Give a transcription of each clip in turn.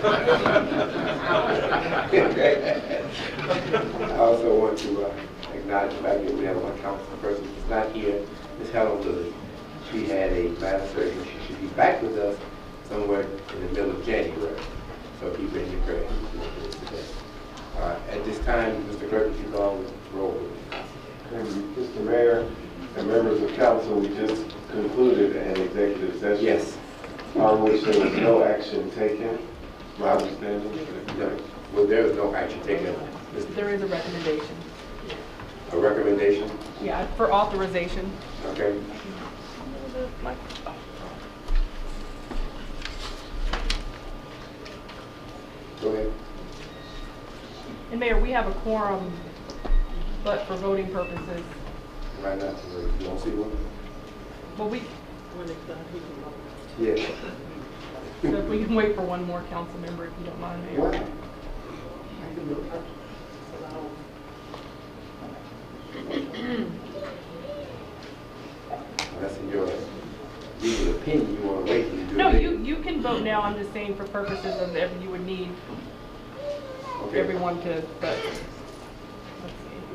I also want to acknowledge the fact that we have one council person who's not here, Ms. Helen Lilly. She had a minor surgery. She should be back with us somewhere in the middle of January. So keep it in your prayers. At this time, Mr. Clerk, would you call the roll? Thank you. Mr. Mayor and members of council, we just concluded an executive session. Yes. On which there was no action taken, my understanding. No. Well, there is no action taken. There is a recommendation. A recommendation? Yeah, for authorization. Okay. Go ahead. And Mayor, we have a quorum, but for voting purposes. Right now, you don't see one? Well, When it's done, he can vote. Yes. so if we can wait for one more council member, if you don't mind, Mayor. What? I can do it. That's in your legal opinion. You want to wait till you do No, it. you can vote now. I'm just saying for purposes of you would need Okay. everyone to, but let's see.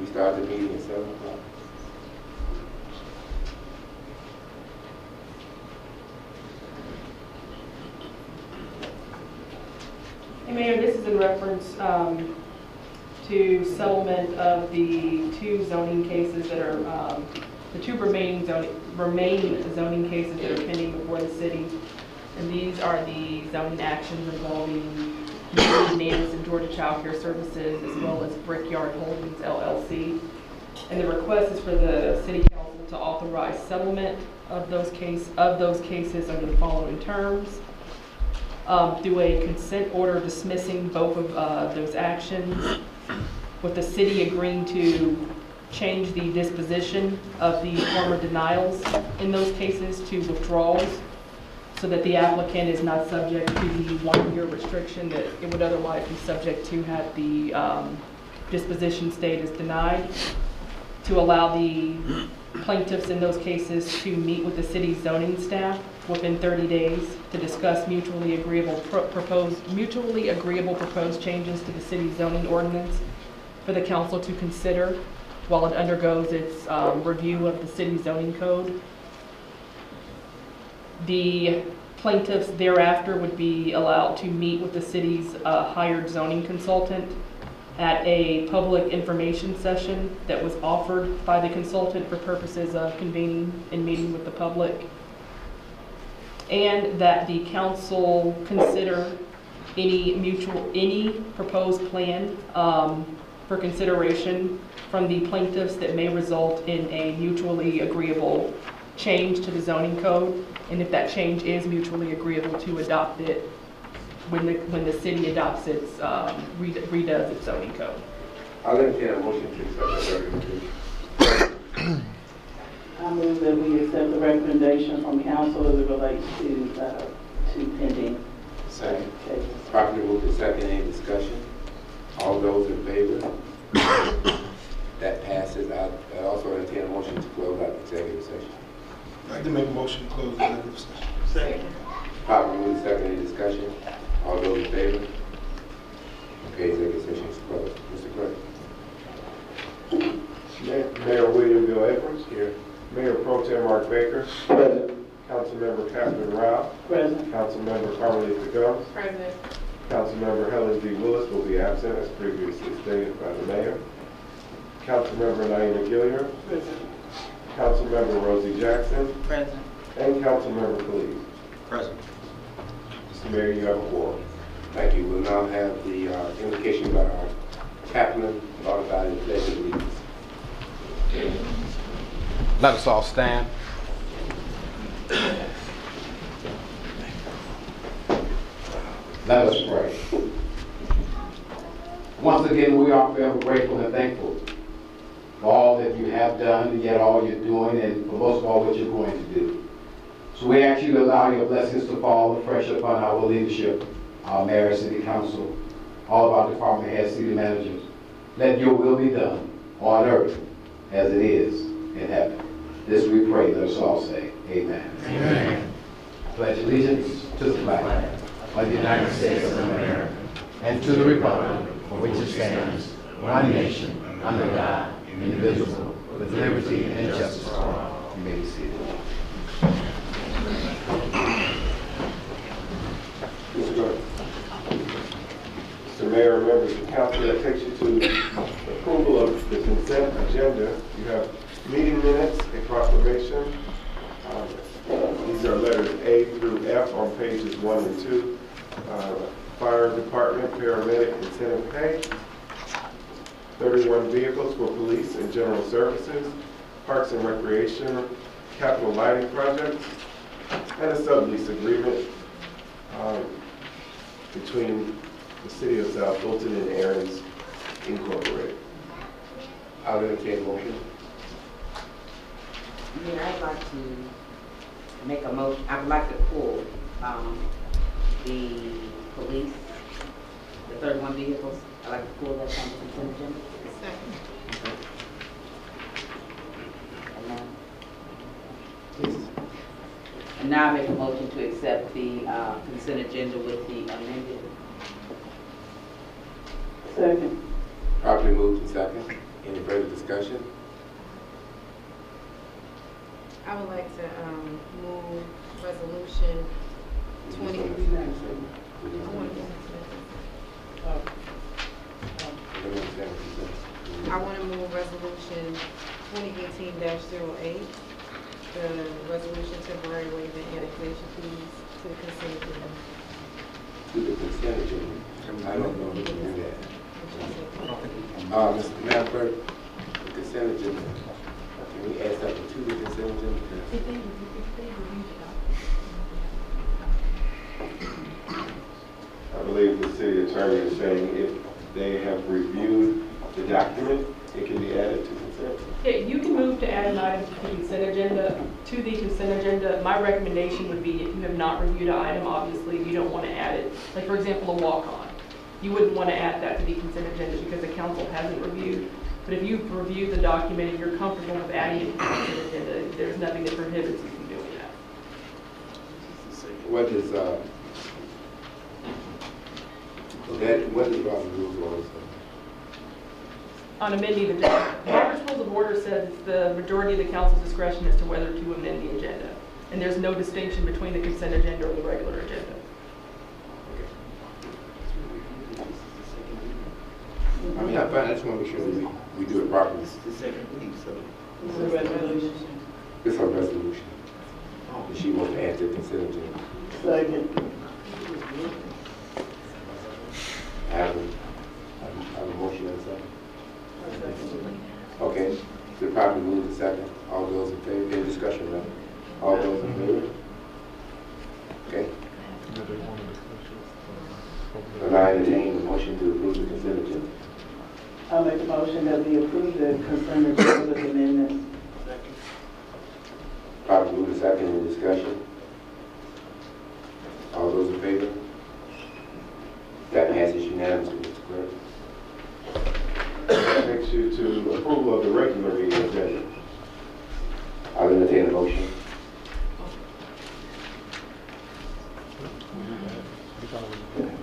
We start the meeting at 7 o'clock. Hey, Mayor, this is in reference to settlement of the two zoning cases that are, the two remaining zoning cases that are pending before the city. And these are the zoning actions involving Nan's and Georgia Child Care Services, as well as Brickyard Holdings LLC. And the request is for the city council to authorize settlement of those cases under the following terms. Do a consent order dismissing both of those actions, with the city agreeing to change the disposition of the former denials in those cases to withdrawals, so that the applicant is not subject to the 1-year restriction that it would otherwise be subject to had the disposition stayed as denied, to allow the plaintiffs in those cases to meet with the city's zoning staff within 30 days to discuss mutually agreeable proposed changes to the city's zoning ordinance for the council to consider while it undergoes its review of the city's zoning code. The plaintiffs thereafter would be allowed to meet with the city's hired zoning consultant at a public information session that was offered by the consultant for purposes of convening and meeting with the public, and that the council consider any proposed plan for consideration from the plaintiffs that may result in a mutually agreeable change to the zoning code, and if that change is mutually agreeable, to adopt it when the city adopts its redoes its zoning code. I'll entertain a motion to accept that recommendation. I move that we accept the recommendation from council as it relates to pending Second. cases. Properly moved to second. Any discussion? All those in favor? That passes. I also entertain a motion to close out the executive session. I'd like to make a motion to close the executive session. Second. Properly moved to second. Any discussion? All those in favor? Okay, executive session is closed. Mr. Clerk. Mayor William Bill Edwards. Here. Mayor Pro Tem Mark Baker. Present. Councilmember Catherine Rao. Present. Councilmember Carmelita Gums. President. Councilmember Helen D. Willis will be absent as previously stated by the mayor. Councilmember Naima Gilliard. Present. Councilmember Rosie Jackson. Present. And Councilmember Khalid. Present. Mr. Mayor, you have a quorum. Thank you. We'll now have the invocation by our chaplain, followed by the pledge of allegiance. Let us all stand. Let us pray. Once again, we are forever grateful and thankful for all that you have done, and yet all you're doing, and for most of all, what you're going to do. So we ask you to allow your blessings to fall afresh upon our leadership, our mayor, city council, all of our department heads, city managers. Let your will be done on earth as it is in heaven. This we pray. Let us all say, amen. Amen. Pledge allegiance to the flag of the United States of America and to the republic for which it stands, one nation, under God, indivisible, with liberty and justice for all. You may be seated. Mr. Mayor, members of council, that takes you to approval of the consent agenda. You have meeting minutes, a proclamation. These are letters A through F on pages 1 and 2. Fire department, paramedic, incentive pay. 31 vehicles for police and general services, parks and recreation, capital lighting projects, and a sublease agreement between the city of South Fulton and Aaron's Incorporated. I'll entertain a motion. Yeah, I'd like to make a motion. I would like to pull the police, the 31 vehicles. I'd like to pull that from the consent agenda. And now I make a motion to accept the consent agenda with the amended. Second. Properly moved and second. Any further discussion? I would like to move resolution 20. I want to move resolution 2018-08, the resolution temporary waiving annexation fees to the consent agenda. To the consent agenda. I don't know who can do that. Mr. Madam Clerk, the consent agenda. Can we add something to the consent agenda? I believe the city attorney is saying if they have reviewed the document, it can be added to consent. Yeah, you can move to add an item to the consent agenda. To the consent agenda, my recommendation would be if you have not reviewed an item, obviously you don't want to add it. Like for example, a walk-on. You wouldn't want to add that to the consent agenda because the council hasn't reviewed. But if you've reviewed the document and you're comfortable with adding it to the consent agenda, there's nothing that prohibits you from doing that. What is Robert rules also? On amending the agenda, Robert's Rules of Order says it's the majority of the council's discretion as to whether to amend the agenda. And there's no distinction between the consent agenda or the regular agenda. I mean, I just want to make sure that we do it properly. This is a resolution. This is her resolution. And she wants to add to the consent agenda. Second. I have a motion and a second. Okay, so properly moved and second. All those in favor, any discussion, right? All those in favor? Okay. And I entertain the motion to approve the consent agenda. I'll make a motion that we approve the consent agenda with amendments. Properly moved and second, any discussion? All those in favor? That passes unanimously, Mr. Clerk. That takes you to approval of the regular meeting agenda. I'll entertain a motion.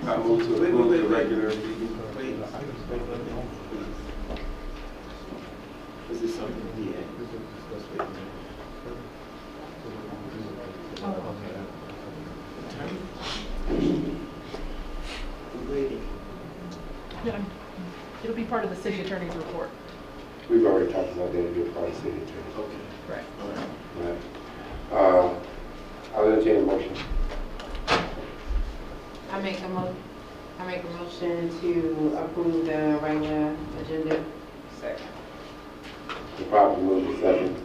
I move to approve the regular meeting. Is this something he had? Yeah, it'll be part of the city attorney's report. We've already talked about that in your part of city attorney. Okay. Right. All right. Right. I'll entertain a motion. I make a motion to approve the regular agenda. Second. The properly moved and second.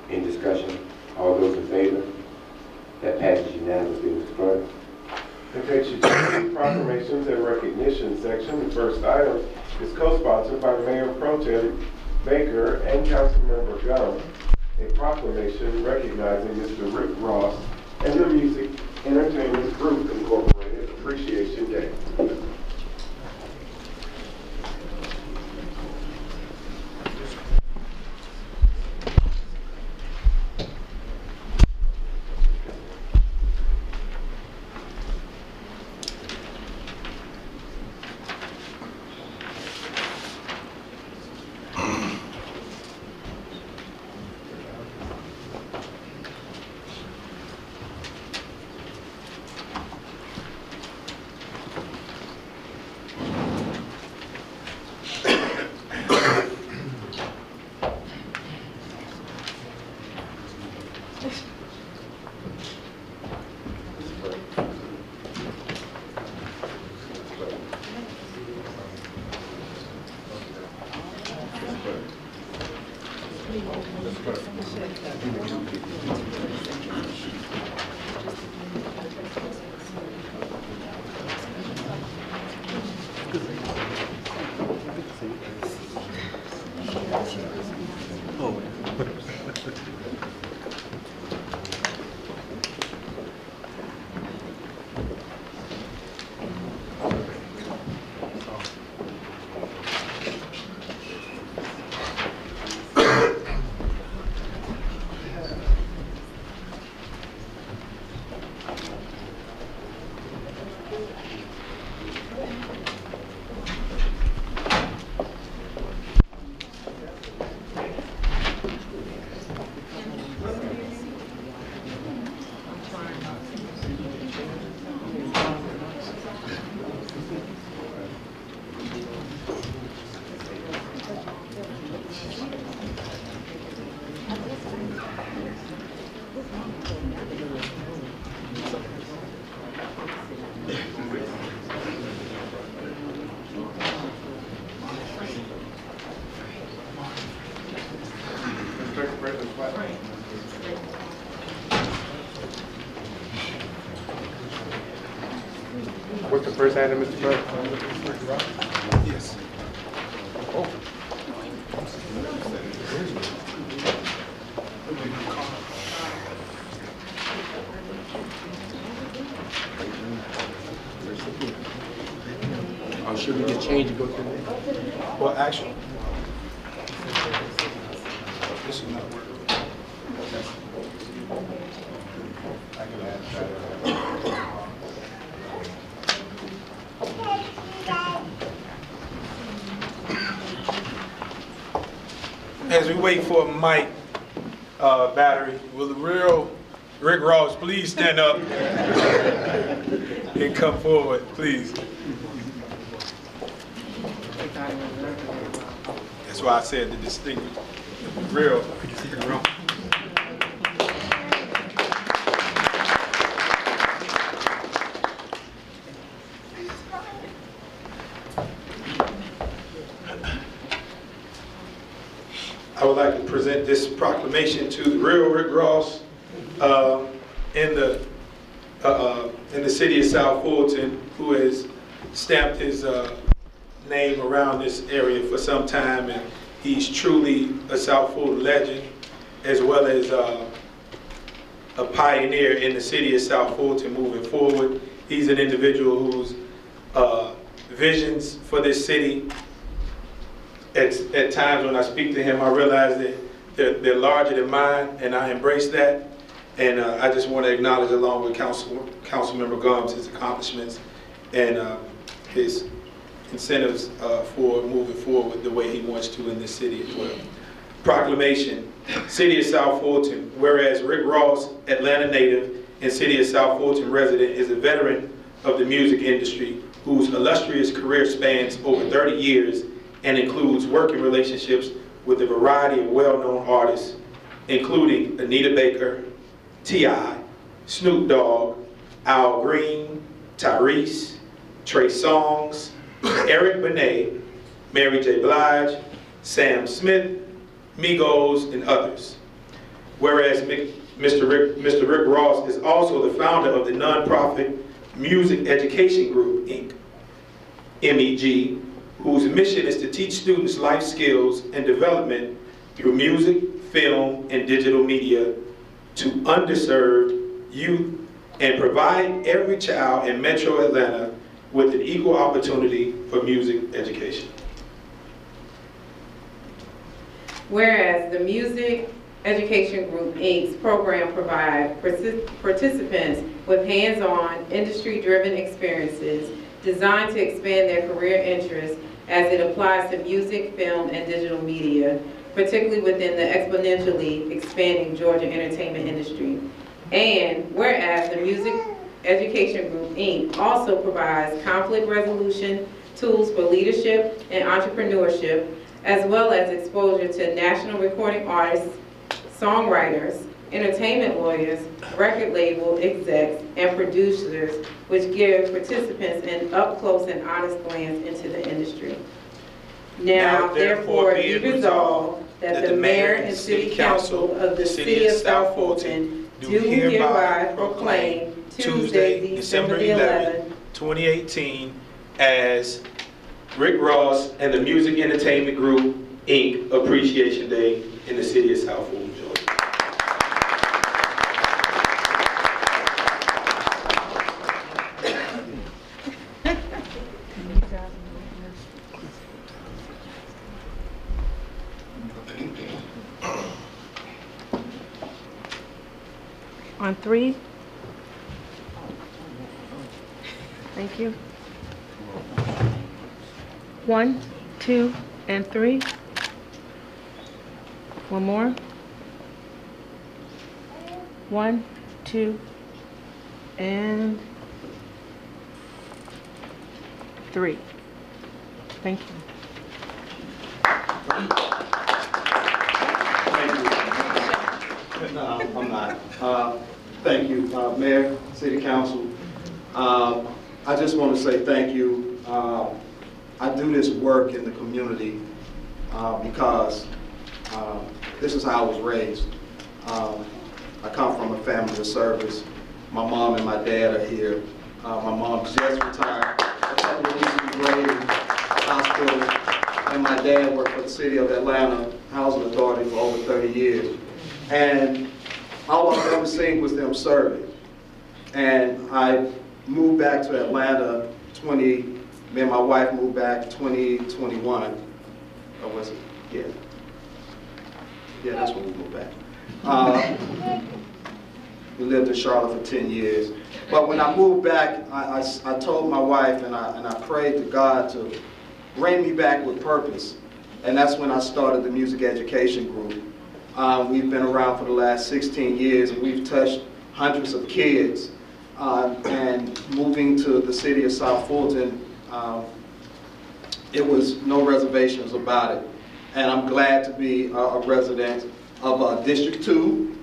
In discussion, all those in favor? That passes unanimously, Mr. Clerk. That takes you to the proclamations and recognition section. The first item is co-sponsored by Mayor Pro Tem Baker and Councilmember Gum, a proclamation recognizing Mr. Rick Ross and the Music Entertainment Group Incorporated Appreciation Day. What's the first item, Mr. President? Yes. Oh, should we get changed and go through that? Well, actually, this is not working. I can add that. As we wait for a mic battery, will the real Rick Ross please stand up and come forward, please? That's why I said the distinguished, real Rick Ross. I would like to present this proclamation to the real Rick Ross in the city of South Fulton, who has stamped his name around this area for some time, and he's truly a South Fulton legend, as well as a pioneer in the city of South Fulton moving forward. He's an individual whose visions for this city, at times when I speak to him, I realize that they're larger than mine, and I embrace that. And I just want to acknowledge, along with Councilmember Gums, his accomplishments and his incentives for moving forward the way he wants to in this city as well. Proclamation, City of South Fulton, whereas Rick Ross, Atlanta native and City of South Fulton resident, is a veteran of the music industry whose illustrious career spans over 30 years and includes working relationships with a variety of well-known artists, including Anita Baker, T.I., Snoop Dogg, Al Green, Tyrese, Trey Songz, Eric Benet, Mary J. Blige, Sam Smith, Migos, and others. Whereas Mr. Rick Ross is also the founder of the nonprofit Music Education Group, Inc., MEG, whose mission is to teach students life skills and development through music, film, and digital media to underserved youth and provide every child in Metro Atlanta with an equal opportunity for music education. Whereas the Music Education Group, Inc.'s program provides participants with hands-on, industry-driven experiences designed to expand their career interests as it applies to music, film, and digital media, particularly within the exponentially expanding Georgia entertainment industry. And whereas the Music Education Group, Inc. also provides conflict resolution, tools for leadership and entrepreneurship, as well as exposure to national recording artists, songwriters, entertainment lawyers, record label execs, and producers, which give participants an up-close and honest glance into the industry. Now, therefore, be resolved that the mayor and city council of the city of South Fulton do hereby proclaim Tuesday, December 11, 2018 as Rick Ross and the Music Entertainment Group, Inc. Appreciation Day in the city of South Fulton, Georgia. On 3. Thank you. 1, 2, and 3. One more. 1, 2, and 3. Thank you. No, I'm not. Thank you, Mayor, City Council. I just want to say thank you. I do this work in the community because this is how I was raised. I come from a family of service. My mom and my dad are here. My mom just retired a couple of weeks ago in hospital, and my dad worked for the City of Atlanta Housing Authority for over 30 years. And all I've ever seen was them serving. And I moved back to Atlanta me and my wife moved back 2021. Or was it? Yeah. Yeah, that's when we moved back. We lived in Charlotte for 10 years. But when I moved back, I told my wife and I prayed to God to bring me back with purpose. And that's when I started the Music Education Group. We've been around for the last 16 years, and we've touched hundreds of kids. And moving to the city of South Fulton, it was no reservations about it. And I'm glad to be a resident of District 2,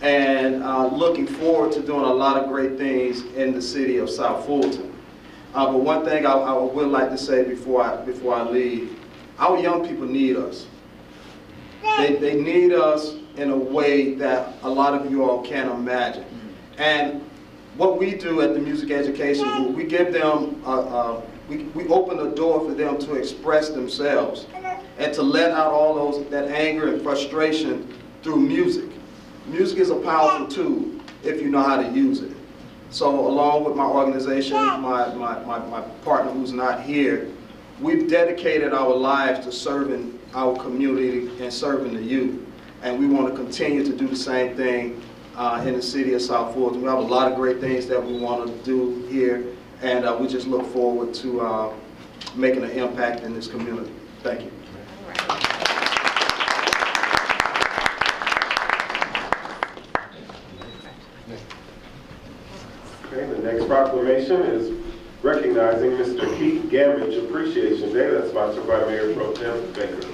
and looking forward to doing a lot of great things in the city of South Fulton. But one thing I would like to say before I leave, our young people need us. They need us in a way that a lot of you all can't imagine. And what we do at the Music Education Group, we give them, we open the door for them to express themselves and to let out all that anger and frustration through music. Music is a powerful tool if you know how to use it. So along with my organization, my partner who's not here, we've dedicated our lives to serving our community and serving the youth. And we want to continue to do the same thing in the city of South Fulton. We have a lot of great things that we want to do here, and we just look forward to making an impact in this community. Thank you. Okay, the next proclamation is recognizing Mr. Keith Gamage Appreciation Day. That's sponsored by Mayor Pro Tem Baker.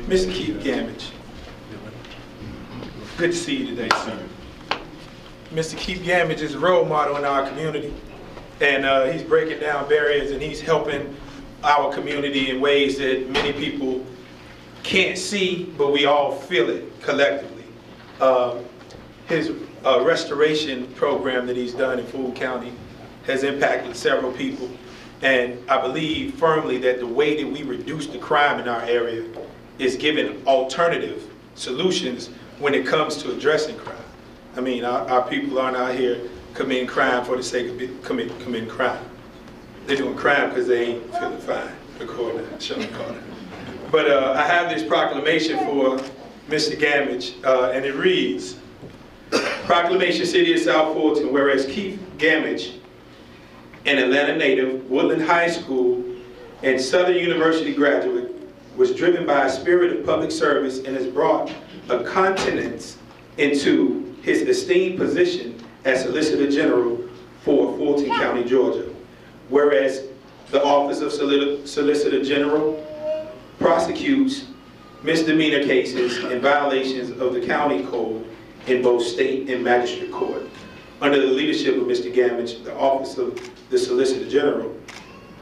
Mr. Keith Gamage, good to see you today, sir. Mr. Keith Gamage is a role model in our community, and he's breaking down barriers, and he's helping our community in ways that many people can't see, but we all feel it collectively. His restoration program that he's done in Fulton County has impacted several people, and I believe firmly that the way that we reduce the crime in our area is giving alternative solutions when it comes to addressing crime. I mean, our people aren't out here committing crime for the sake of committing crime. They're doing crime because they ain't feeling fine, according to Sean Carter. But I have this proclamation for Mr. Gamage, and it reads, Proclamation, City of South Fulton, whereas Keith Gamage, an Atlanta native, Woodland High School, and Southern University graduate, was driven by a spirit of public service and has brought a continence into his esteemed position as Solicitor General for Fulton County, Georgia. Whereas the Office of Solicitor General prosecutes misdemeanor cases and violations of the county code in both state and magistrate court. Under the leadership of Mr. Gamage, the Office of the Solicitor General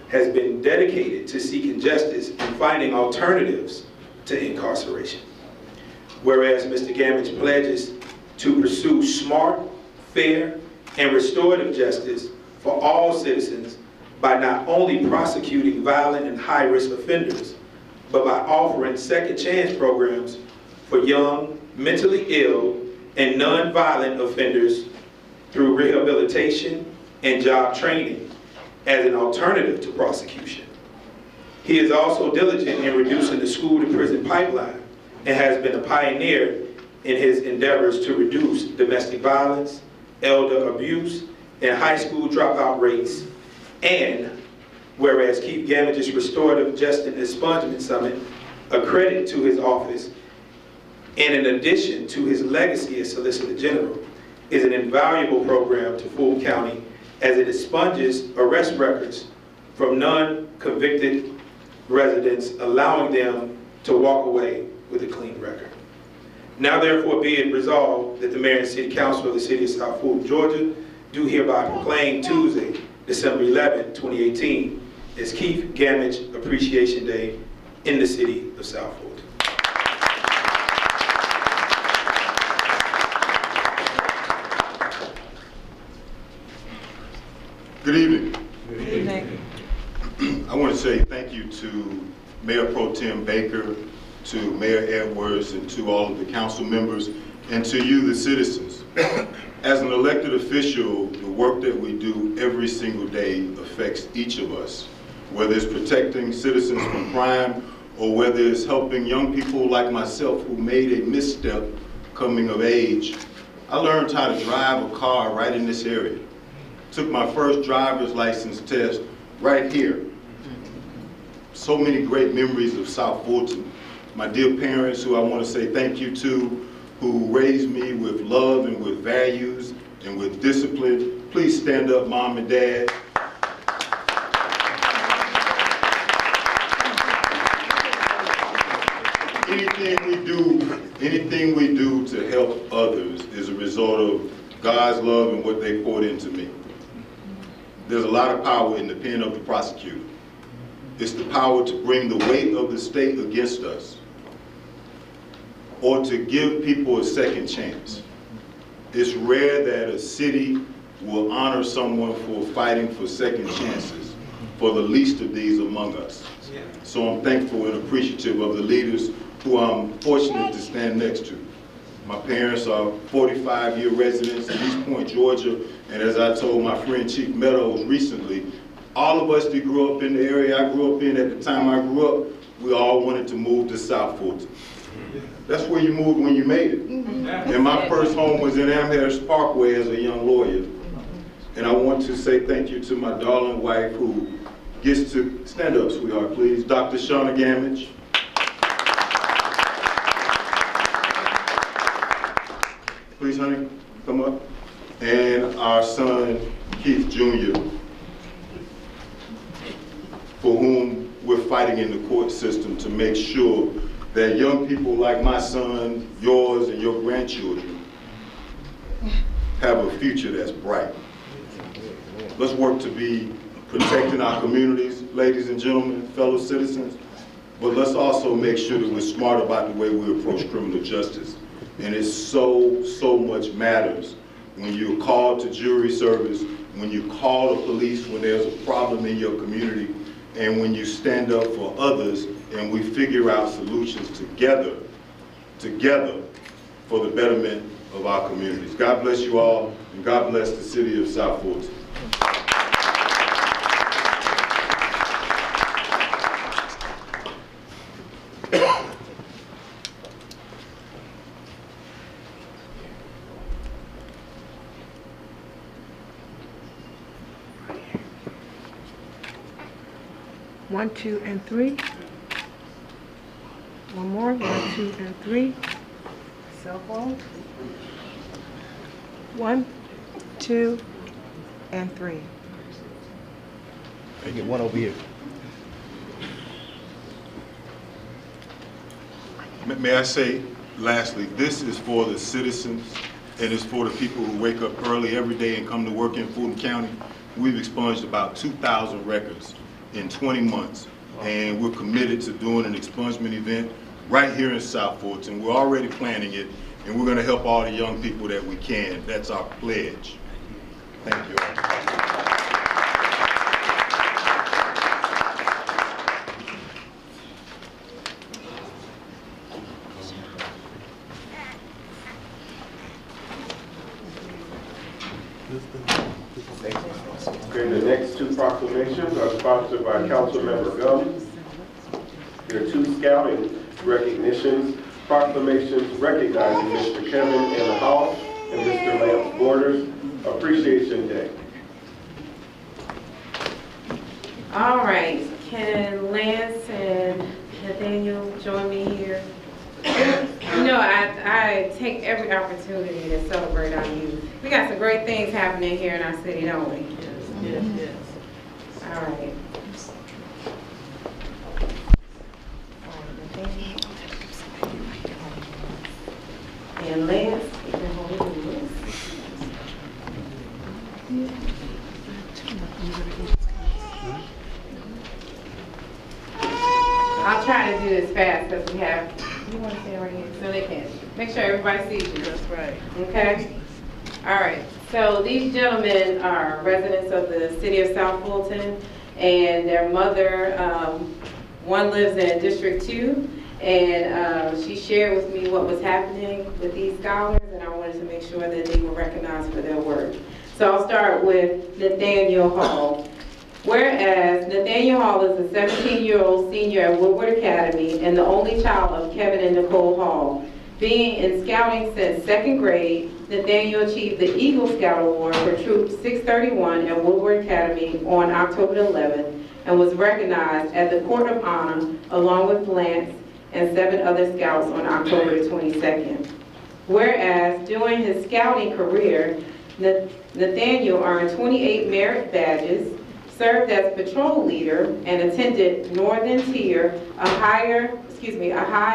has been dedicated to seeking justice and finding alternatives to incarceration. Whereas Mr. Gamage pledges to pursue smart, fair, and restorative justice for all citizens by not only prosecuting violent and high-risk offenders, but by offering second chance programs for young, mentally ill, and non-violent offenders through rehabilitation and job training as an alternative to prosecution. He is also diligent in reducing the school-to-prison pipeline and has been a pioneer in his endeavors to reduce domestic violence, elder abuse, and high school dropout rates. And whereas Keith Gamage's Restorative Justice Expungement Summit, a credit to his office, and in addition to his legacy as Solicitor General, is an invaluable program to Fulton County as it expunges arrest records from non-convicted residents, allowing them to walk away with a clean record. Now therefore be it resolved that the Mayor and City Council of the City of South Fulton, Georgia, do hereby proclaim Tuesday, December 11, 2018, as Keith Gamage Appreciation Day in the City of South Fulton. Good evening. Good evening. I want to say thank you to Mayor Pro Tem Baker, to Mayor Edwards, and to all of the council members, and to you, the citizens. As an elected official, the work that we do every single day affects each of us, whether it's protecting citizens from crime or whether it's helping young people like myself who made a misstep coming of age. I learned how to drive a car right in this area. Took my first driver's license test right here. So many great memories of South Fulton. My dear parents, who I want to say thank you to, who raised me with love and with values and with discipline. Please stand up, Mom and Dad. Anything we do to help others is a result of God's love and what they poured into me. There's a lot of power in the pen of the prosecutor. It's the power to bring the weight of the state against us, or to give people a second chance. It's rare that a city will honor someone for fighting for second chances for the least of these among us. So I'm thankful and appreciative of the leaders who I'm fortunate to stand next to. My parents are 45-year residents in East Point, Georgia, and as I told my friend Chief Meadows recently, all of us that grew up in the area I grew up in at the time I grew up, we all wanted to move to South Fulton. That's where you moved when you made it. And my first home was in Amherst Parkway as a young lawyer. And I want to say thank you to my darling wife who gets to, stand up sweetheart please, Dr. Shauna Gamage. Please honey, come up. And our son, Keith Jr., for whom we're fighting in the court system to make sure that young people like my son, yours, and your grandchildren have a future that's bright. Let's work to be protecting our communities, ladies and gentlemen, fellow citizens, but let's also make sure that we're smart about the way we approach criminal justice. And it's so much matters when you're called to jury service, when you call the police when there's a problem in your community, and when you stand up for others and we figure out solutions together for the betterment of our communities. God bless you all, and God bless the city of South Fulton. One, two, and three. One more. 1, 2, and 3. Cell phone. 1, 2, and 3. Get one over here. May I say, lastly, this is for the citizens and it's for the people who wake up early every day and come to work in Fulton County. We've expunged about 2,000 records in 20 months, and we're committed to doing an expungement event right here in South Fulton. We're already planning it, and we're going to help all the young people that we can. That's our pledge. Thank you all. Okay, the next two proclamations are sponsored by Councilmember Gum. There are two scouting recognitions, proclamations recognizing Mr. Kevin N. Hall and Mr. Lance Borders Appreciation Day. All right, can Lance and Nathaniel join me here? You know, I take every opportunity to celebrate our youth. We got some great things happening here in our city, don't we? Yes, yes. All right. And Lance, you can hold it in this. I'll try to do this fast because we have, you want to stand right here so they can make sure everybody sees you. That's right. Okay? All right. So these gentlemen are residents of the city of South Fulton, and their mother, one lives in District 2, and she shared with me what was happening with these scholars, and I wanted to make sure that they were recognized for their work. So I'll start with Nathaniel Hall. Whereas Nathaniel Hall is a 17-year-old senior at Woodward Academy and the only child of Kevin and Nicole Hall. Being in scouting since 2nd grade, Nathaniel achieved the Eagle Scout Award for Troop 631 at Woodward Academy on October 11th and was recognized at the Court of Honor along with Lance and 7 other scouts on October 22nd. Whereas during his scouting career, Nathaniel earned 28 merit badges, served as patrol leader, and attended Northern Tier, a high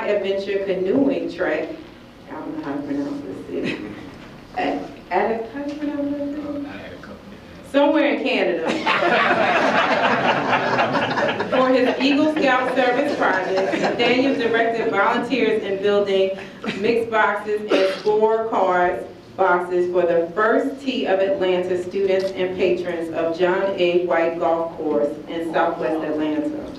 adventure canoeing trek. I don't know how to pronounce this. How do you pronounce this? Somewhere in Canada. For his Eagle Scout Service project, Nathaniel directed volunteers in building mixed boxes and scorecards boxes for the first tee of Atlanta students and patrons of John A. White Golf Course in Southwest Atlanta.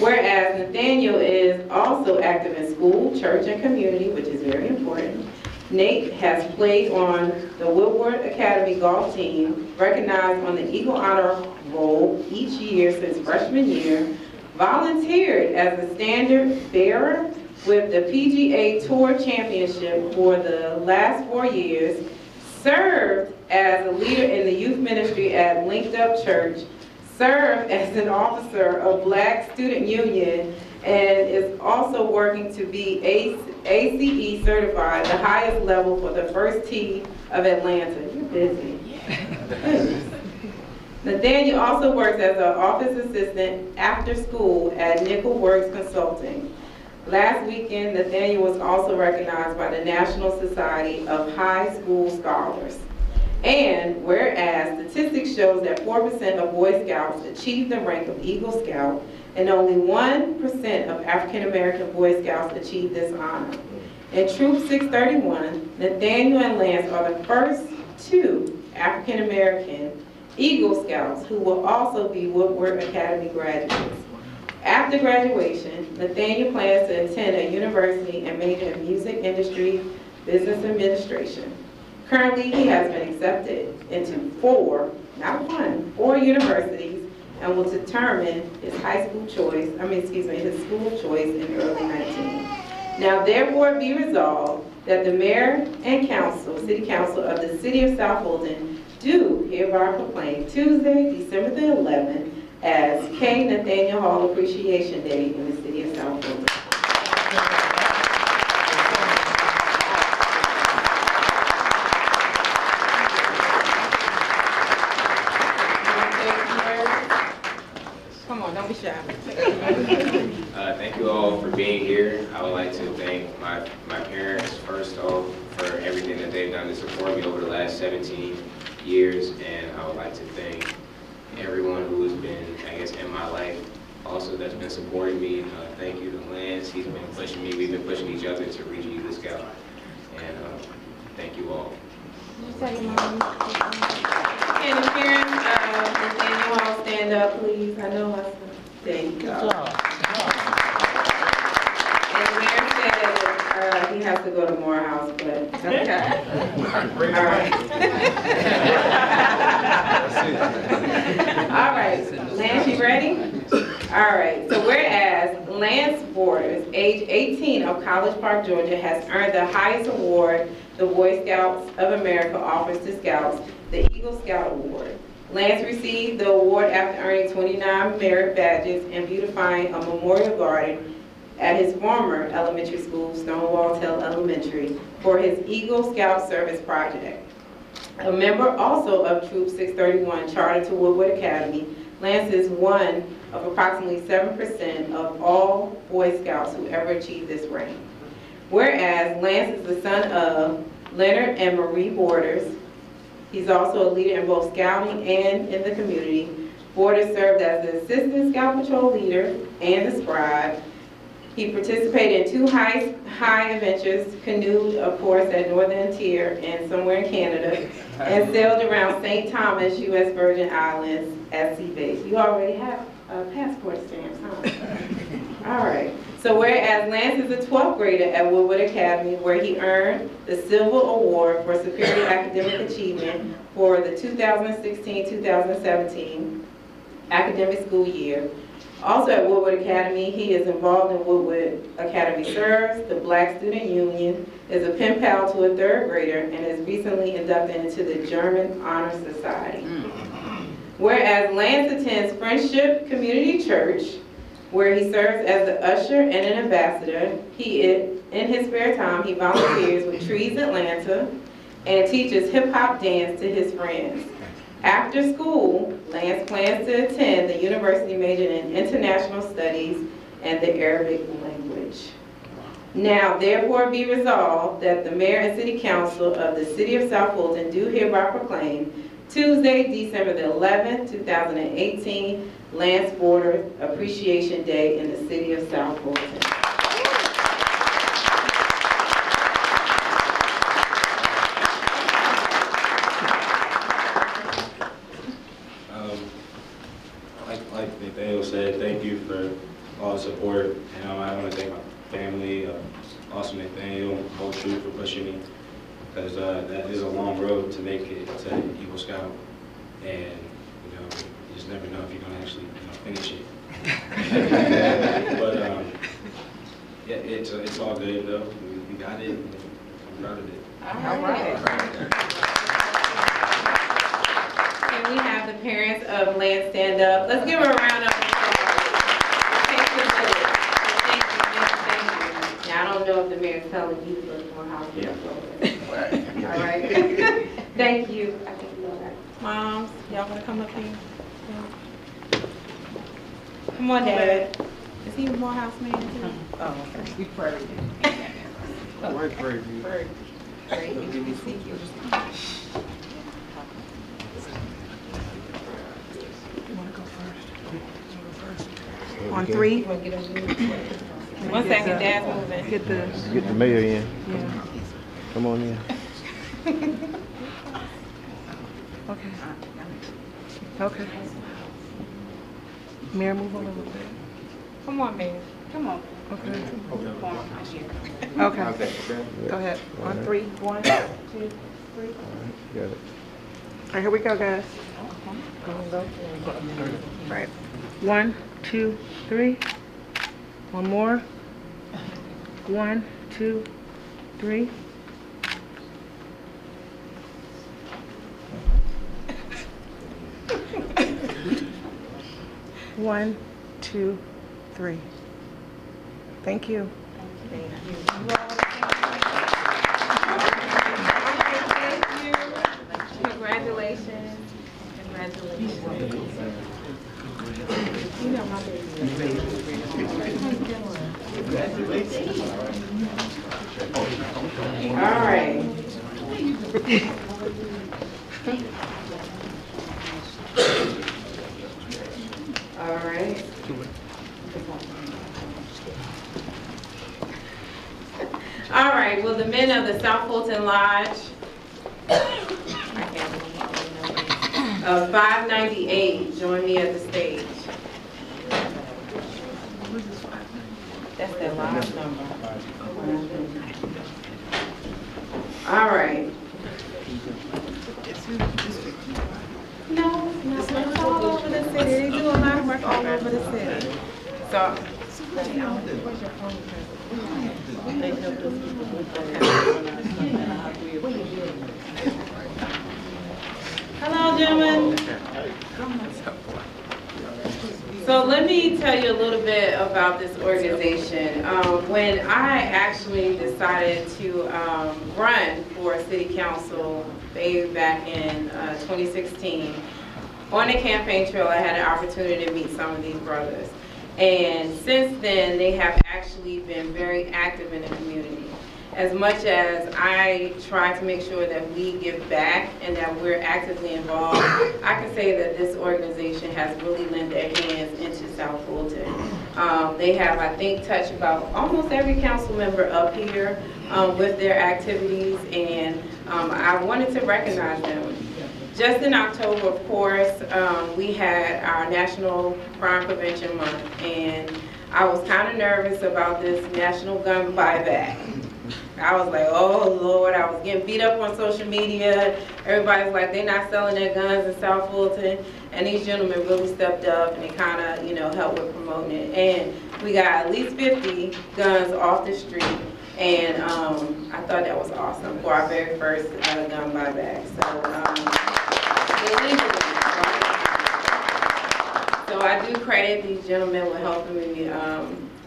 Whereas Nathaniel is also active in school, church, and community, which is very important. Nate has played on the Woodward Academy golf team, recognized on the Eagle Honor Roll each year since freshman year, volunteered as a standard bearer with the PGA Tour Championship for the last 4 years, served as a leader in the youth ministry at Linked Up Church, served as an officer of Black Student Union, and is also working to be ACE certified, the highest level for the first tee of Atlanta. You're busy. Nathaniel also works as an office assistant after school at Nickel Works Consulting. Last weekend, Nathaniel was also recognized by the National Society of High School Scholars. And whereas statistics shows that 4% of Boy Scouts achieve the rank of Eagle Scout, and only 1% of African American Boy Scouts achieve this honor. In Troop 631, Nathaniel and Lance are the first 2 African American Eagle Scouts who will also be Woodward Academy graduates. After graduation, Nathaniel plans to attend a university and major in music industry, business administration. Currently, he has been accepted into 4, not 1, 4 universities, and will determine his school choice in early 19. Now therefore be resolved that the mayor and council, city council of the city of South Fulton do hereby proclaim Tuesday, December the 11th as K. Nathaniel Hall Appreciation Day in the city of South Fulton. they've done to support me over the last 17 years, and I would like to thank everyone who has been, I guess, in my life also that's been supporting me. Thank you to Lance, he's been pushing me, we've been pushing each other to reach Eagle Scout, and thank you all. Can the parents of Nathaniel Hall stand up, please? I know I thank you. And the mayor said he has to go to Morehouse, but okay. All right. All right, Lance, you ready? All right, so whereas Lance Borders, age 18 of College Park, Georgia, has earned the highest award the Boy Scouts of America offers to Scouts, the Eagle Scout Award. Lance received the award after earning 29 merit badges and beautifying a memorial garden at his former elementary school, Stonewall Tell Elementary, for his Eagle Scout Service Project. A member also of Troop 631 chartered to Woodward Academy, Lance is one of approximately 7% of all Boy Scouts who ever achieved this rank. Whereas Lance is the son of Leonard and Marie Borders. He's also a leader in both scouting and in the community. Borders served as the Assistant Scout Patrol Leader and the Scribe. He participated in 2 high adventures, canoed, of course, at Northern Tier and somewhere in Canada, and sailed around St. Thomas, U.S. Virgin Islands at sea base. You already have passport stamps, huh? All right. So whereas Lance is a 12th grader at Woodward Academy, where he earned the Silver Award for Superior Academic Achievement for the 2016-2017 academic school year. Also at Woodward Academy, he is involved in Woodward Academy Serves, the Black Student Union, is a pen pal to a 3rd grader, and is recently inducted into the German Honor Society. Whereas Lance attends Friendship Community Church, where he serves as the usher and an ambassador. In his spare time, he volunteers with Trees Atlanta and teaches hip-hop dance to his friends. After school, Lance plans to attend the university majoring in international studies and the Arabic language. Now, therefore, be resolved that the mayor and city council of the city of South Fulton do hereby proclaim Tuesday, December the 11th, 2018, Lance Borders Appreciation Day in the city of South Fulton. Like Nathaniel said, thank you for all the support. And I want to thank my family, also Nathaniel, whole troop for pushing me, because that is a long road to make it to Eagle Scout, and you just never know if you're gonna actually finish it. But yeah, it's all good though. We got it. I'm proud of it. All right. Can we have the parents of Lance stand up? Let's give her a round of applause. Thank you. Now, I don't know if the mayor's telling you to go to Morehouse. Yeah. All right. Thank you. I think you all right. Moms, y'all want to come up here? Yeah. Come on, Dad. Is he a Morehouse man too? Oh, okay. We pray. Why pray? Pray. On 3. One second, Dad's moving. Get the mayor in. Yeah. Come on in. Okay. Okay. Mayor, move on a little bit. Come on, Mayor. Come on. Okay. Okay. Go ahead. On 3. 1, 2, 3. Got it. All right, here we go, guys. All right. 1, 2, 3. One more. 1, 2, 3. One, 2, 3. Thank you. Thank you. Congratulations. Congratulations. You know my baby. All right. All right. All right, will the men of the South Fulton Lodge of 598 join me at the stage? That's their lodge number. All right. No, it's not. It's all over the city. They do a lot of work all over the city. So. Hello, gentlemen. So let me tell you a little bit about this organization. When I actually decided to run for city council way back in 2016, on the campaign trail I had an opportunity to meet some of these brothers. And since then, they have actually been very active in the community. As much as I try to make sure that we give back and that we're actively involved, I can say that this organization has really lent their hands into South Fulton. They have, I think, touched about almost every council member up here with their activities, and I wanted to recognize them. Just in October, of course, we had our National Crime Prevention Month, and I was kind of nervous about this national gun buyback. I was like, oh Lord, I was getting beat up on social media. Everybody's like, they're not selling their guns in South Fulton. And these gentlemen really stepped up and they kind of, you know, helped with promoting it. And we got at least 50 guns off the street. And I thought that was awesome for our very first gun buyback. So I do credit these gentlemen with helping me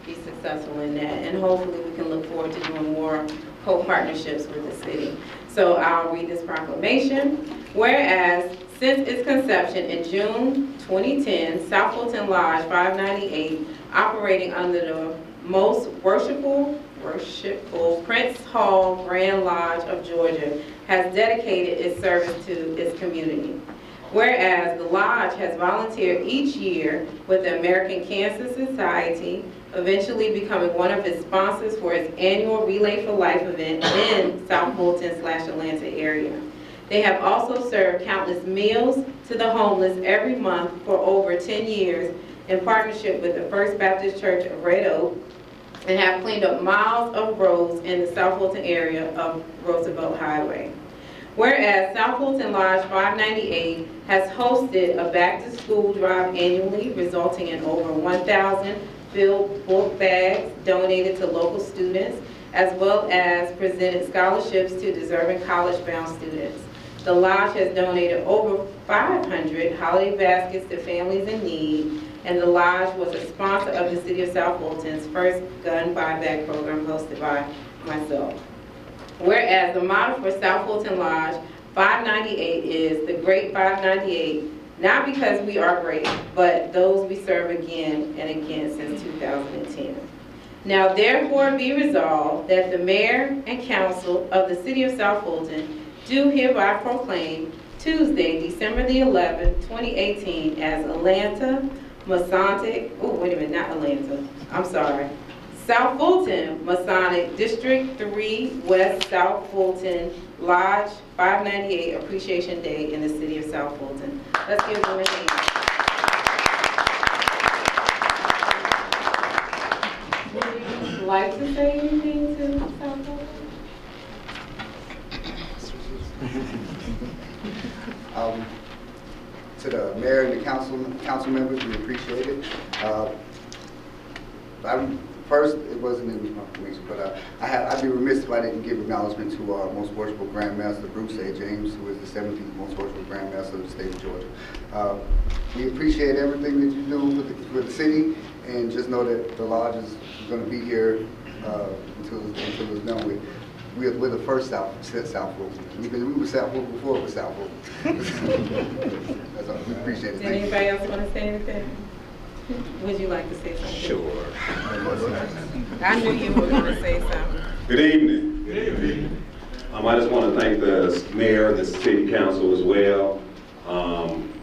be successful in that, and hopefully we can look forward to doing more co-partnerships with the city. So I'll read this proclamation. Whereas since its conception in June 2010, South Fulton Lodge 598, operating under the most worshipful Prince Hall Grand Lodge of Georgia, has dedicated its service to its community. Whereas the Lodge has volunteered each year with the American Cancer Society, eventually becoming one of its sponsors for its annual Relay for Life event in South Fulton/Atlanta area. They have also served countless meals to the homeless every month for over 10 years in partnership with the First Baptist Church of Red Oak, and have cleaned up miles of roads in the South Fulton area of Roosevelt Highway. Whereas South Fulton Lodge 598 has hosted a back-to-school drive annually, resulting in over 1,000 filled book bags donated to local students, as well as presented scholarships to deserving college-bound students. The Lodge has donated over 500 holiday baskets to families in need, and the Lodge was a sponsor of the City of South Fulton's first gun buyback program hosted by myself. Whereas the motto for South Fulton Lodge 598 is the Great 598, not because we are great, but those we serve again and again since 2010. Now therefore be resolved that the Mayor and Council of the City of South Fulton do hereby proclaim Tuesday, December the 11th, 2018 as Atlanta Masonic, South Fulton Masonic District 3 West South Fulton Lodge 598 Appreciation Day in the City of South Fulton. Let's give them a hand. Would you like to say anything to South Fulton? To the mayor and the council members, we appreciate it. First, it wasn't in the proclamation, but I'd be remiss if I didn't give acknowledgement to our most worshipful Grandmaster, Bruce A. James, who is the 17th most worshipful Grandmaster of the state of Georgia. We appreciate everything that you do with the city, and just know that the lodge is going to be here until it's done with. We're the first South Fulton. We were South Fulton before it was South Fulton. That's all. We appreciate it. Did anybody else want to say anything? Would you like to say something? Sure. I knew you were going to say something. Good evening. Good evening. I'm I just want to thank the mayor, the city council as well.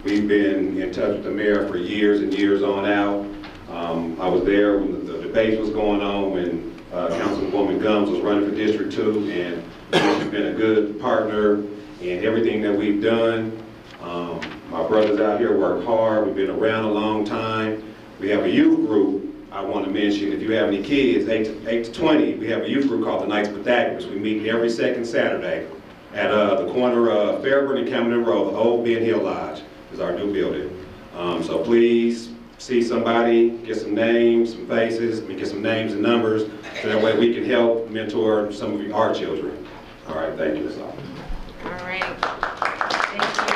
We've been in touch with the mayor for years and years on out. I was there when the debate was going on, when Councilwoman Gumbs was running for District 2, and she's been a good partner in everything that we've done. My brothers out here work hard. We've been around a long time. We have a youth group. I want to mention, if you have any kids, 8 to 20, we have a youth group called the Knights Pythagoras. We meet every second Saturday at the corner of Fairburn and Camden Road. The old Ben Hill Lodge is our new building. So please see somebody, get some names, some faces, get some names and numbers, so that way we can help mentor some of our children. All right, thank you. That's all. All right. Thank you.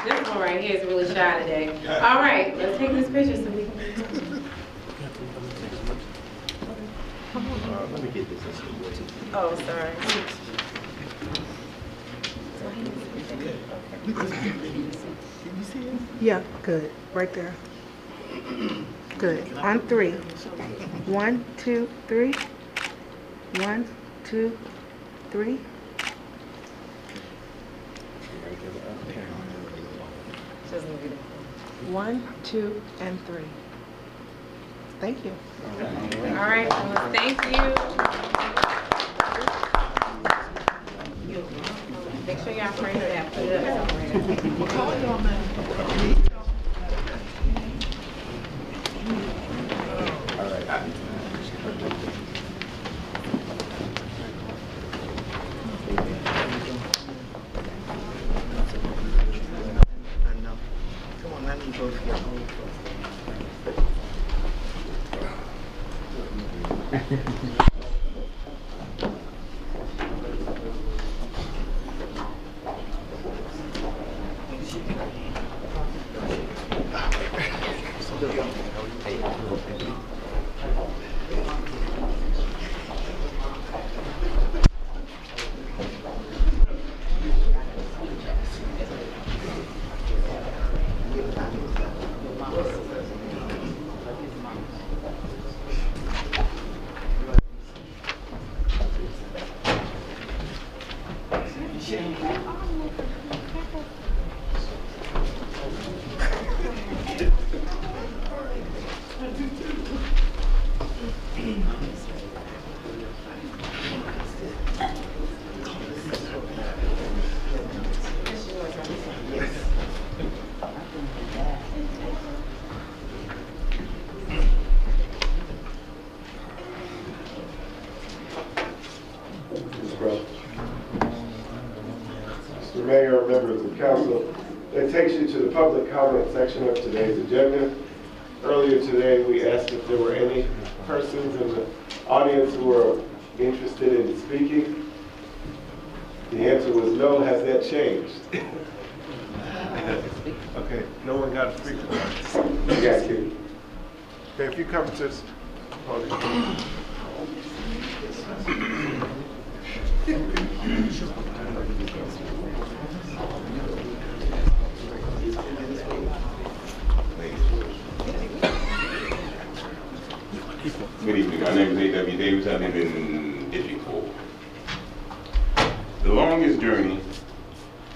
This one right here is really shy today. All right, let's take this picture so we can. Let me get this. Oh, sorry. Yeah, good. Right there. Good. On 3. 1, 2, 3. 1, 2, 3. One, 2, and 3. Thank you. All right, well, thank you. Make sure y'all frame it out. Put it up somewhere. Mr. Mayor, members of council, that takes you to the public comment section of today's agenda. Earlier today, we asked if there were any persons in the audience who were interested in speaking. The answer was no. Has that changed? Okay, no one got to speak. You got you. Okay, if you come to this podium. Good evening. My name is A.W. Davis. I live in District 4. The longest journey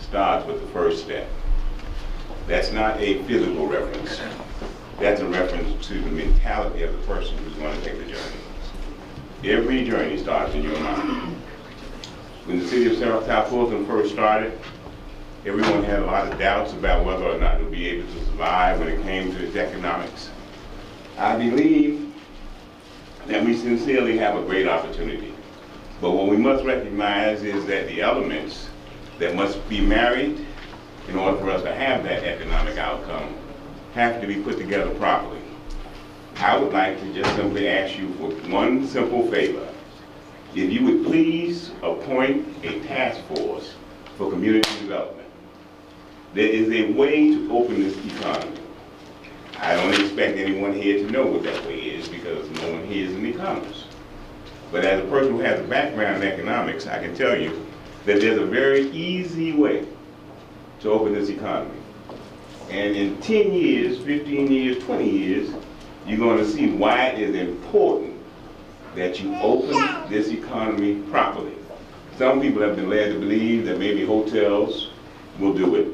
starts with the first step. That's not a physical reference. That's a reference to the mentality of the person who's going to take the journey. Every journey starts in your mind. When the city of South Fulton first started, everyone had a lot of doubts about whether or not it would be able to survive when it came to its economics. I believe that we sincerely have a great opportunity. But what we must recognize is that the elements that must be married in order for us to have that economic outcome have to be put together properly. I would like to just simply ask you for one simple favor. If you would please appoint a task force for community development. There is a way to open this economy. I don't expect anyone here to know what that way is because no one here is an economist. But as a person who has a background in economics, I can tell you that there's a very easy way to open this economy. And in 10 years, 15 years, 20 years, you're going to see why it is important that you open this economy properly. Some people have been led to believe that maybe hotels will do it.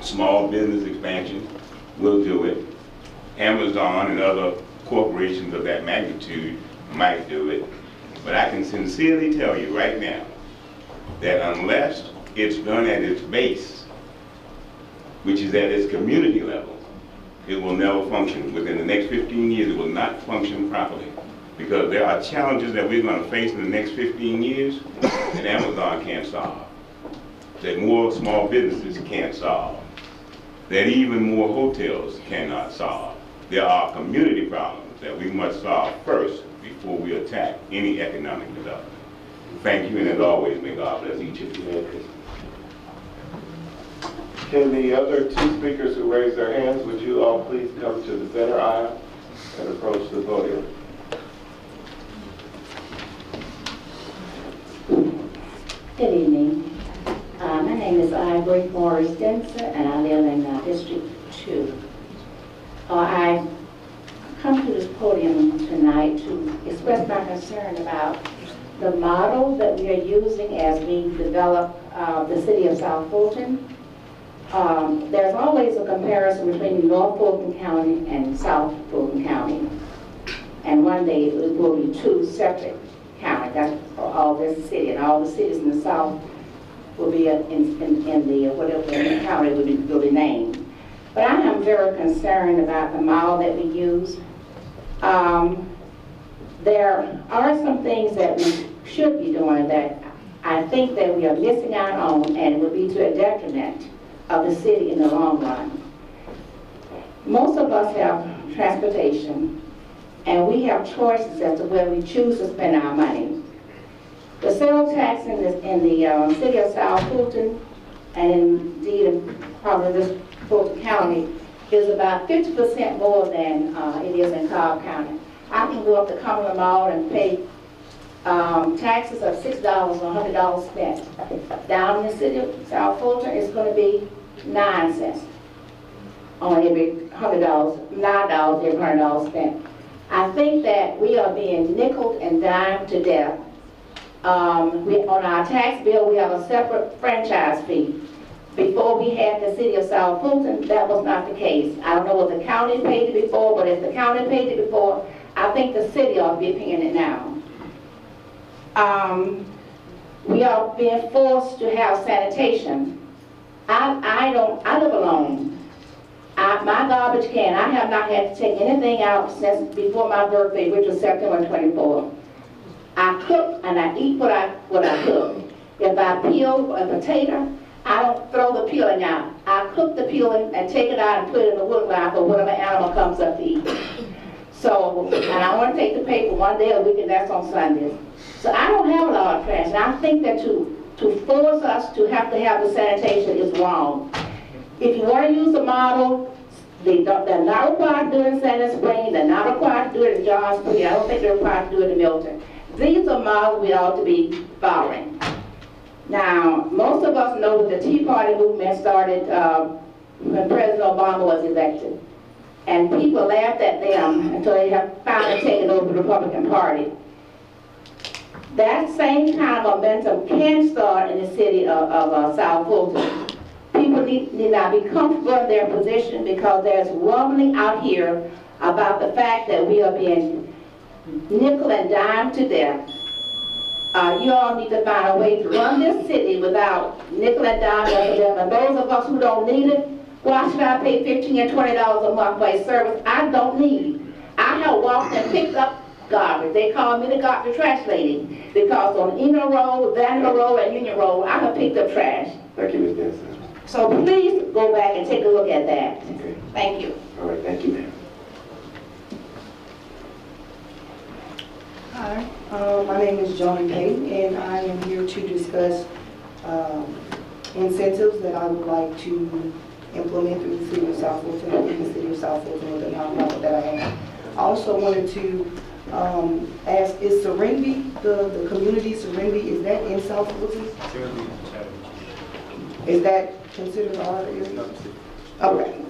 Small business expansion will do it. Amazon and other corporations of that magnitude might do it. But I can sincerely tell you right now that unless it's done at its base, which is at its community level, it will never function. Within the next 15 years, it will not function properly. Because there are challenges that we're going to face in the next 15 years that Amazon can't solve, that more small businesses can't solve, that even more hotels cannot solve. There are community problems that we must solve first before we attack any economic development. Thank you, and as always, may God bless each of you. Can the other two speakers who raised their hands, would you all please come to the center aisle and approach the podium? Good evening. My name is Ivory Morris Denser, and I live in District 2. I come to this podium tonight to express my concern about the model that we are using as we develop the city of South Fulton. There's always a comparison between North Fulton County and South Fulton County. And one day it will be two separate counties. That's for all this city, and all the cities in the South will be in the whatever the county will be named. But I am very concerned about the model that we use. There are some things that we should be doing that I think that we are missing out on, and will be to a detriment of the city in the long run. Most of us have transportation, and we have choices as to where we choose to spend our money. The sales tax in the city of South Fulton, and indeed in probably this Fulton County, is about 50% more than it is in Cobb County. I can go up to Cumberland Mall and pay taxes of $6 or $100 spent. Down in the city of South Fulton, it's going to be 9 cents on every $100, $9 every $100 spent. I think that we are being nickeled and dimed to death. On our tax bill, we have a separate franchise fee. Before we had the city of South Fulton, that was not the case. I don't know what the county paid it before, but if the county paid it before, I think the city ought to be paying it now. We are being forced to have sanitation. I live alone. My garbage can, I have not had to take anything out since before my birthday, which was September 24th. I cook and I eat what I cook. If I peel a potato, I don't throw the peeling out. I cook the peeling and take it out and put it in the wood line for whatever animal comes up to eat. So, and I want to take the paper one day a week, and that's on Sundays. So I don't have a lot of trash, and I think that to force us to have the sanitation is wrong. If you want to use the model, they're not required to do it in Santa Spring, they're not required to do it in Johns Creek, I don't think they're required to do it in Milton. These are models we ought to be following. Now, most of us know that the Tea Party movement started when President Obama was elected. And people laughed at them until they have finally taken over the Republican Party. That same kind of momentum can start in the city of South Fulton. People need not be comfortable in their position, because there's rumbling out here about the fact that we are being nickel and dime to death. You all need to find a way to run this city without nickel and dime to them. And those of us who don't need it, why should I pay $15 and $20 a month for a service I don't need? I have walked and picked up garbage. They call me the trash lady, because on Eno Road, Vanderbilt Road, and Union Road, I have picked up trash. Thank you, Ms. Denson. So please go back and take a look at that. Okay. Thank you. All right, thank you, ma'am. Hi, my name is Joan Payton, and I am here to discuss incentives that I would like to implement through the city of South Fulton, in the city of South Fulton with the nonprofit that I am. I also wanted to ask, is Serenity, the community Serenity, is that in South Fulton? Is that considered our area? Okay.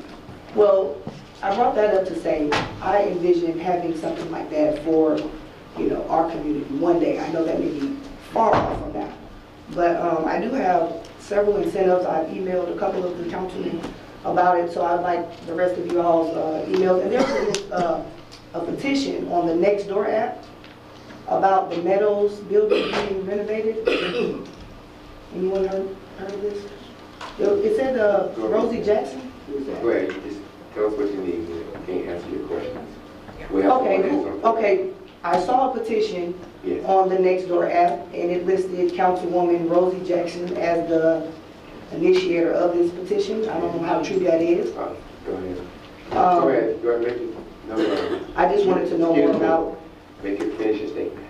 Well, I brought that up to say I envision having something like that for, our community one day. I know that may be far off from now. But I do have several incentives. I've emailed a couple of the councilmen about it, so I'd like the rest of you all's emails. And there's a petition on the Nextdoor app about the Meadows building being renovated. Anyone heard of this? It said Rosie Jackson. Go ahead, you just tell us what you need. We can't answer your questions. We have Okay. I saw a petition on the Nextdoor app, and it listed Councilwoman Rosie Jackson as the initiator of this petition. I don't know how true that is. Go ahead. Go ahead, make it. No, I just wanted to know more about. Make it finish your statement.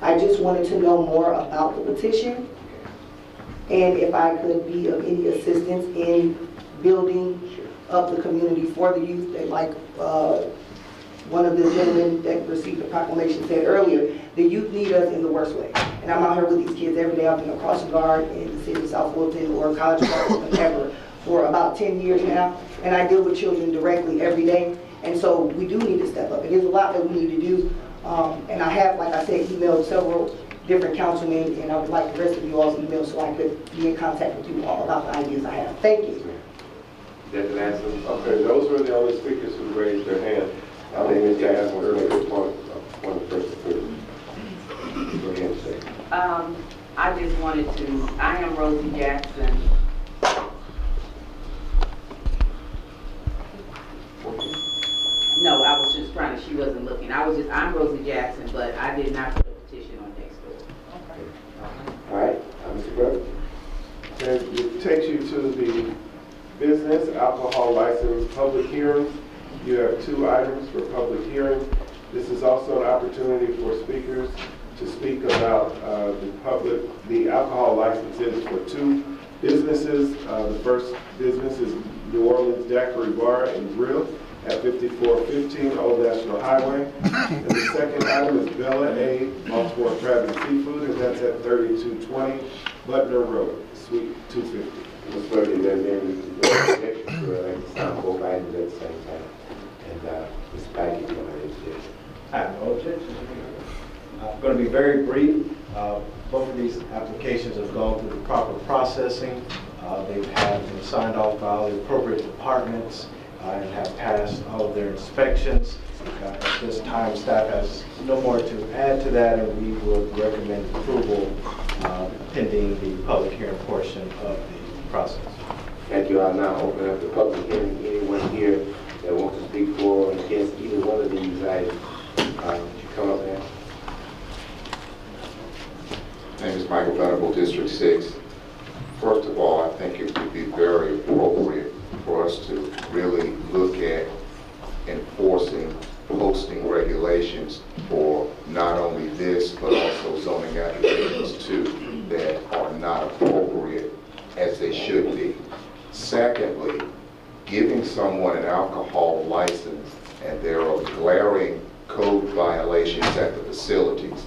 I just wanted to know more about the petition, and if I could be of any assistance in building up the community for the youth. That, like one of the gentlemen that received the proclamation said earlier, the youth need us in the worst way. And I'm out here with these kids every day. I've been a crossing guard in the city of South Fulton or College Park or whatever for about 10 years now, and I deal with children directly every day. And so we do need to step up. It is a lot that we need to do. And I have, like I said, emailed several different councilmen, and I would like the rest of you all's emails so I could be in contact with you all about the ideas I have. Thank you. That's the last one. Okay, those were the only speakers who raised their hand. I think Ms. Jackson earlier one of the first two. Go ahead and say. I just wanted to, I am Rosie Jackson. No, I was just trying to, she wasn't looking. I'm Rosie Jackson, but I did not put a petition on Nextdoor. All right, Mr. Brooks. And it takes you to the business alcohol license public hearings. You have 2 items for public hearing. This is also an opportunity for speakers to speak about the alcohol licenses for 2 businesses. The first business is New Orleans Daiquiri Bar and Grill at 5415 Old National Highway. And the second item is Bella A. Baltimore Crab and Seafood, and that's at 3220 Butner Road, Suite 250. Mr. Clerk, is there any objection to like sign both items at the same time? And Mr. Packard, you want to interject? I have no objection. I'm going to be very brief. Both of these applications have gone through the proper processing. They have been signed off by all the appropriate departments and have passed all of their inspections. At this time, staff has no more to add to that, and we would recommend approval pending the public hearing portion of the process. Thank you. I'll now open up the public hearing. Anyone here that wants to speak for or against either one of these items, would you come up now? My name is Michael Venable, District 6. First of all, I think it would be very appropriate for us to really look at enforcing posting regulations for not only this, but also zoning applications too, that are not appropriate as they should be. Secondly, giving someone an alcohol license and there are glaring code violations at the facilities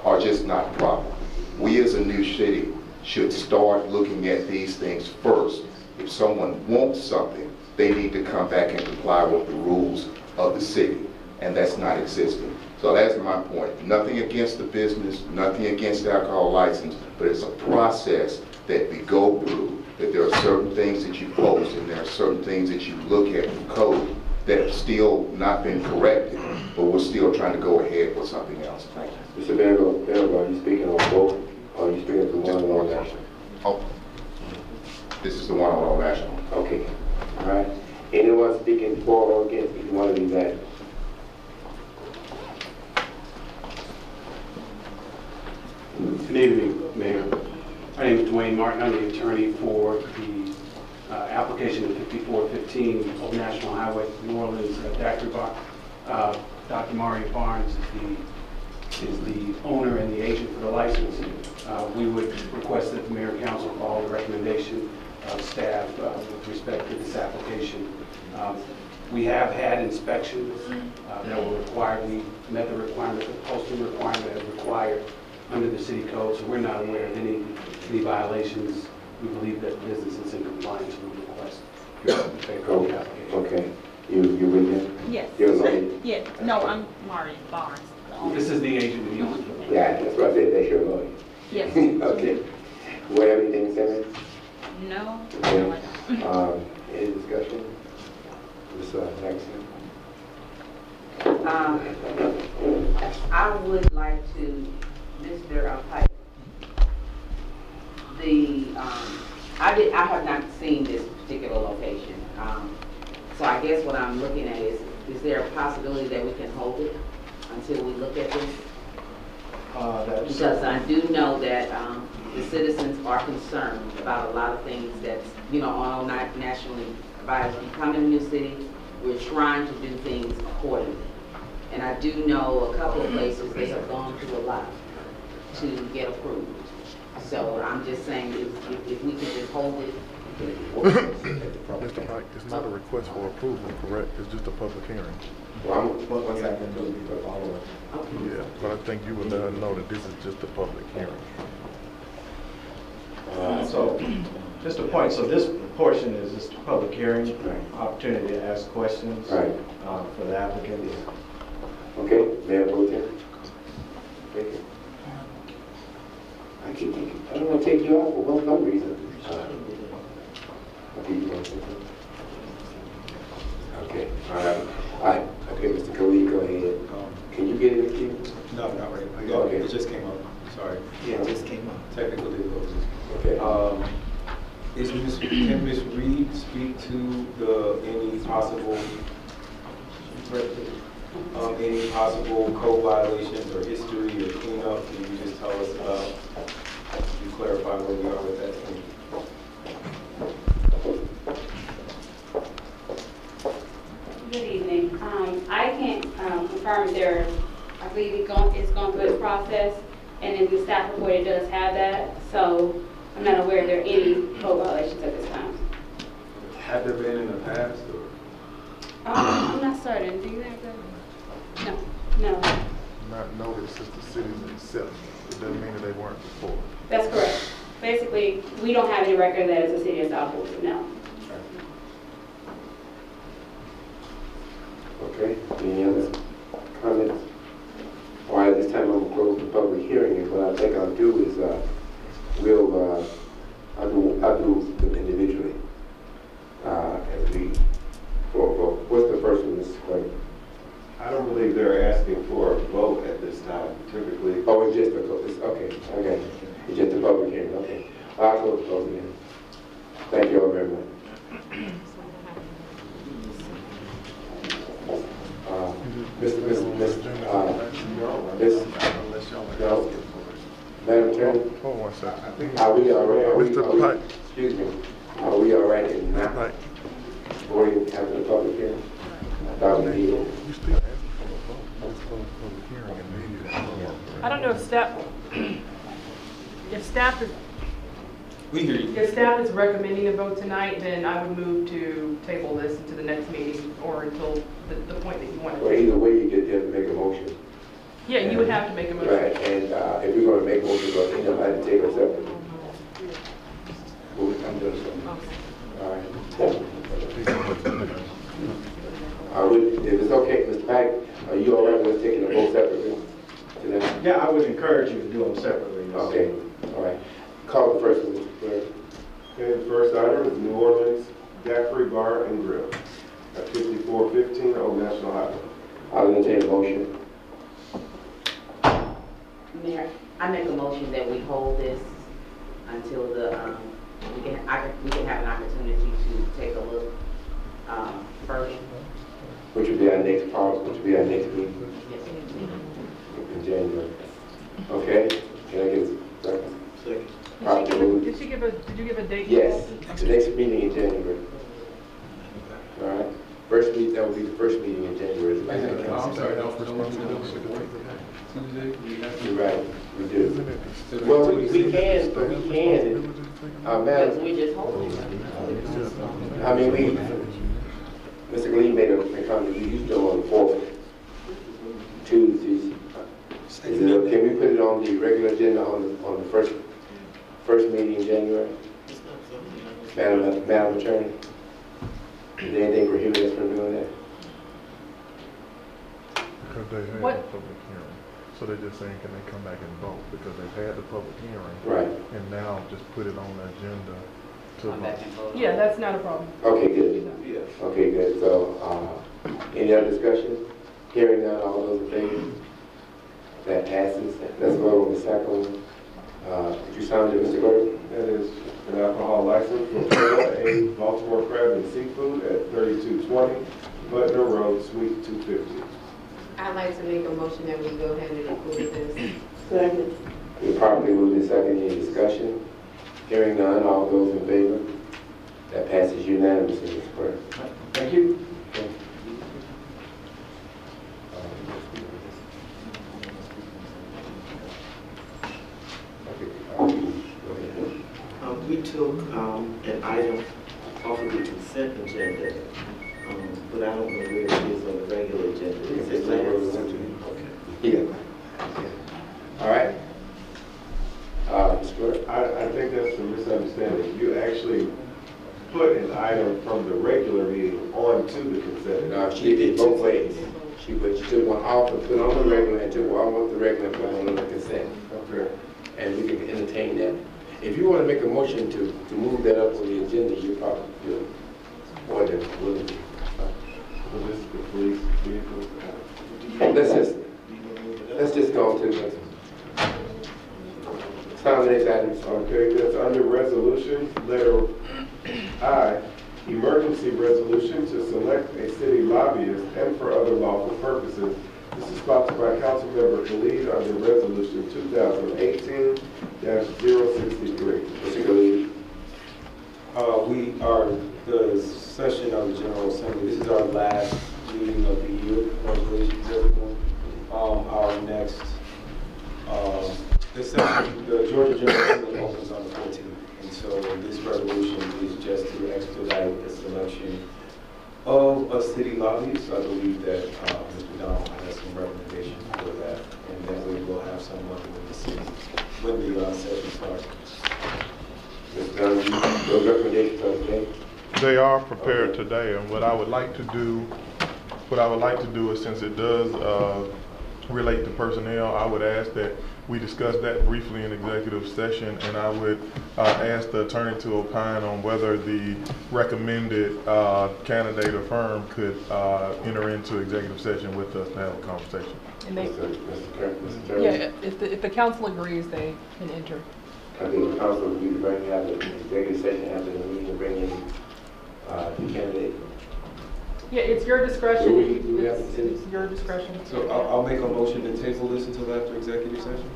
are just not proper. We as a new city should start looking at these things first. If someone wants something, they need to come back and comply with the rules of the city, and that's not existing. So that's my point. Nothing against the business, nothing against the alcohol license, but it's a process that we go through, that there are certain things that you post and there are certain things that you look at in code that have still not been corrected, but we're still trying to go ahead with something else. Thank you. Mr. Venable, are you speaking on both? Or are you speaking to one on Old National? Oh, this is the one on Old National. Okay. All right. Anyone speaking for or against either one of these items? Good evening, Mayor. My name is Dwayne Martin. I'm the attorney for the application of 5415 Old National Highway, New Orleans, Daiquiri Bar. Dr. Mario Barnes is the owner and the agent for the license. We would request that the Mayor and Council follow the recommendation of staff with respect to this application. We have had inspections that were required. We met the requirements, the posting requirement as required under the city code, so we're not aware of any violations. We believe that the business is in compliance with the request. Okay. You with him? Yes. You're the Yes. No, I'm Mario Barnes. This is the agent of the owner. Yeah, that's what said that's your lawyer. Yes. Okay. Do you have anything to say? No. Okay. Any discussion? Ms. Jackson? I would like to, Mr. Pike, I have not seen this particular location. So I guess what I'm looking at is there a possibility that we can hold it until we look at this? Because I do know that the citizens are concerned about a lot of things that's, on nationally advised. You come in a new city, we're trying to do things accordingly. And I do know a couple of places they have gone through a lot to get approved. So I'm just saying, if we could just hold it. Mr. Pike, it's not a request for approval, correct? It's just a public hearing. Well, what's happening to the follow-up? Yeah, but I think you would let her know that this is just a public hearing. So, just a point, so this portion is just a public hearing, opportunity to ask questions for the applicant. Okay, Mayor Pro Tem. Thank you. I don't want to take you out for no reason. Okay, all right. Okay, Mr. Khalid, go ahead. Can you get in the queue? No, not right. Okay. It just came up. Sorry. Yeah, it just came up. Technical difficulties. Okay. Can Ms. Reed speak to any possible code violations or history or cleanup? Can you just tell us about? You clarify where we are with that thing. Good evening. I can't confirm there. I believe it's gone through its process, and in the staff report it does have that. So I'm not aware of there are any code violations at this time. Have there been in the past? I'm not certain. Do you have that? No. Not noticed since the city's inception. It doesn't mean that they weren't before. That's correct. Basically, we don't have any record that it's a city of South Fulton, no. Okay, any other comments? All right, this time I'm going to close the public hearing, and what I think I'll do is I'll do them individually. As we, what's the first one, Mr. Clay? I don't believe they're asking for a vote at this time, typically. Oh, it's just okay. It's just a public hearing, okay. I'll close the public hearing. Thank you all very much. Madam Chairman? Hold on 1 second. Are we all right? Mr. Pike. Excuse me. Are we all right in not voting after the public hearing? I thought we did. You still asking for a vote. Let's close the public hearing and then I don't know if staff is recommending a vote tonight, then I would move to table this into the next meeting or until the point that you want to. Well, either way, you have to make a motion. Yeah, you would have to make a motion. Right, and if we're going to make a motion, we're going to have to take us separately. I'm doing something. All right. If it's okay, Mr. Pack, are you all right with taking the vote separately today? Yeah, I would encourage you to do them separately. Okay, all right. Call the first one, Mr. Clerk. Okay, the first item is New Orleans Daiquiri Bar and Grill at 5415 Old National Highway. I'll entertain a motion. Mayor, I make a motion that we hold this until we can have an opportunity to take a look first. Which will be our next meeting? Yes. In January. Okay, can I get a second? Second. Did you give a date? Yes, the next meeting in January. All right. That will be the first meeting in January. I'm sorry, that was Tuesday. You're right, we do. Well, we can, Madam. We just hold it. I mean, Mr. Glee made a comment, we used to on the 4th Tuesdays. Can we put it on the regular agenda on the first meeting in January? Madam Attorney? Is there anything prohibited us from doing that? Because they had What? a public hearing. So they're just saying, can they come back and vote? Because they've had the public hearing. Right. And now just put it on the agenda to vote. Yeah, that's not a problem. Okay, good. Okay, good. So, any other discussion? Hearing none, all those in favor? That passes. Let's vote on the second one. Did you sound it, Mr. Gordon? That is an alcohol license for A Baltimore Crab and Seafood at 3220 Butler Road, Suite 250. I'd like to make a motion that we go ahead and approve this. Second. We properly moved in second. Any discussion? Hearing none, all those in favor? That passes unanimously, Mr. Clerk. Thank you. Okay. We took an item off of the consent agenda, but I don't know where it is on the regular agenda. Is it last? Okay. Yeah. All right. Mr. Clerk? I think that's a misunderstanding. You actually put an item from the regular meeting onto the consent agenda. No, she did both ways. She took one off and put on the regular, and took one off the regular and put on the consent. Okay. And we can entertain that. If you want to make a motion to move that up on the agenda, you probably feel more than willing to. So this is the police vehicle. Let's just go on to the next one. Sound the next item. Okay, that's under resolution, letter I, emergency resolution to select a city lobbyist and for other lawful purposes. This is sponsored by Councilmember Khalid under resolution 2018-063. Mr. Khalid. We are the session of the General Assembly. This is our last meeting of the year. Congratulations, everyone. Our next, this session, the Georgia General Assembly opens on the 14th. And so this resolution is just to expedite the selection of a city lobbyist. I believe that Mr. Donald has some recommendations for that. And then we will have someone in the city when the session starts. Mr. Donald, those recommendations are today? They are prepared today, and what I would like to do is, since it does relate to personnel, I would ask that we discuss that briefly in executive session, and I would ask the attorney to opine on whether the recommended candidate or firm could enter into executive session with us to have a conversation. And they, Mr. yeah, if the council agrees, they can enter. I think the council would be to bring out the executive session after the meeting and bring in the candidate. Yeah, it's your discretion. Do we have to It's your discretion. So I'll make a motion to table this until after executive session.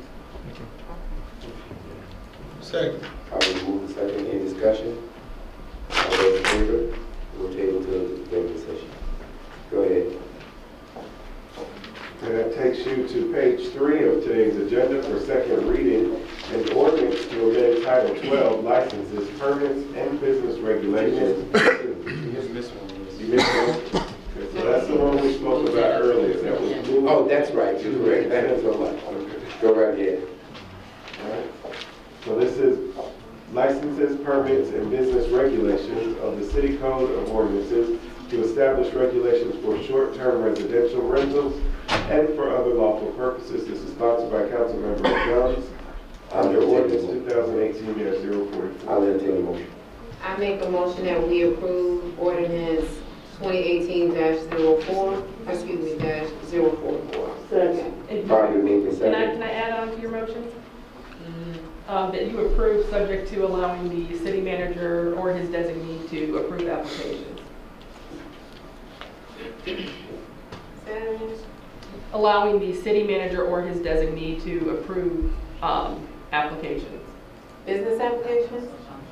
Second. I will move the second. Any discussion? All those in favor? We'll table to executive session. Go ahead. And that takes you to page 3 of today's agenda for second reading. An ordinance to amend Title 12 licenses, permits, and business regulations. You just missed one. You missed one? Okay, so that's the one we spoke about earlier. That was moved. Oh, that's right. You're correct. That is so much. Go right ahead. All right. So this is licenses, permits, and business regulations of the City Code of Ordinances to establish regulations for short-term residential rentals and for other lawful purposes. This is sponsored by Councilmember Jones under ordinance 2018-044. I'll entertain a motion. I make a motion that we approve ordinance 2018-04, excuse me, -044. Second. Properly moved in Can second. I add on to your motion? That you approve subject to allowing the city manager or his designee to approve applications. Allowing the city manager or his designee to approve applications. Business applications?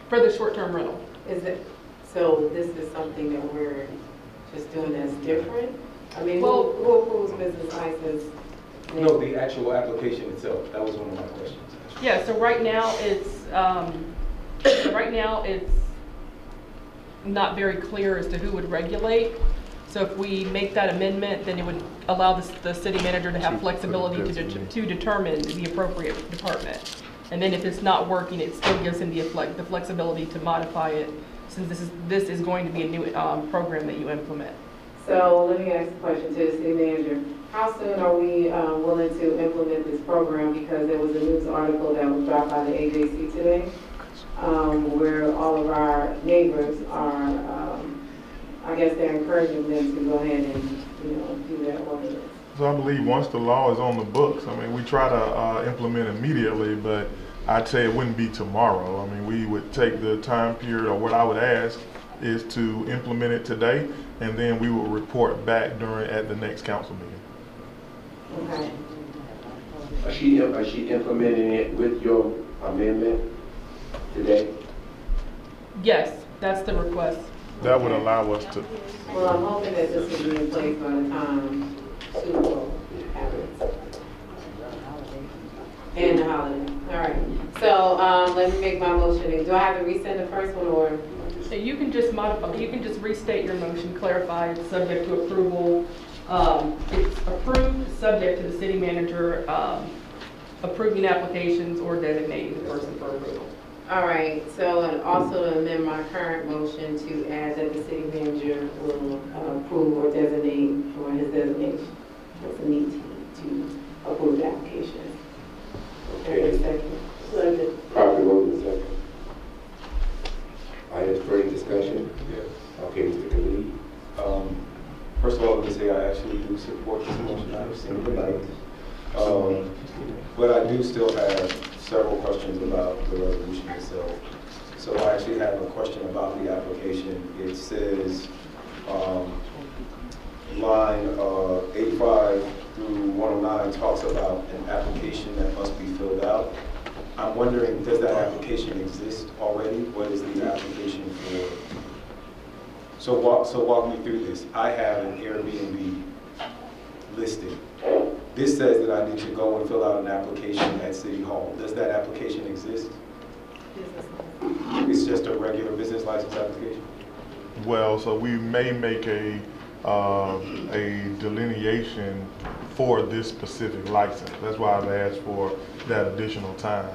For the short-term rental. Is it, so this is something that we're just doing that's different? I mean, Well, who approves business license? No, the actual application itself. That was one of my questions. Yeah, so right now it's not very clear as to who would regulate. So if we make that amendment, then it would allow the city manager to have flexibility to determine the appropriate department. And then if it's not working, it still gives him the flexibility to modify it, since this is going to be a new program that you implement. So let me ask a question to the city manager. How soon are we willing to implement this program? Because there was a news article that was dropped by the AJC today, where all of our neighbors are, I guess they're encouraging them to go ahead and, do that ordinance. So I believe once the law is on the books, I mean, we try to implement immediately, but I'd say it wouldn't be tomorrow. I mean, we would take the time period, or what I would ask is to implement it today, and then we will report back at the next council meeting. Okay. Are she implementing it with your amendment today? Yes, that's the request. That would allow us to. Well, I'm hoping that this will be in place by the time Super Bowl happens. And the holiday. All right. So let me make my motion. Do I have to resend the first one, or? So you can just modify, you can just restate your motion, clarify it's subject to approval. It's approved, subject to the city manager approving applications or designating the person for approval. All right, so and also to amend my current motion to add that the city manager will approve or designate for his designation. That's a need to approve the application. Okay. Second. Properly voted in second. Are there further discussion? Yes. Okay, Mr. Khalid. First of all, let me say I actually do support this motion. I've seen the light. But I do still have several questions about the resolution itself. So I actually have a question about the application. It says line 85 through 109 talks about an application that must be filled out. I'm wondering, does that application exist already? What is the application for? So walk me through this. I have an Airbnb listing. This says that I need to go and fill out an application at City Hall. Does that application exist? It's just a regular business license application? Well, so we may make a delineation for this specific license. That's why I've asked for that additional time.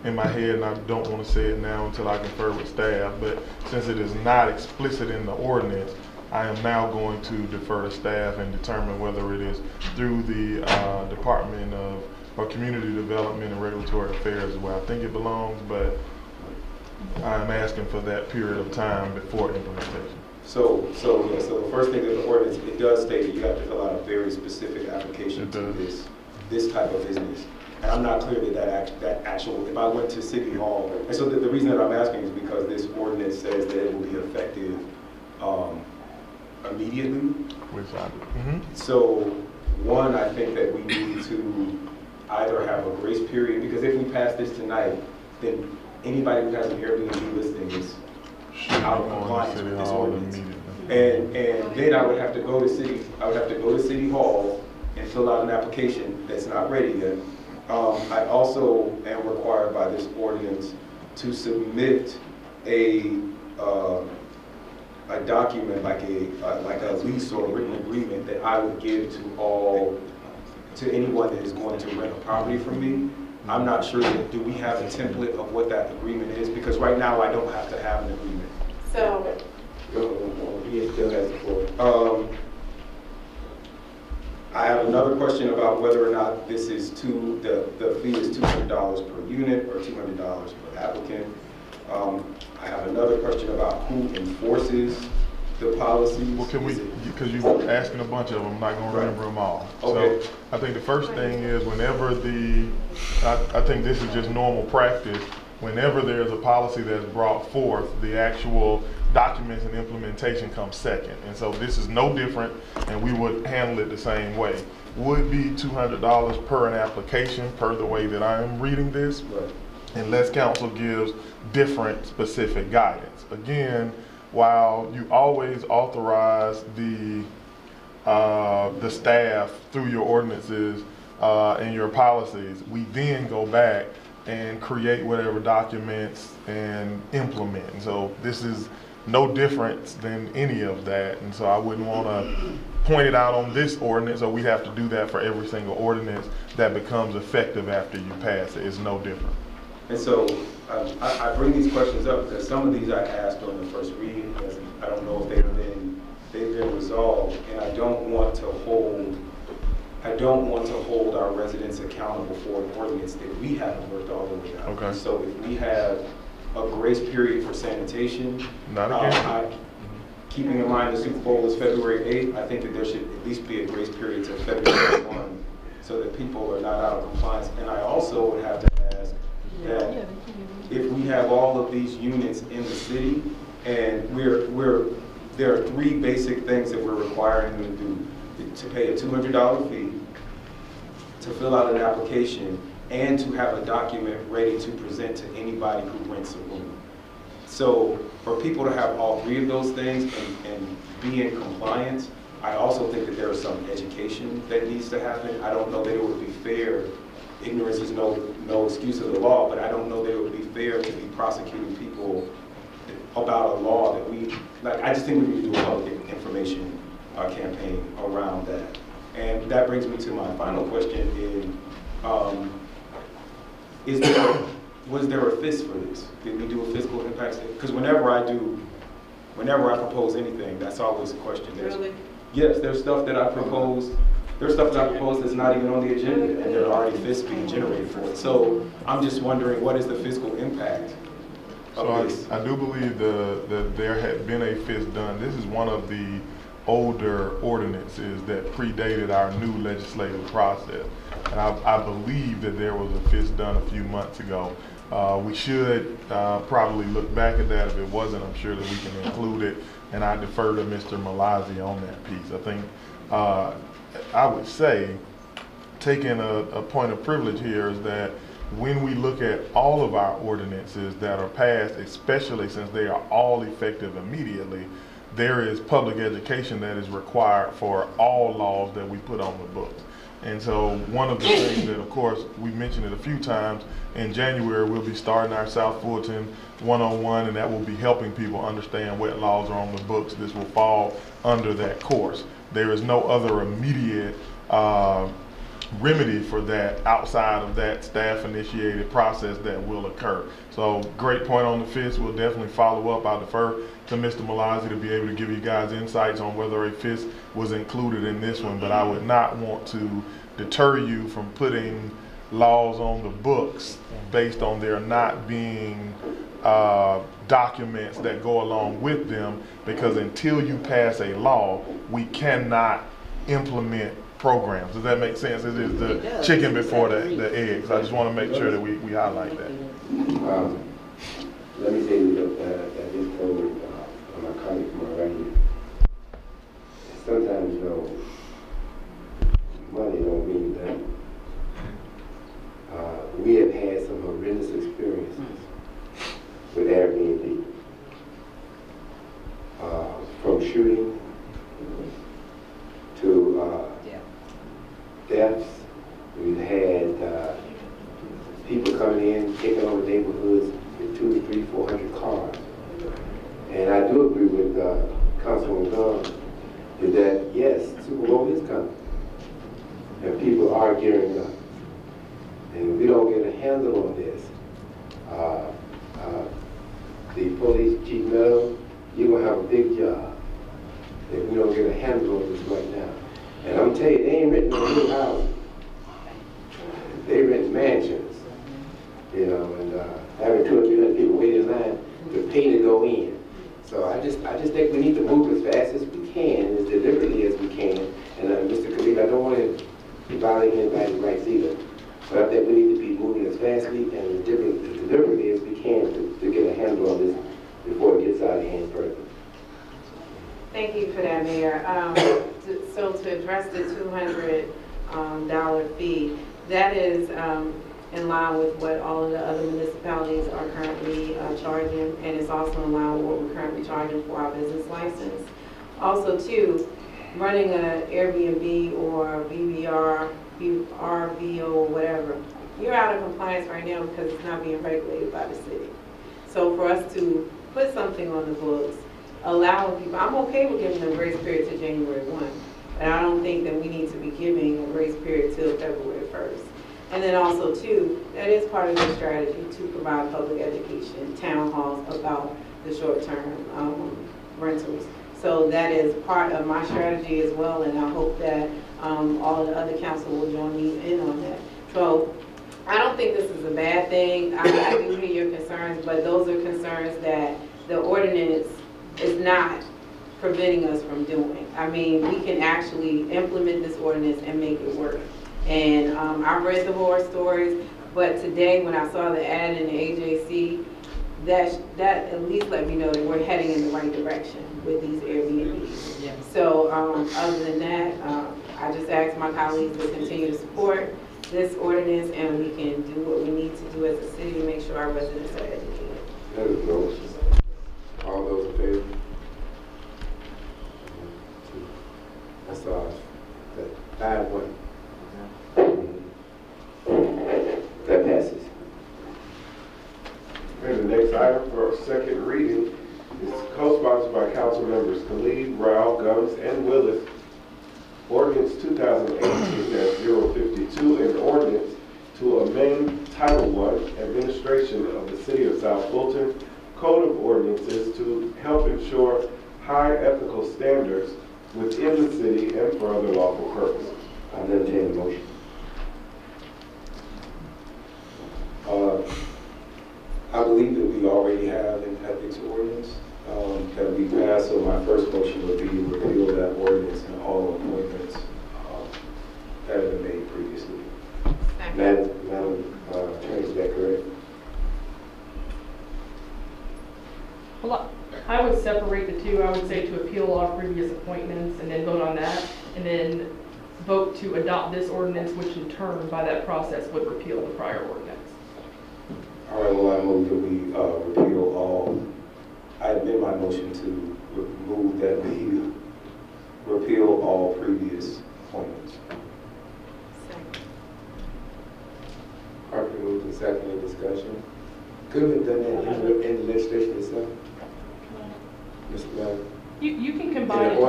In my head, and I don't want to say it now until I confer with staff, but since it is not explicit in the ordinance, I am now going to defer to staff and determine whether it is through the Department of Community Development and Regulatory Affairs where I think it belongs, but I'm asking for that period of time before implementation. So the first thing that the ordinance, it does state that you have to fill out a very specific application to this type of business. And I'm not clear that actual, if I went to City Hall, and so the reason that I'm asking is because this ordinance says that it will be effective immediately. So one, I think that we need to either have a grace period, because if we pass this tonight, then anybody who has an Airbnb listing is out of compliance with this ordinance. And then I would have to go to City Hall and fill out an application that's not ready yet. I also am required by this ordinance to submit a document like a lease or a written agreement that I would give to anyone that is going to rent a property from me. I'm not sure do we have a template of what that agreement is, because right now I don't have to have an agreement. So he still has the floor. I have another question about whether or not this is the fee is $200 per unit or $200 per applicant. I have another question about who enforces the policies. Well, can we, because you're asking a bunch of them, I'm not going to remember them all. Okay. So I think the first thing is whenever I think this is just normal practice, whenever there's a policy that's brought forth, the actual documents and implementation comes second. And so this is no different, and we would handle it the same way. Would be $200 per an application, per the way that I am reading this, unless council gives different specific guidance. Again, while you always authorize the staff through your ordinances and your policies, we then go back and create whatever documents and implement. And so this is no difference than any of that. And so I wouldn't want to point it out on this ordinance, or we have to do that for every single ordinance that becomes effective after you pass it. It's no different. And so I bring these questions up because some of these I asked on the first reading, because I don't know if they've been resolved, and I don't want to hold I don't want to hold our residents accountable for an ordinance that we haven't worked all the way out. Okay. So if we have a grace period for sanitation, Not again. keeping in mind the Super Bowl is February 8th, I think that there should at least be a grace period till February 1 so that people are not out of compliance. And I also would have to ask that if we have all of these units in the city and there are 3 basic things that we're requiring them to do: to pay a $200 fee, to fill out an application, and to have a document ready to present to anybody who rents a room. So for people to have all 3 of those things and be in compliance, I also think that there is some education that needs to happen. I don't know that it would be fair. Ignorance is no excuse of the law, but I don't know that it would be fair to be prosecuting people about a law that I just think we need to do a public information campaign around that. And that brings me to my final question was there a FIS for this? Did we do a fiscal impact statement? Because whenever I propose anything, that's always a question. Really? Yes, there's stuff that I propose. There's stuff that I propose that's not even on the agenda, and there are already FIS being generated for it. So I'm just wondering, what is the fiscal impact of this? I do believe that there had been a FIS done. This is one of the older ordinances that predated our new legislative process. And I believe that there was a FIS done a few months ago. We should probably look back at that. If it wasn't, I'm sure that we can include it. And I defer to Mr. Malazi on that piece. I think I would say, taking a point of privilege here, is that when we look at all of our ordinances that are passed, especially since they are all effective immediately, there is public education that is required for all laws that we put on the books. And so one of the things that, of course, we mentioned it a few times, in January we'll be starting our South Fulton 101, and that will be helping people understand what laws are on the books. This will fall under that course. There is no other immediate remedy for that outside of that staff-initiated process that will occur. So great point on the FIS. We'll definitely follow up. I'll defer to Mr. Malazi to be able to give you guys insights on whether a FIS was included in this one, but I would not want to deter you from putting laws on the books based on there not being documents that go along with them, because until you pass a law, we cannot implement programs. Does that make sense? It is the chicken before the eggs. I just want to make sure that we highlight that. Let me say that I just told my colleague from right here. Sometimes, money don't mean that. We have had some horrendous experiences with Airbnb. From shooting to deaths. We've had people coming in, taking over neighborhoods with 200, 300, 400 cars. And I do agree with Councilman Dunn is that, yes, Super Bowl is coming. And people are gearing up. And if we don't get a handle on this, the police chief Meadows, you're going to have a big job if we don't get a handle on this right now. And I'm telling you, they ain't written no new houses. They written mansions, and having 200 or 300 people wait in line to pay to go in. So I just think we need to move as fast as we can, as deliberately as we can. And Mr. Khalid, I don't want to violate anybody's rights either, but I think we need to be moving as fastly and as deliberately as we can to get a handle on this before it gets out of hand further. Thank you for that, Mayor. So to address the $200 fee, that is in line with what all of the other municipalities are currently charging, and it's also in line with what we're currently charging for our business license. Also, too, running an Airbnb or VBR, RVO, whatever, you're out of compliance right now because it's not being regulated by the city. So for us to put something on the books, allowing people, I'm okay with giving them a grace period to January 1, but I don't think that we need to be giving a grace period till February 1st. And then also too, that is part of the strategy to provide public education, town halls about the short-term rentals. So that is part of my strategy as well, and I hope that all of the other council will join me in on that. So I don't think this is a bad thing. I do hear your concerns, but those are concerns that the ordinance is not preventing us from doing. I mean, we can actually implement this ordinance and make it work. And I've read the horror stories, but today when I saw the ad in the AJC, that at least let me know that we're heading in the right direction with these Airbnbs. Yeah. So other than that, I just ask my colleagues to continue to support this ordinance, and we can do what we need to do as a city to make sure our residents are educated. All those in favor? That's all. 5-1. That passes. And the next item for second reading is co-sponsored by council members Khalid, Rao, Gumbs, and Willis. Ordinance 2018-052, an ordinance to amend Title I, Administration of the City of South Fulton Code of Ordinances to help ensure high ethical standards within the city and for other lawful purposes. I'll entertain the motion. I believe that we already have an ethics ordinance that we passed, so my first motion would be to repeal that ordinance and all appointments that have been made previously. Madam Attorney, is that correct? Well, I would separate the two. I would say to appeal all previous appointments and then vote on that, and then vote to adopt this ordinance, which in turn, by that process, would repeal the prior ordinance. All right, well, I move that we repeal all, I amend my motion to move that we repeal all previous appointments. Properly moved and seconded. Discussion. Could have been done that in the legislation itself. Mr. Madam. You can combine it to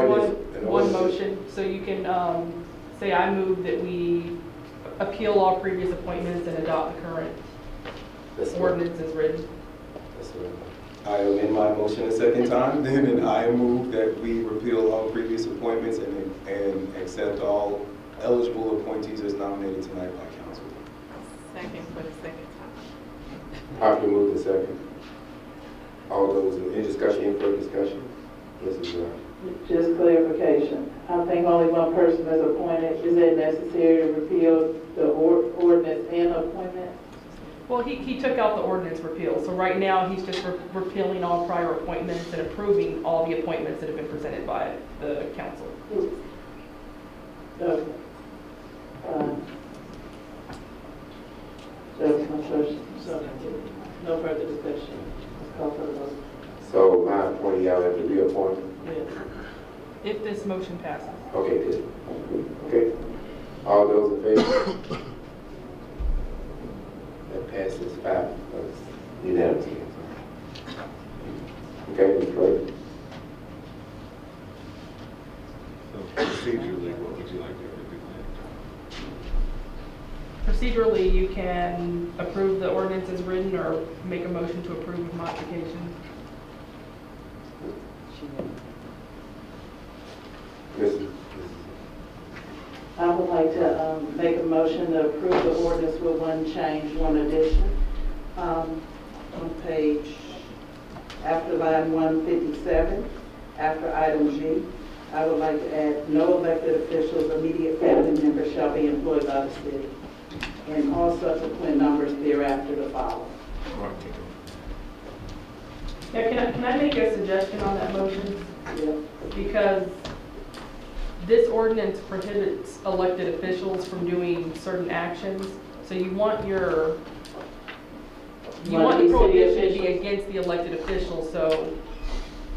one motion, so you can say I move that we appeal all previous appointments and adopt the current ordinance as written. That's right. I amend my motion a second time, then, and I move that we repeal all previous appointments and accept all eligible appointees as nominated tonight by council. Second for the second time. Properly moved and second. All those in discussion, any further discussion? Just clarification. I think only one person is appointed. Is it necessary to repeal the ordinance and appointment? Well, he took out the ordinance repeal, so right now he's just repealing all prior appointments and approving all the appointments that have been presented by the council. Okay. That's my question. So, no further discussion. Let's call for the vote. So my appointee, y'all have to reappoint? Yes. If this motion passes. Okay, good. Okay. All those in favor? That passes 5 unanimously. Okay, Mr. President. So procedurally, what would you like to do next? Procedurally, you can approve the ordinance as written or make a motion to approve with modifications. I would like to make a motion to approve the ordinance with one change, one addition. On page, after line 157, after item G, I would like to add, no elected officials, immediate family members shall be employed by the city, and all subsequent numbers thereafter to follow. Yeah, can I make a suggestion on that motion? Yeah. Because this ordinance prohibits elected officials from doing certain actions. So you want the prohibition to be against the elected officials. So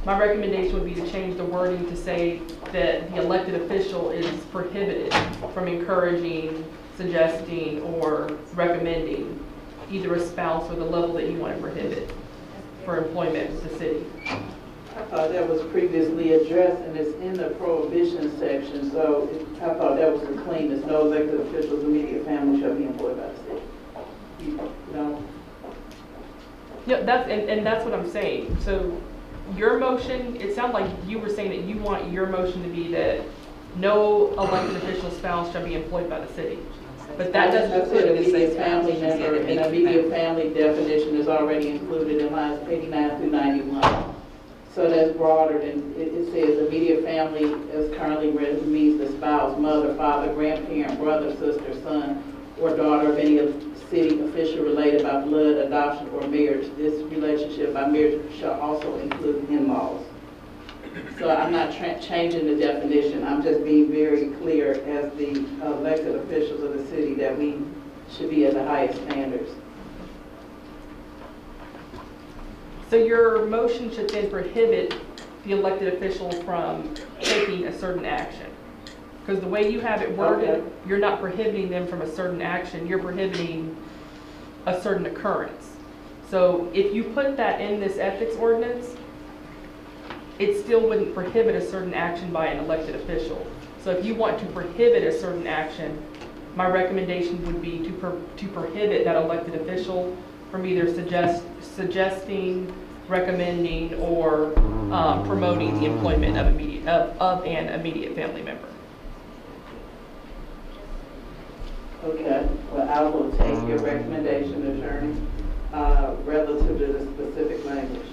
my recommendation would be to change the wording to say that the elected official is prohibited from encouraging, suggesting, or recommending either a spouse or the level that you want to prohibit for employment with the city. I thought that was previously addressed, and it's in the prohibition section, so I thought that was the cleanest. No elected officials, immediate family shall be employed by the city. No? Yeah, that's what I'm saying. So your motion, it sounds like you were saying that you want your motion to be that no elected official spouse shall be employed by the city. But that doesn't. I said immediate family member, and immediate family definition is already included in lines 89 through 91. So that's broader than, it says immediate family as currently written means the spouse, mother, father, grandparent, brother, sister, son, or daughter of any city official related by blood, adoption, or marriage. This relationship by marriage shall also include in-laws. So I'm not changing the definition. I'm just being very clear as the elected officials of the city that we should be at the highest standards. So your motion should then prohibit the elected official from taking a certain action. Because the way you have it worded, okay, you're not prohibiting them from a certain action, you're prohibiting a certain occurrence. So if you put that in this ethics ordinance, it still wouldn't prohibit a certain action by an elected official. So if you want to prohibit a certain action, my recommendation would be to prohibit that elected official from either suggesting, recommending, or promoting the employment of an immediate family member. Okay, well, I will take your recommendation, attorney, relative to the specific language.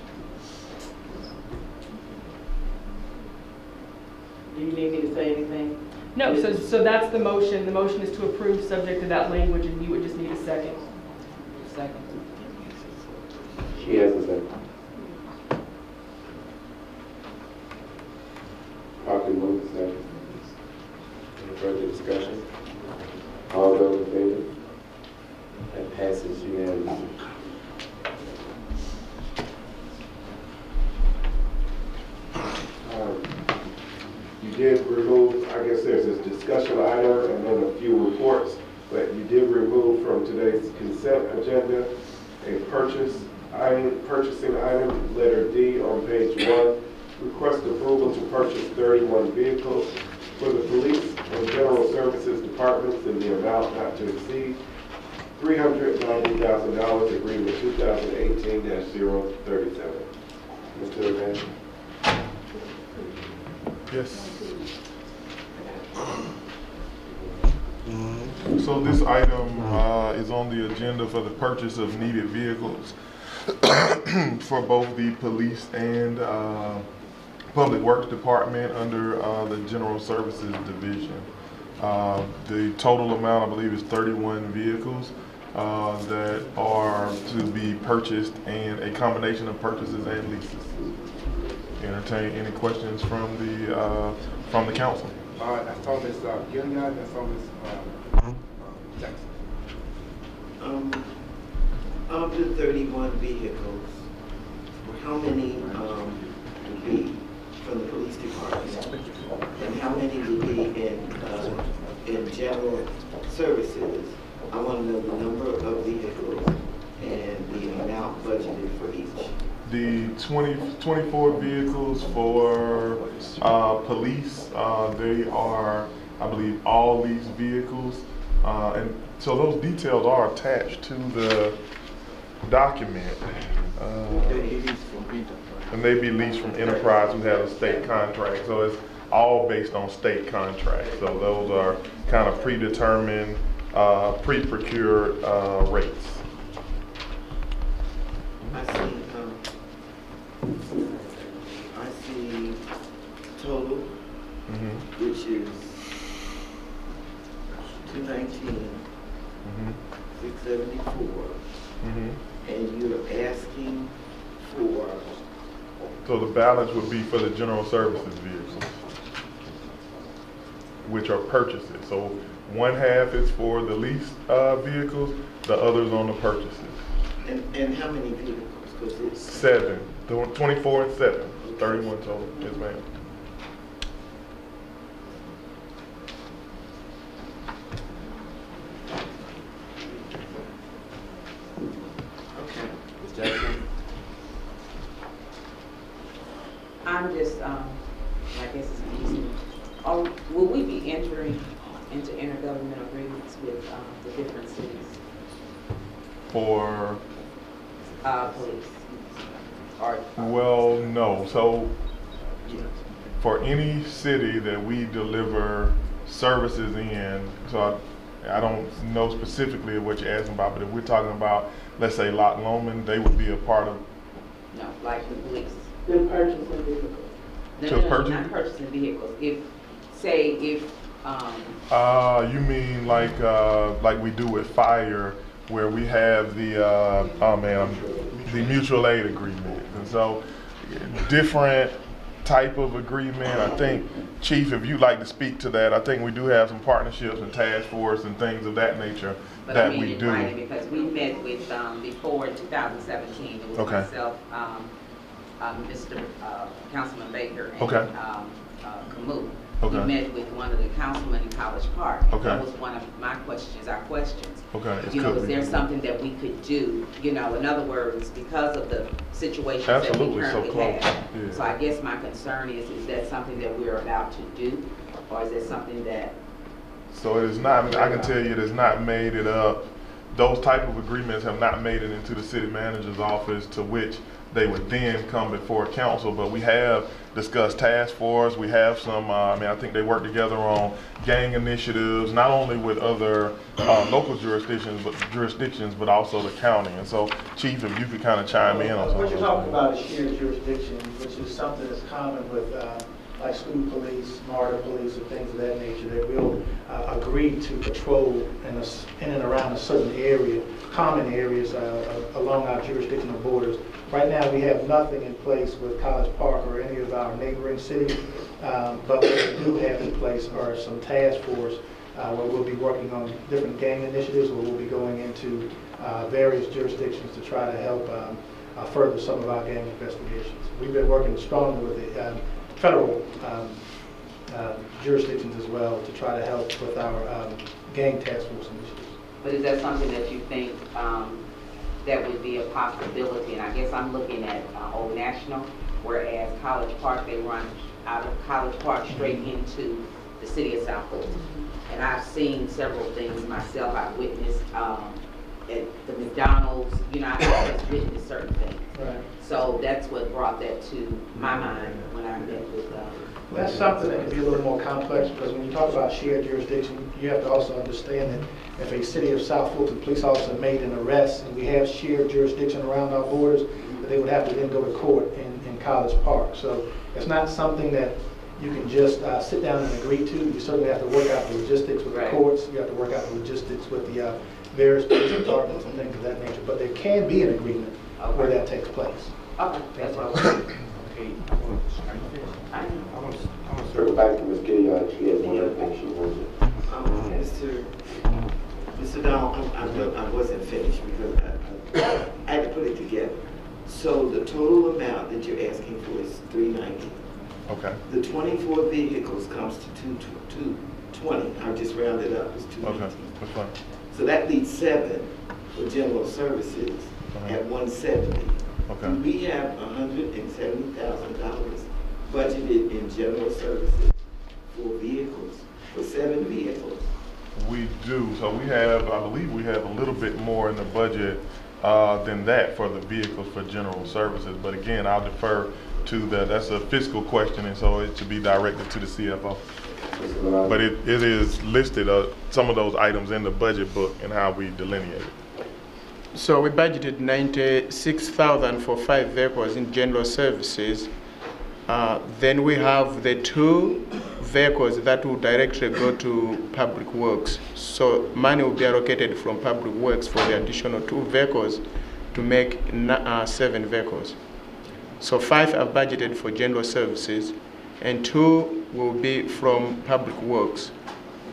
Do you need me to say anything? No, so that's the motion. The motion is to approve subject to that language, and you would just need a second. Second. She has a second. Properly moved second. Any further discussion? All those in favor? That passes unanimously. You did remove, I guess there's this discussion item and then a few reports, but you did remove from today's consent agenda a purchasing item, letter D on page 1. Request approval to purchase 31 vehicles for the police and general services departments in the amount not to exceed $390,000, agreement 2018-037. Mr. Evans? Yes. So this item is on the agenda for the purchase of needed vehicles for both the police and Public Works Department under the General Services Division. The total amount, I believe, is 31 vehicles that are to be purchased, and a combination of purchases and leases. Entertain any questions from the council. I saw Ms. Gilliard, I saw Ms. Jackson. Of the 31 vehicles, how many would be from the police department? And how many would be in general services? I want to know the number of vehicles and the amount budgeted for each. The 24 vehicles for police, they are, I believe, all these vehicles. And so those details are attached to the document. And they be leased from Enterprise, who has a state contract. So it's all based on state contracts. So those are kind of predetermined, pre-procured rates. I see total, which is 219, 674, and you're asking for. So the balance would be for the general services vehicles, which are purchases. So one half is for the leased vehicles, the other's on the purchases. And how many vehicles? 7, 24 and 7, 31 total. Yes, ma'am. Okay. Ms. Jackson? I'm just, I guess it's easy. Will we be entering into intergovernmental agreements with the different cities? For? Police. Or, well, no. So for any city that we deliver services in, so I don't know specifically what you're asking about, but if we're talking about, let's say, Loch Lomond, they would be a part of. No, like the police. The purchasing vehicles. No, not purchasing vehicles. If you mean like we do with fire, where we have the the mutual aid agreement, and so different type of agreement. I think, Chief, if you'd like to speak to that, I think we do have some partnerships and task force and things of that nature that we do. Because we met with before 2017. It was myself, Mr. Councilman Baker, and Camus. We met with one of the councilmen in College Park. That was one of my questions, our questions. Is there something that we could do? In other words, because of the situations that we currently have. So I guess my concern is that something that we're about to do, or is it something that? So it is not. I can tell you, it has not made it up. Those type of agreements have not made it into the city manager's office, to which they would then come before council. But we have discussed task force. We have some, I think they work together on gang initiatives, not only with other local jurisdictions, but also the county. And so, Chief, if you could kind of chime in on something. What you're talking about is shared jurisdiction, which is something that's common with like school police, MARTA police, and things of that nature, that will agree to patrol in and around a certain area, common areas along our jurisdictional borders. Right now, we have nothing in place with College Park or any of our neighboring cities, but what we do have in place are some task force where we'll be working on different gang initiatives, where we'll be going into various jurisdictions to try to help further some of our gang investigations. We've been working strongly with the federal jurisdictions as well to try to help with our gang task force initiatives. But is that something that you think that would be a possibility? And I guess I'm looking at Old National, whereas College Park, they run out of College Park straight into the city of South Fulton. And I've seen several things myself. I've witnessed at the McDonald's, I've just witnessed certain things. Right. So that's what brought that to my mind when I met with that's something that can be a little more complex, because when you talk about shared jurisdiction, you have to also understand that if a city of South Fulton police officer made an arrest and we have shared jurisdiction around our borders, that they would have to then go to court in College Park. So it's not something that you can just sit down and agree to. You certainly have to work out the logistics with the courts. You have to work out the logistics with the various police departments and things of that nature. But there can be an agreement where that takes place. Okay, that's what I was saying. I want to circle back to Ms. Gilliard. She has one other thing she wants to. Mr. Donald, I wasn't finished because I had to put it together. So the total amount that you're asking for is $390. Okay. The 24 vehicles comes to 220. I just rounded up. It's 219. Okay, that's fine. So that leaves 7 for general services at 170. Okay. We have $170,000 budgeted in general services for vehicles, for 7 vehicles. We do. So we have, I believe we have a little bit more in the budget than that for the vehicles for general services. But again, I'll defer to that's a fiscal question, and so it should be directed to the CFO. But it is listed, some of those items in the budget book and how we delineate it. So we budgeted $96,000 for 5 vehicles in general services. Then we have the 2 vehicles that will directly go to Public Works. So money will be allocated from Public Works for the additional 2 vehicles to make 7 vehicles. So 5 are budgeted for general services, and 2 will be from Public Works.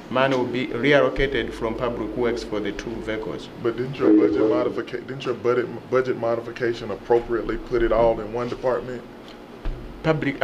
Money will be reallocated from Public Works for the 2 vehicles. But didn't your budget modification appropriately put it all in one department? Public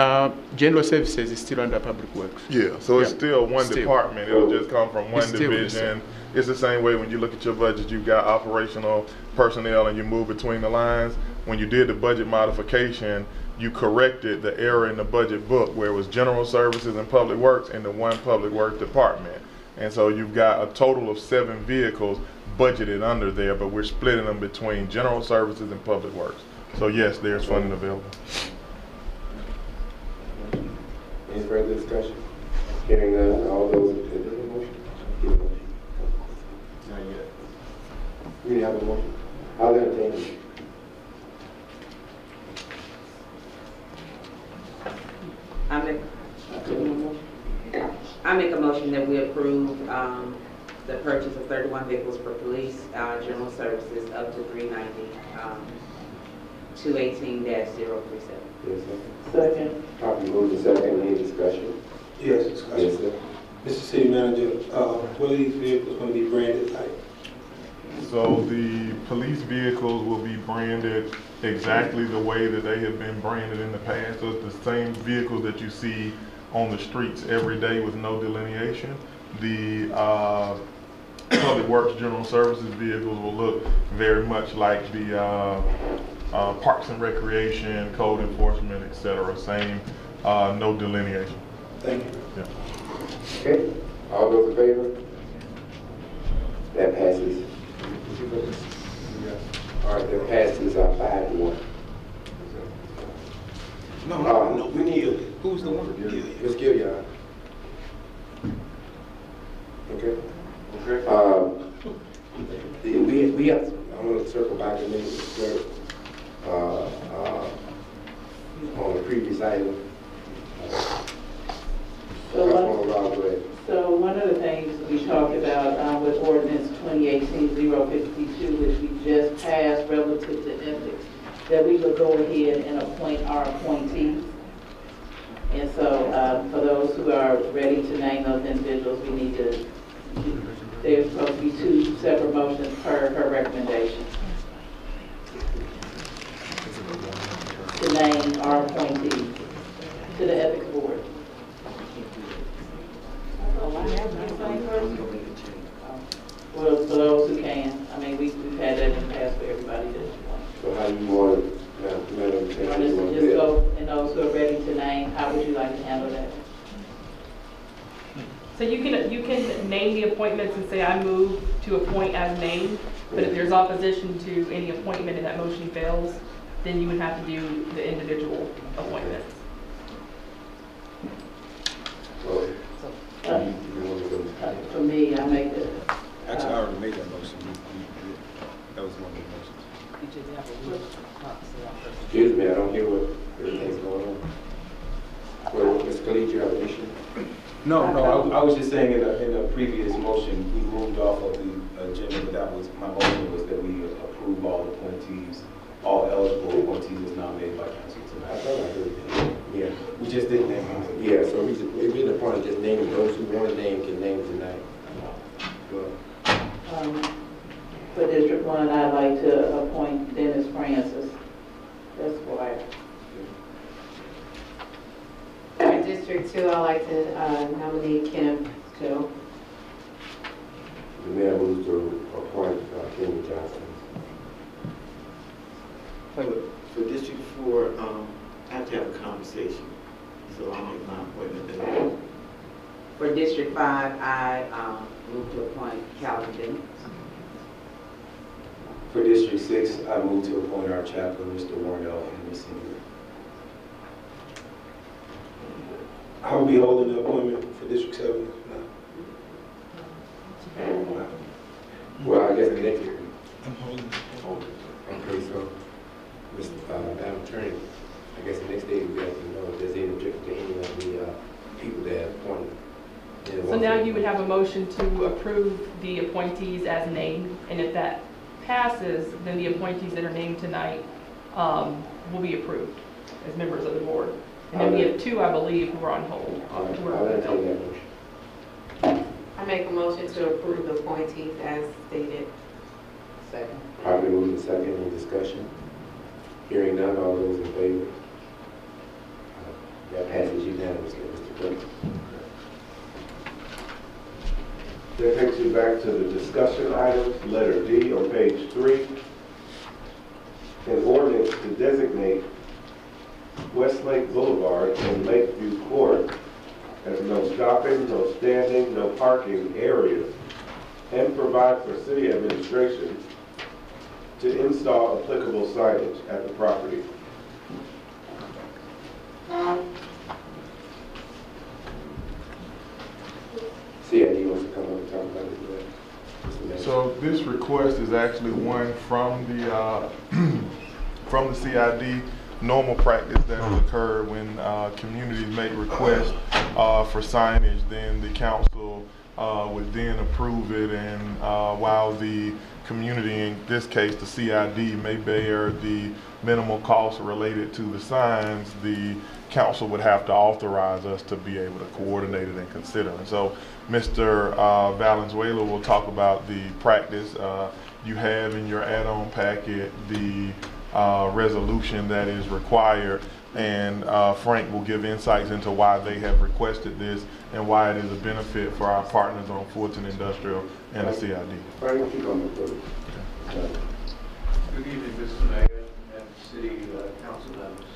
general services is still under Public Works. Yeah, so it's still one department. It'll just come from one division. It's the same way when you look at your budget, you've got operational personnel and you move between the lines. When you did the budget modification, you corrected the error in the budget book where it was general services and public works in the one public works department. And so you've got a total of 7 vehicles budgeted under there, but we're splitting them between general services and public works. So yes, there's funding available. further discussion? Hearing none, all those, is there a motion? Give a motion. Not yet. We have a motion. I'll entertain it. I make a motion that we approve the purchase of 31 vehicles for police general services up to 390, 218-037. Yes, sir. Second. Properly moved and second, any discussion? Yes, discussion. Yes, sir. Mr. City Manager, what are these vehicles going to be branded like? So the police vehicles will be branded exactly the way that they have been branded in the past. So it's the same vehicles that you see on the streets every day with no delineation. The Public Works General Services vehicles will look very much like the Parks and Recreation, Code Enforcement, etc. Same, no delineation. Thank you. Yeah. Okay, all those in favor? That passes. All right, that passes 5-1. No, we need, who's the one? Ms. Gilliard. Okay. We have, I want to circle back and make it on the previous item. So one of the things we talked about with ordinance 2018-052, which we just passed relative to ethics, that we would go ahead and appoint our appointees. And so for those who are ready to name those individuals, we need to, there's supposed to be 2 separate motions per her recommendation to name our appointees to the ethics board. Well, for those who can, I mean, we've had that in the past for everybody that you want. So how you want it, Madam Chairman? Just go, and those who are ready to name, how would you like to handle that? So you can name the appointments and say, I move to appoint as named, but if there's opposition to any appointment and that motion fails, then you would have to do the individual appointments. For me, I make the. Actually, I already made that motion. That was one of the motions. Excuse me, I don't hear what everything's going on. Well, Mr. Khalid, you have an issue? No, I was just saying in a previous motion, we moved off of the agenda, but that was, my motion was that we approve all appointees, all eligible appointees as nominated by council tonight. I thought I heard that. Yeah. We just didn't name them. Yeah, so we're in the point of just naming those who want to name can name tonight. For District 1, I'd like to appoint Dennis Francis, Esquire. For District 2, I'd like to nominate Kenneth Joe. The mayor moves to appoint Kenny Johnson. For District 4, I have to have a conversation, so I'll make my appointment then. For District 5, I move to appoint Calvin Bennett. For District 6, I move to appoint our chaplain, Mr. Warnell Henry Sr. I will be holding the appointment for District 7. Well, I guess the next. I'm holding. Okay, so, Madam Attorney, I guess the next day we have to know if there's any objection to any of the people that are appointed. So now you would have a motion to approve the appointees as named, and if that passes, then the appointees that are named tonight will be approved as members of the board. And then we have 2, I believe, who are on hold. I'll entertain that motion. I make a motion to approve the appointees as stated. Second. Probably moving to second, any discussion? Hearing none, all those in favor? That passes unanimously, Mr. Clerk. That takes you back to the discussion items, letter D on page 3. An ordinance to designate Westlake Boulevard and Lakeview Court as no stopping, no standing, no parking areas, and provide for city administration to install applicable signage at the property. So this request is actually one from the from the CID. Normal practice that will occur when communities make requests for signage, then the council would then approve it, and while the community, in this case the CID, may bear the minimal costs related to the signs, the council would have to authorize us to be able to coordinate it and consider it. So Mr. Valenzuela will talk about the practice. You have in your add-on packet the resolution that is required, and Frank will give insights into why they have requested this and why it is a benefit for our partners on Fulton Industrial and the CID. Good evening, Mr. Mayor and City Council members.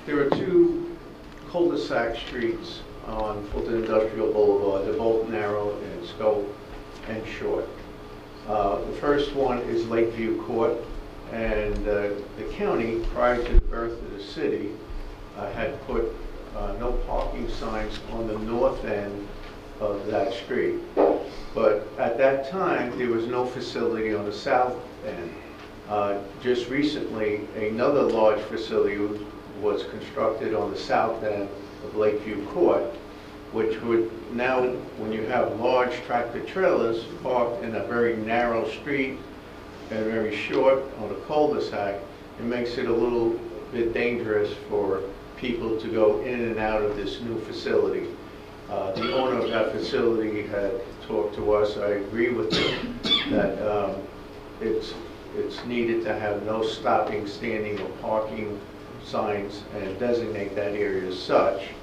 There are two cul-de-sac streets on Fulton Industrial Boulevard. They're both narrow in scope and short. The first one is Lakeview Court, and the county, prior to the birth of the city, had put no parking signs on the north end of that street. But at that time, there was no facility on the south end. Just recently, another large facility was constructed on the south end of Lakeview Court, which would now, when you have large tractor trailers parked in a very narrow street and very short on a cul-de-sac, it makes it a little bit dangerous for people to go in and out of this new facility. The owner of that facility had talked to us. I agree with him that it's needed to have no stopping, standing, or parking signs and designate that area as such,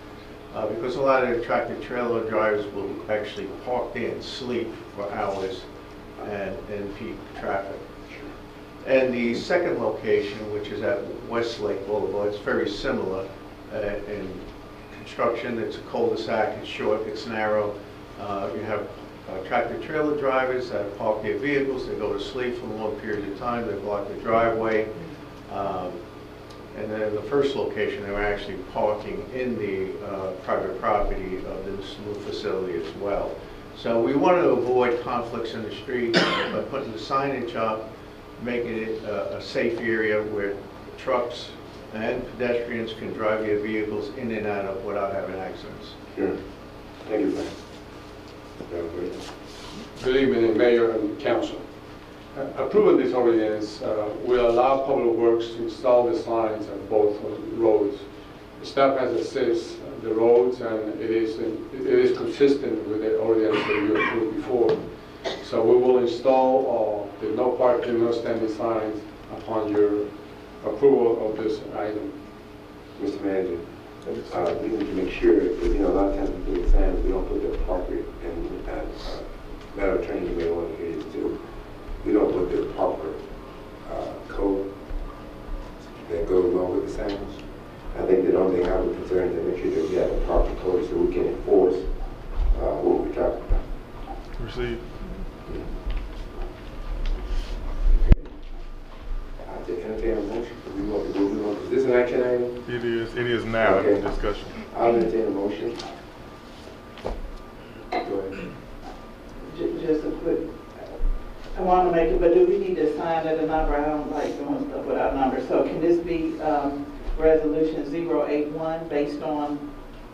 because a lot of the tractor trailer drivers will actually park there and sleep for hours and peak traffic. And the second location, which is at Westlake Boulevard, it's very similar in construction. It's a cul-de-sac, it's short, it's narrow. You have tractor trailer drivers that park their vehicles, they go to sleep for a long period of time, they block the driveway. And then the first location, they were actually parking in the private property of this new facility as well. So we want to avoid conflicts in the street by putting the signage up, making it a safe area where trucks and pedestrians can drive their vehicles in and out of without having accidents. Sure. Thank you, Frank. Good evening, Mayor and Council. Approving this ordinance will allow Public Works to install the signs on both roads. The staff has assessed the roads, and it is consistent with the ordinance that you approved before. So we will install the no parking, no standing signs upon your approval of this item. Mr. Manager, we need to make sure, because a lot of times we put the signs, we don't put the appropriate, and Madam Attorney, you may want to hear this too. We don't put the proper code that goes along with the signs. I think the only thing I would concern is to make sure that we have a proper code so we can enforce what we're talking about. Receive. I'll take entertain a motion. Is this an action item? It is now in discussion. I'll entertain a motion. Go ahead. Just a quick, I want to make it, but do we need to sign at a number? I don't like doing stuff without numbers. So can this be resolution 081 based on,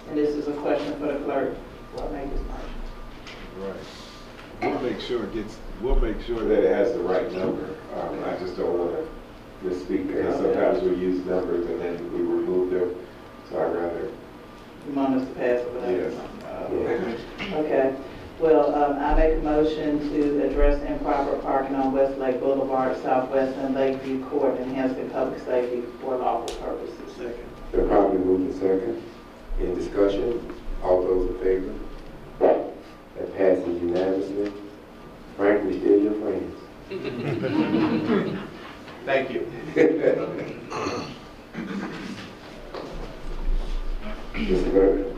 and this is a question for the clerk, will I make this motion? Right. We'll make sure that it has the right number. I just don't want to misspeak, because sometimes we use numbers and then we remove them. So I'd rather. You want us to pass it without? Yes. Okay. Well, I make a motion to address improper parking on Westlake Boulevard, Southwest and Lakeview Court, enhancing public safety for lawful purposes. Second. They're probably moved in second. In discussion, all those in favor? That passes unanimously. Frank, we're still your friends. Thank you. Mr. Berger.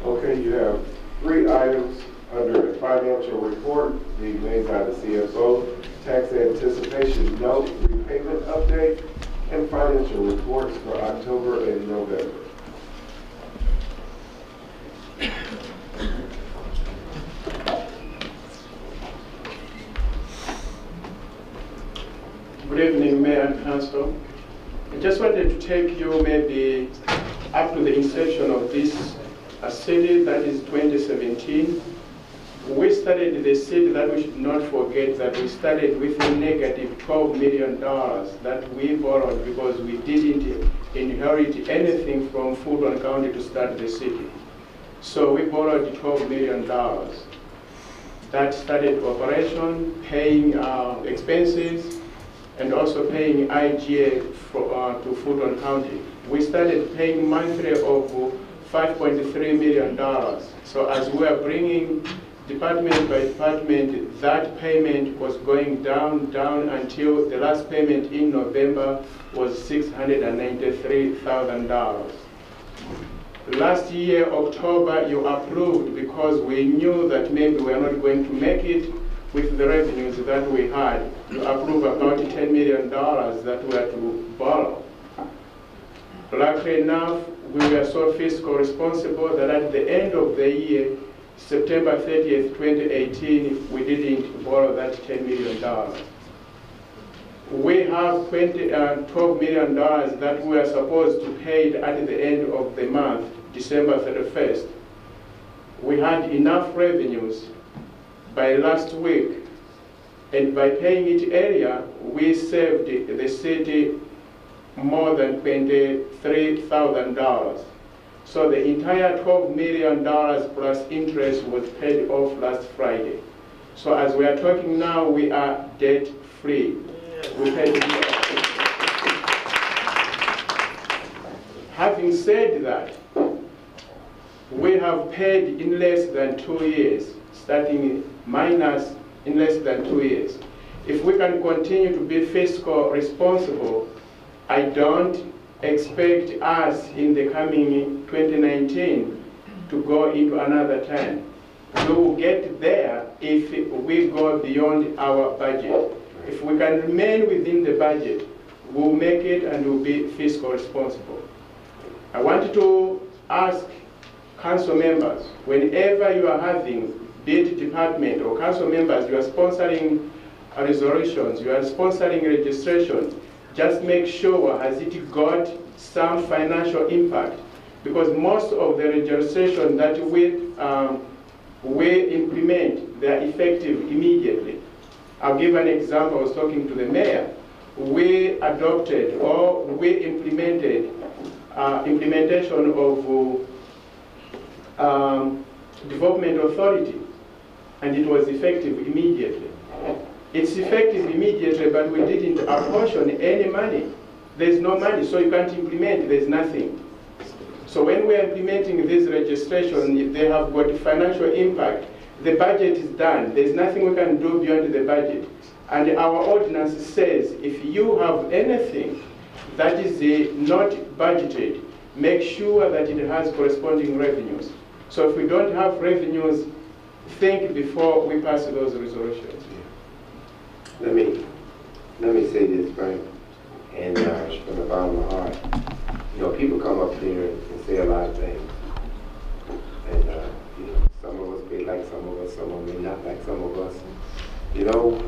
Okay, you have 3 items under the financial report being made by the CFO, tax anticipation note, repayment update, and financial reports for October and November. Good evening, Mayor and Council. I just wanted to take you maybe up to the inception of this city, that is 2017. We started the city, that we should not forget that we started with a negative $12 million that we borrowed because we didn't inherit anything from Fulton County to start the city. So we borrowed $12 million. That started operation, paying expenses, and also paying IGA to Fulton County. We started paying monthly of $5.3 million. So as we are bringing department by department, that payment was going down until the last payment in November was $693,000. Last year, October, you approved because we knew that maybe we are not going to make it with the revenues that we had. You approved about $10 million that we had to borrow. Luckily enough, we were so fiscal responsible that at the end of the year, September 30th, 2018, we didn't borrow that $10 million. We have $12 million that we are supposed to pay at the end of the month, December 31st. We had enough revenues by last week, and by paying it earlier, we saved the city more than $23,000. So the entire $12 million plus interest was paid off last Friday. So as we are talking now, we are debt-free. We paid it off. Having said that, we have paid in less than 2 years, starting minus in less than 2 years. If we can continue to be fiscal responsible, I don't expect us in the coming 2019 to go into another 10. We will get there if we go beyond our budget. If we can remain within the budget, we'll make it and we'll be fiscal responsible. I want to ask council members, whenever you are having, be it department or council members, you are sponsoring resolutions, you are sponsoring registration, just make sure, has it got some financial impact? Because most of the registration that we implement, they are effective immediately. I'll give an example. I was talking to the mayor. We adopted or we implemented implementation of development authority, and it was effective immediately. It's effective immediately, but we didn't apportion any money. There's no money, so you can't implement, there's nothing. So when we're implementing this registration, they have got financial impact. The budget is done. There's nothing we can do beyond the budget. And our ordinance says if you have anything that is not budgeted, make sure that it has corresponding revenues. So if we don't have revenues, think before we pass those resolutions. Let me say this, Frank, and from the bottom of my heart. You know, people come up here and say a lot of things. And, you know, some of us may like some of us may not like some of us. You know,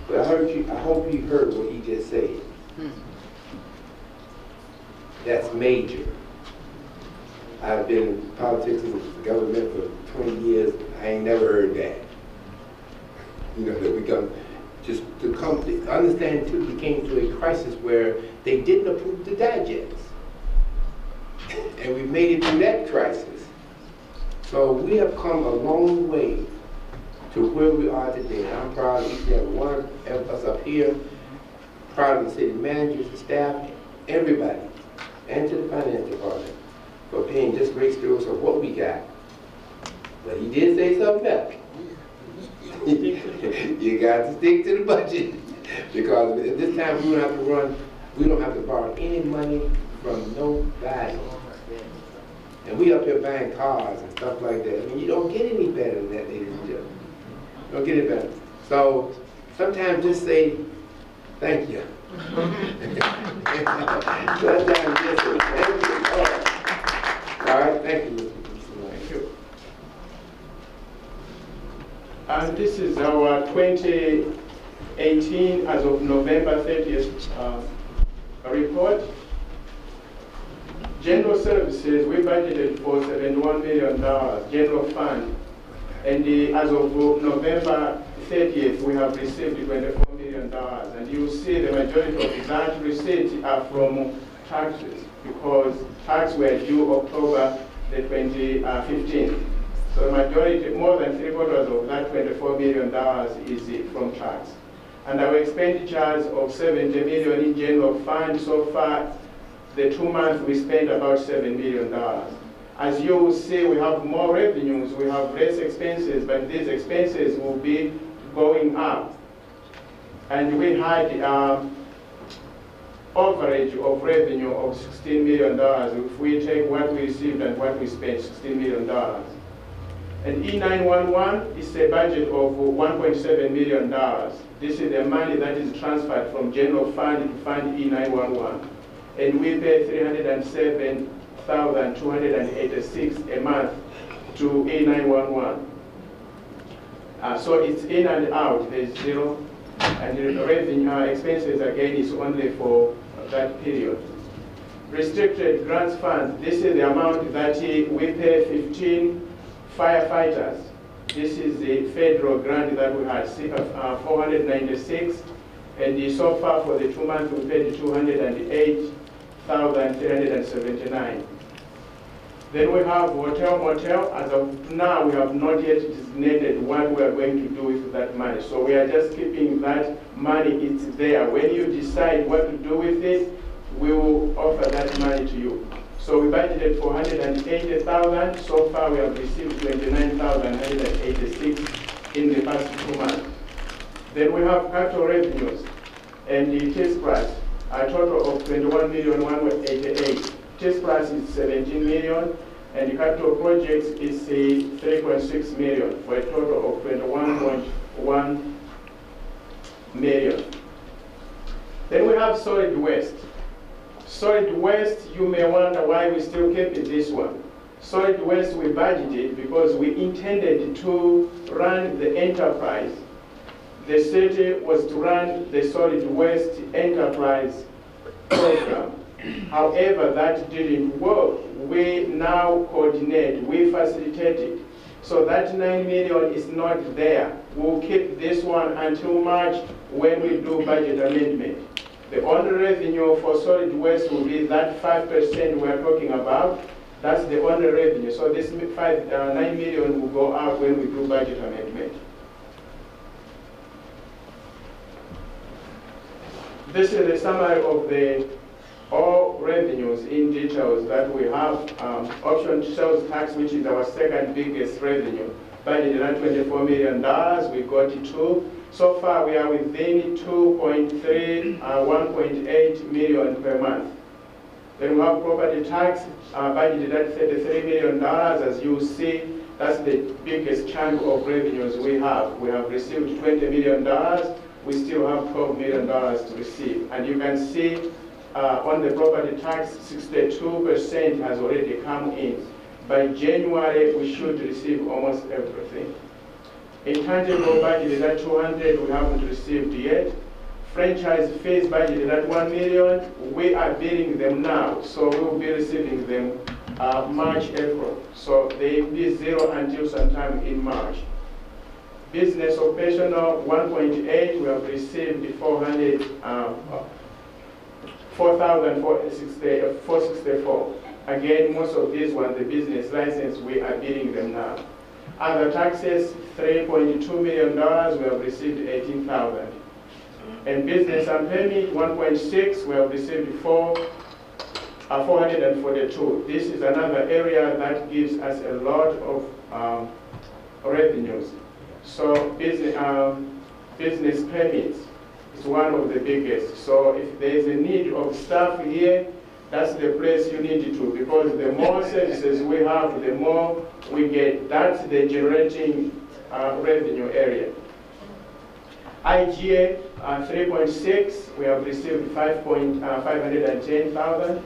but I hope you heard what he just said. That's major. I've been in politics and government for 20 years. I ain't never heard that. You know, that we come just to come to understand too, we came to a crisis where they didn't approve the digest. And we made it through that crisis. So we have come a long way to where we are today. And I'm proud of each and every one of us up here, proud of the city managers, the staff, everybody, and to the finance department for paying just great stewards of what we got. But he did say something else. You got to stick to the budget, because at this time we don't have to borrow any money from nobody. And we up here buying cars and stuff like that. I mean, you don't get any better than that, ladies and gentlemen. You don't get any better. So sometimes just say thank you. Sometimes just say thank you. All right, thank you, Mr. Thank you. And this is our 2018 18 as of November 30th report. General services, we budgeted for $71 million, general fund. And as of November 30th, we have received $24 million. And you see the majority of that receipts are from taxes, because tax were due October the 2015. So the majority, more than 3/4 of that $24 million is from tax. And our expenditures of $70 million in general fund, so far, the 2 months we spent about $7 million. As you will see, we have more revenues, we have less expenses, but these expenses will be going up. And we had average of revenue of $16 million. If we take what we received and what we spent, $16 million. And E911 is a budget of $1.7 million. This is the money that is transferred from general fund to fund E911. And we pay $307,286 a month to E911. So it's in and out, there's zero. And the revenue expenses again is only for that period. Restricted grants fund, this is the amount that we pay 15 firefighters. This is the federal grant that we had, 496. And so far for the 2 months we paid 208,379. Then we have hotel motel. As of now, we have not yet designated what we are going to do with that money. So we are just keeping that money, it's there. When you decide what to do with it, we will offer that money to you. So we budgeted for $180,000. So far, we have received $29,186 in the past 2 months. Then we have capital revenues and the test price, a total of $21,188,000. Test price is $17 million, and the capital projects is $3.6 million, for a total of $21.1 million. Then we have solid waste. Solid waste, you may wonder why we still keep this one. Solid waste we budgeted because we intended to run the enterprise. The city was to run the solid waste enterprise program. However, that didn't work. We now coordinate, we facilitate it. So that $9 million is not there. We'll keep this one until March when we do budget amendment. The only revenue for solid waste will be that 5% we're talking about. That's the only revenue. So this $9 million will go out when we do budget amendment. This is a summary of all revenues in details that we have. Option sales tax, which is our second biggest revenue, budgeted at $24 million. We got 2. So far, we are within 2.3, 1.8 million per month. Then we have property tax, budgeted at $33 million. As you see, that's the biggest chunk of revenues we have. We have received $20 million. We still have $12 million to receive. And you can see on the property tax, 62% has already come in. By January, we should receive almost everything. Intangible budgeted at $200, we haven't received yet. Franchise fees budgeted at $1 million, we are billing them now, so we will be receiving them March, April. So they will be zero until sometime in March. Business operational 1.8, we have received 4,464. Again, most of these ones, the business license, we are billing them now. Other taxes, $3.2 million, we have received 18,000. And business and permit, 1.6, we have received 442. This is another area that gives us a lot of revenues. So business permits is one of the biggest. So if there is a need of staff here, that's the place you need to, because the more services we have, the more we get. That's the generating revenue area. IGA 3.6, we have received 510,000.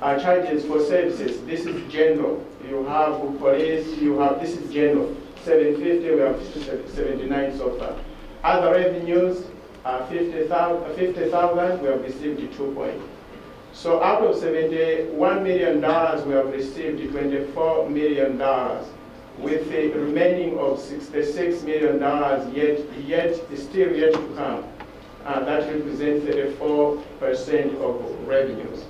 Charges for services, this is general. You have police, this is general. 750, we have 79 so far. Other revenues, 50,000, we have received 2 points. So out of $71 million, we have received $24 million, with the remaining of $66 million still yet to come. That represents 34% of revenues.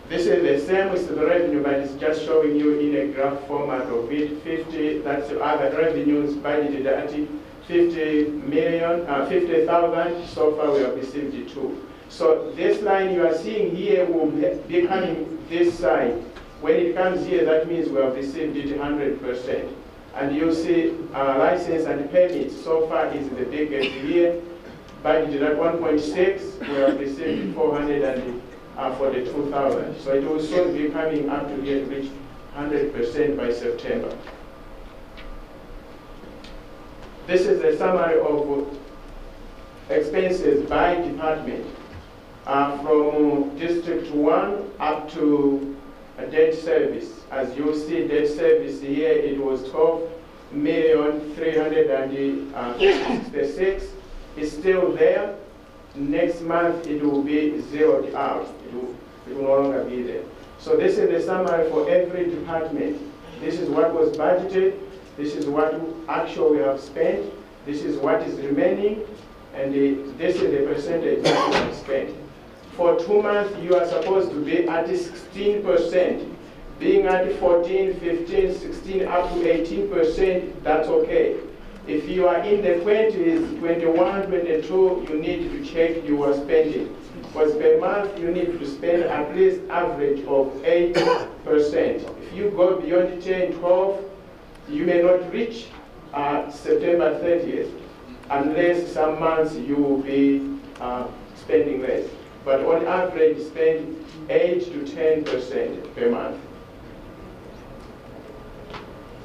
This is the same with the revenue, but it's just showing you in a graph format of it. 50, that's the other revenues budgeted at 50,000. So far we have received 2. So this line you are seeing here will be coming this side. When it comes here, that means we have received it 100%. And you see license and permits so far is the biggest here. Budgeted at 1.6, we have received 442,000. So it will soon be coming up to here to reach 100% by September. This is a summary of expenses by department. From District 1 up to debt service. As you see, debt service here, it was 12,366,000. It's still there. Next month, it will be zeroed out. It will no longer be there. So this is the summary for every department. This is what was budgeted. This is what actually we have spent. This is what is remaining. And this is the percentage that we have spent. For 2 months, you are supposed to be at 16%. Being at 14, 15, 16, up to 18%, that's okay. If you are in the 20s, 21, 22, you need to check your spending. Because per month, you need to spend at least average of 8%. If you go beyond 10, 12, you may not reach September 30th, unless some months you will be spending less. But on average, spend 8 to 10% per month.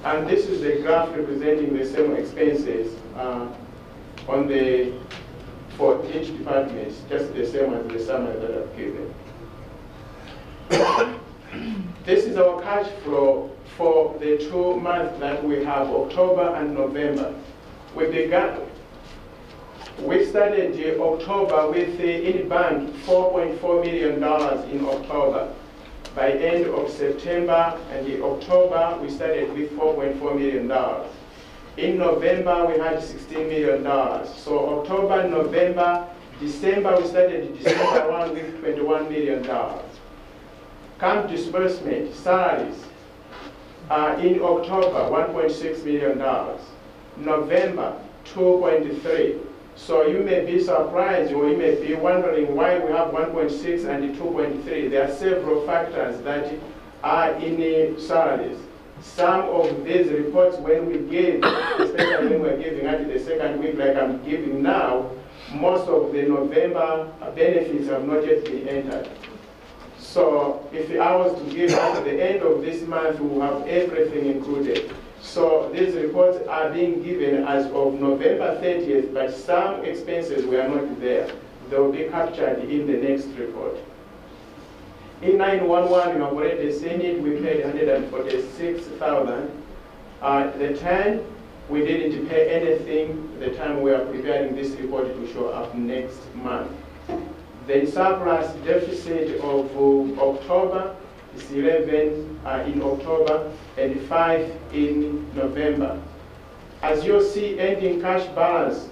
And this is the graph representing the same expenses for each department, just the same as the summary that I've given. This is our cash flow for the 2 months that we have, October and November. We started October with in bank $4.4 million in October. By end of September and in October, we started with $4.4 million. In November, we had $16 million. So October, November, December, we started December 1 with $21 million. Come disbursement, salaries, in October, $1.6 million. November, 2.3. So you may be surprised, or you may be wondering why we have 1.6 and 2.3. There are several factors that are in the salaries. Some of these reports, when we give, especially when we're giving at the second week, like I'm giving now, most of the November benefits have not yet been entered. So if I was to give at the end of this month, we will have everything included. So these reports are being given as of November 30th, but some expenses were not there. They will be captured in the next report. In 911, you have already seen it, we paid $146,000. The time we didn't pay anything, the time we are preparing this report to show up next month. The surplus deficit of October is 11 in October and 5 in November. As you see, ending cash balance,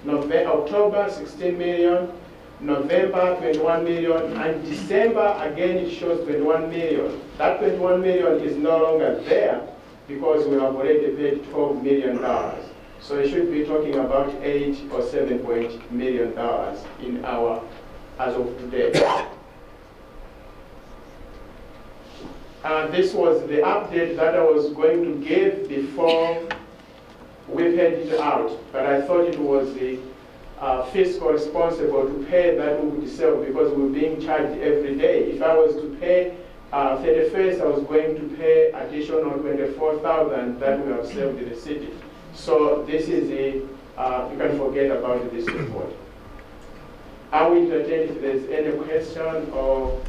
October 16 million, November 21 million, and December again it shows 21 million. That 21 million is no longer there because we have already paid $12 million. So we should be talking about $8 or $7 million in our, as of today. This was the update that I was going to give before we paid it out, but I thought it was the fiscal responsible to pay that we would sell because we were being charged every day. If I was to pay 31st, I was going to pay additional $24,000 that we have saved in the city. So this is you can forget about this report. I will entertain if there's any question or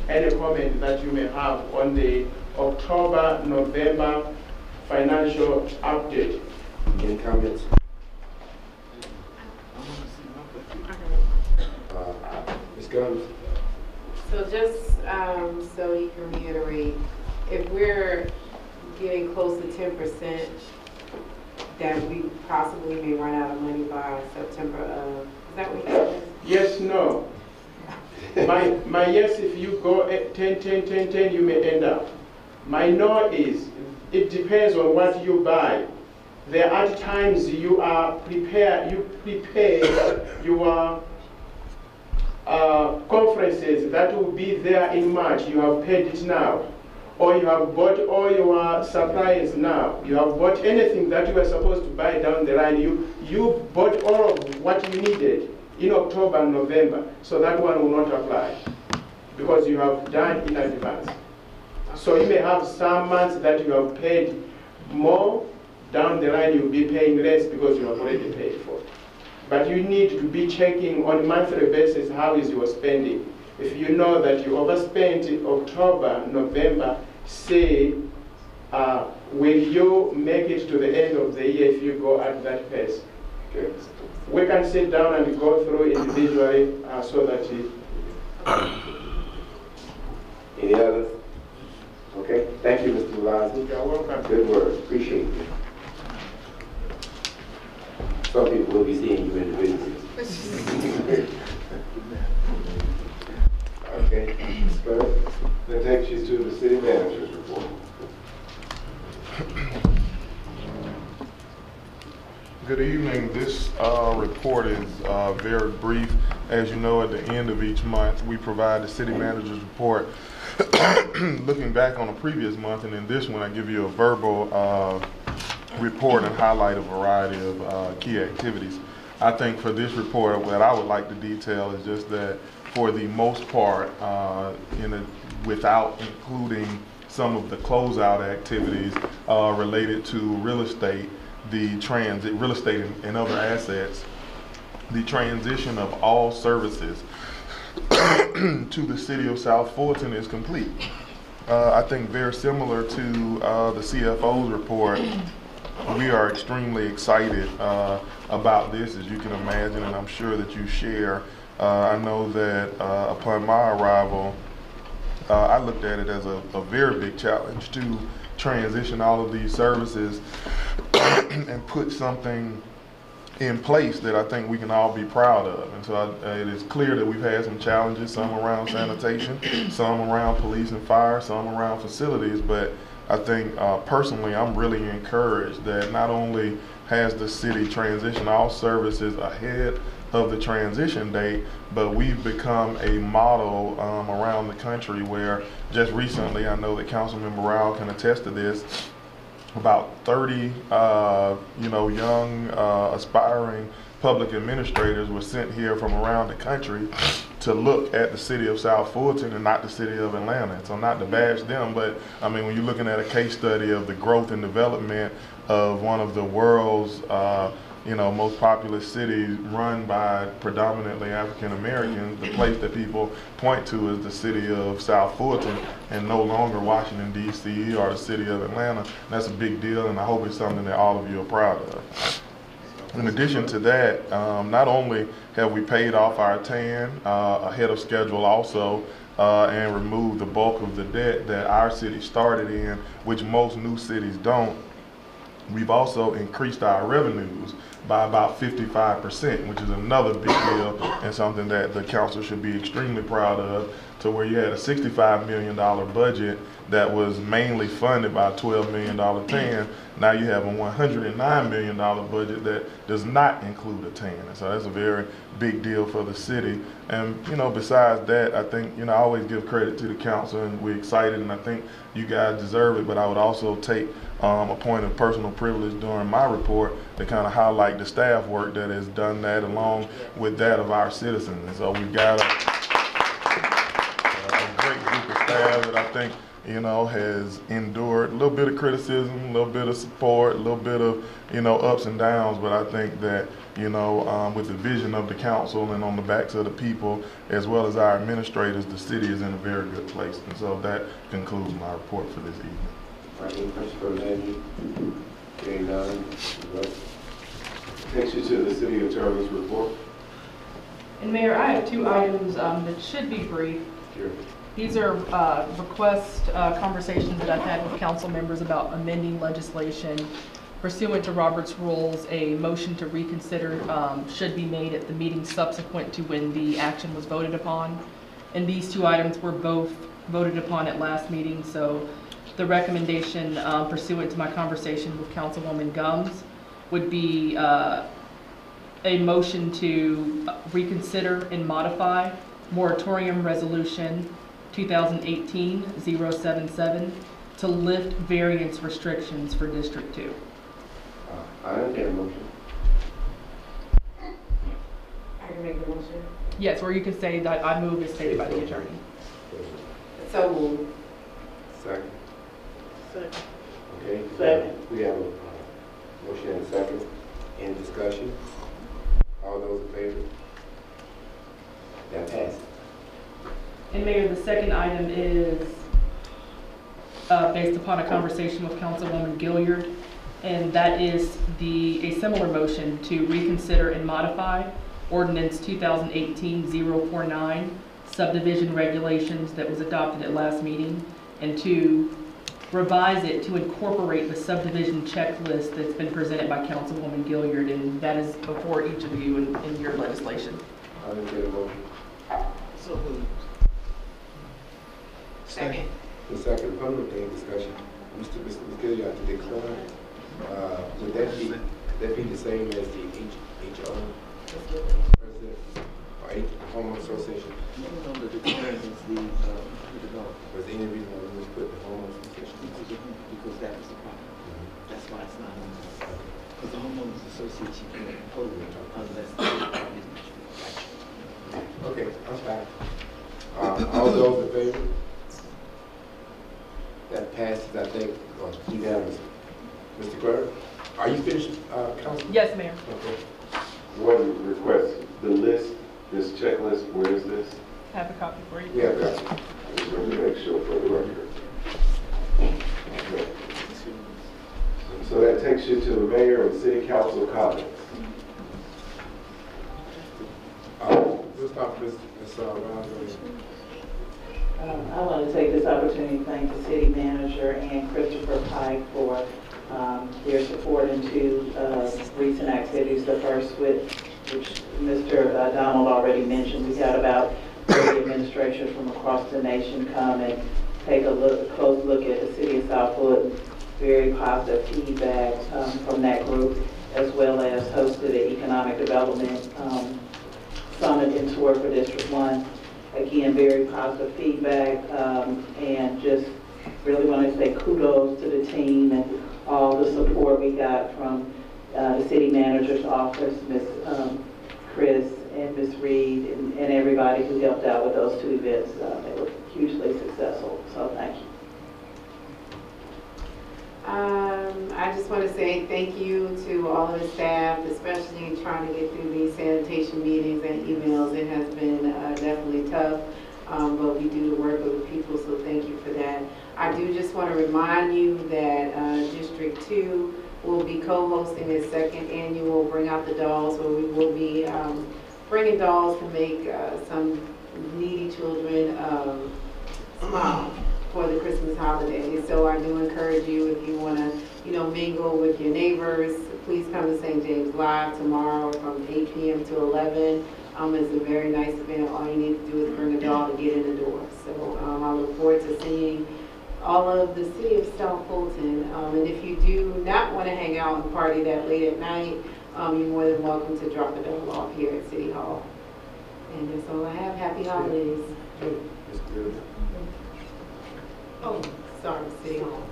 any comment that you may have on the October, November financial update. Any comments? Ms. Gumbs? So just so you can reiterate, if we're getting close to 10%, that we possibly may run out of money by September of, is that what you said? Yes, no. My yes, if you go at 10, 10, 10, 10, you may end up. My no is, it depends on what you buy. There are times you are prepared, you prepare your conferences that will be there in March. You have paid it now. Or you have bought all your supplies now. You have bought anything that you were supposed to buy down the line. You bought all of what you needed in October and November. So that one will not apply because you have done in advance. So you may have some months that you have paid more. Down the line you'll be paying less because you have already paid for it. But you need to be checking on a monthly basis how is your spending. If you know that you overspent in October, November, say, will you make it to the end of the year if you go at that pace? Okay. We can sit down and go through individually so that Any others? Okay, thank you, Mr. Velazquez. You're welcome. Good work, appreciate you. Some people will be seeing you individually. Okay, Ms. Clerk. That takes you to the city manager's report. Good evening. This report is very brief. As you know, at the end of each month, we provide the city manager's report looking back on the previous month, and in this one, I give you a verbal report and highlight a variety of key activities. I think for this report, what I would like to detail is just that for the most part, without including some of the closeout activities related to real estate, real estate and other assets, the transition of all services to the city of South Fulton is complete. I think very similar to the CFO's report, we are extremely excited about this, as you can imagine, and I'm sure that you share. I know that upon my arrival, I looked at it as a very big challenge to transition all of these services and put something in place that I think we can all be proud of. And so it is clear that we've had some challenges, some around sanitation, some around police and fire, some around facilities, but I think personally I'm really encouraged that not only has the city transitioned all services ahead of the transition date, but we've become a model around the country where just recently, I know that Councilmember Rao can attest to this, about 30 young aspiring public administrators were sent here from around the country to look at the city of South Fulton and not the city of Atlanta. So not to bash them, but I mean, when you're looking at a case study of the growth and development of one of the world's most populous cities run by predominantly African Americans, the place that people point to is the city of South Fulton and no longer Washington, D.C. or the city of Atlanta. That's a big deal, and I hope it's something that all of you are proud of. In addition to that, not only have we paid off our TAN ahead of schedule also, and removed the bulk of the debt that our city started in, which most new cities don't, we've also increased our revenues by about 55%, which is another big deal and something that the council should be extremely proud of, to where you had a $65 million budget that was mainly funded by a $12 million TAN. Now you have a $109 million budget that does not include a TAN. And so that's a very big deal for the city. And besides that, I think, I always give credit to the council, and we're excited, and I think you guys deserve it, but I would also take a point of personal privilege during my report to kind of highlight the staff work that has done that along with that of our citizens. And so we've got a great group of staff that I think has endured a little bit of criticism, a little bit of support, a little bit of ups and downs, but I think that with the vision of the council and on the backs of the people as well as our administrators, the city is in a very good place. And so that concludes my report for this evening. Any questions for the manager? Hearing none. Takes you to the city attorney's report. And Mayor, I have two items that should be brief. Sure. These are conversations that I've had with council members about amending legislation. Pursuant to Robert's rules, a motion to reconsider should be made at the meeting subsequent to when the action was voted upon. And these two items were both voted upon at last meeting, so the recommendation pursuant to my conversation with Councilwoman Gumbs would be a motion to reconsider and modify moratorium resolution 2018-077 to lift variance restrictions for District 2. I entertain a motion. I can make the motion. Yes, or you can say that I move as stated by the attorney. So moved. Second. Second. Okay. Second. We have a motion and a second. Any discussion? All those in favor? That passed. And Mayor, the second item is based upon a conversation with Councilwoman Gilliard, and that is a similar motion to reconsider and modify Ordinance 2018-049 subdivision regulations that was adopted at last meeting, and to revise it to incorporate the subdivision checklist that's been presented by Councilwoman Gilliard, and that is before each of you in your legislation. I entertain a motion. So moved. Second. The second, public any discussion. Mr. Gilliard, to decline, would that be the same as the HO president or homeowner association? No, the decline is the developer. Was there any reason why we was put the homeowner association? Because that was the problem. That's why it's not on this. Because the homeowners association can't impose it unless the department is Okay, that's fine. All those in favor? That passes, I think, unanimously. Mr. Clerk, are you finished, Council? Yes, Mayor. Okay. One request, the list, this checklist, where is this? I have a copy for you. We have that. I just want to make sure for the record. So that takes you to the mayor and city council comments. We'll start with Ms. Round. I want to take this opportunity to thank the city manager and Christopher Pike for their support into recent activities. The first, which Mr. Donald already mentioned, we had about 30 administrators from across the nation come and take a close look at the city of South Fulton. Very positive feedback from that group, as well as hosted an economic development summit in tour for District 1. Again, very positive feedback, and just really want to say kudos to the team and all the support we got from the city manager's office, Ms. Chris and Ms. Reed, and everybody who helped out with those two events. They were hugely successful, so thank you. I just want to say thank you to all of the staff, especially trying to get through these sanitation meetings and emails. It has been definitely tough, but we do the work of the people, so thank you for that. I do just want to remind you that District 2 will be co-hosting its second annual Bring Out the Dolls, where we will be bringing dolls to make some needy children smile for the Christmas holiday. So I do encourage you, if you want to, mingle with your neighbors, please come to St. James Live tomorrow from 8 p.m. to 11. It's a very nice event. All you need to do is bring a doll to get in the door. So I look forward to seeing all of the city of South Fulton. And if you do not want to hang out and party that late at night, you're more than welcome to drop a doll off here at City Hall. And that's all I have. Happy holidays. Oh, sorry, City Hall.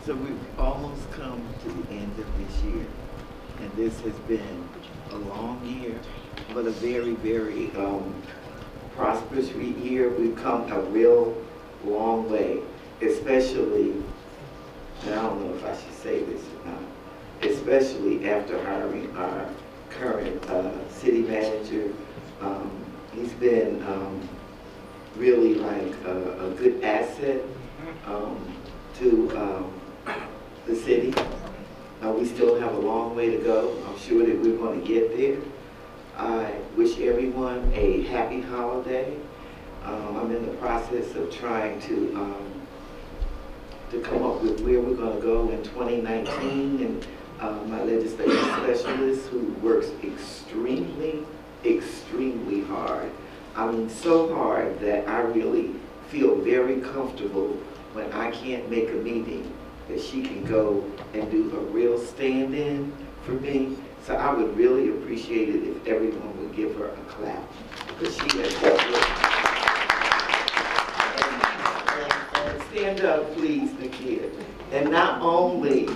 So we've almost come to the end of this year, and this has been a long year, but a very, very prosperous year. We've come a real long way, especially, and I don't know if I should say this or not, especially after hiring our current city manager. He's been really like a good asset to the city, We still have a long way to go. I'm sure that we're going to get there. I wish everyone a happy holiday. I'm in the process of trying to come up with where we're going to go in 2019, and my legislative specialist, who works extremely, extremely hard. I mean, so hard that I really feel very comfortable when I can't make a meeting that she can go and do a real stand-in for me. So I would really appreciate it if everyone would give her a clap, because she has and stand up, please, Nakia. And not only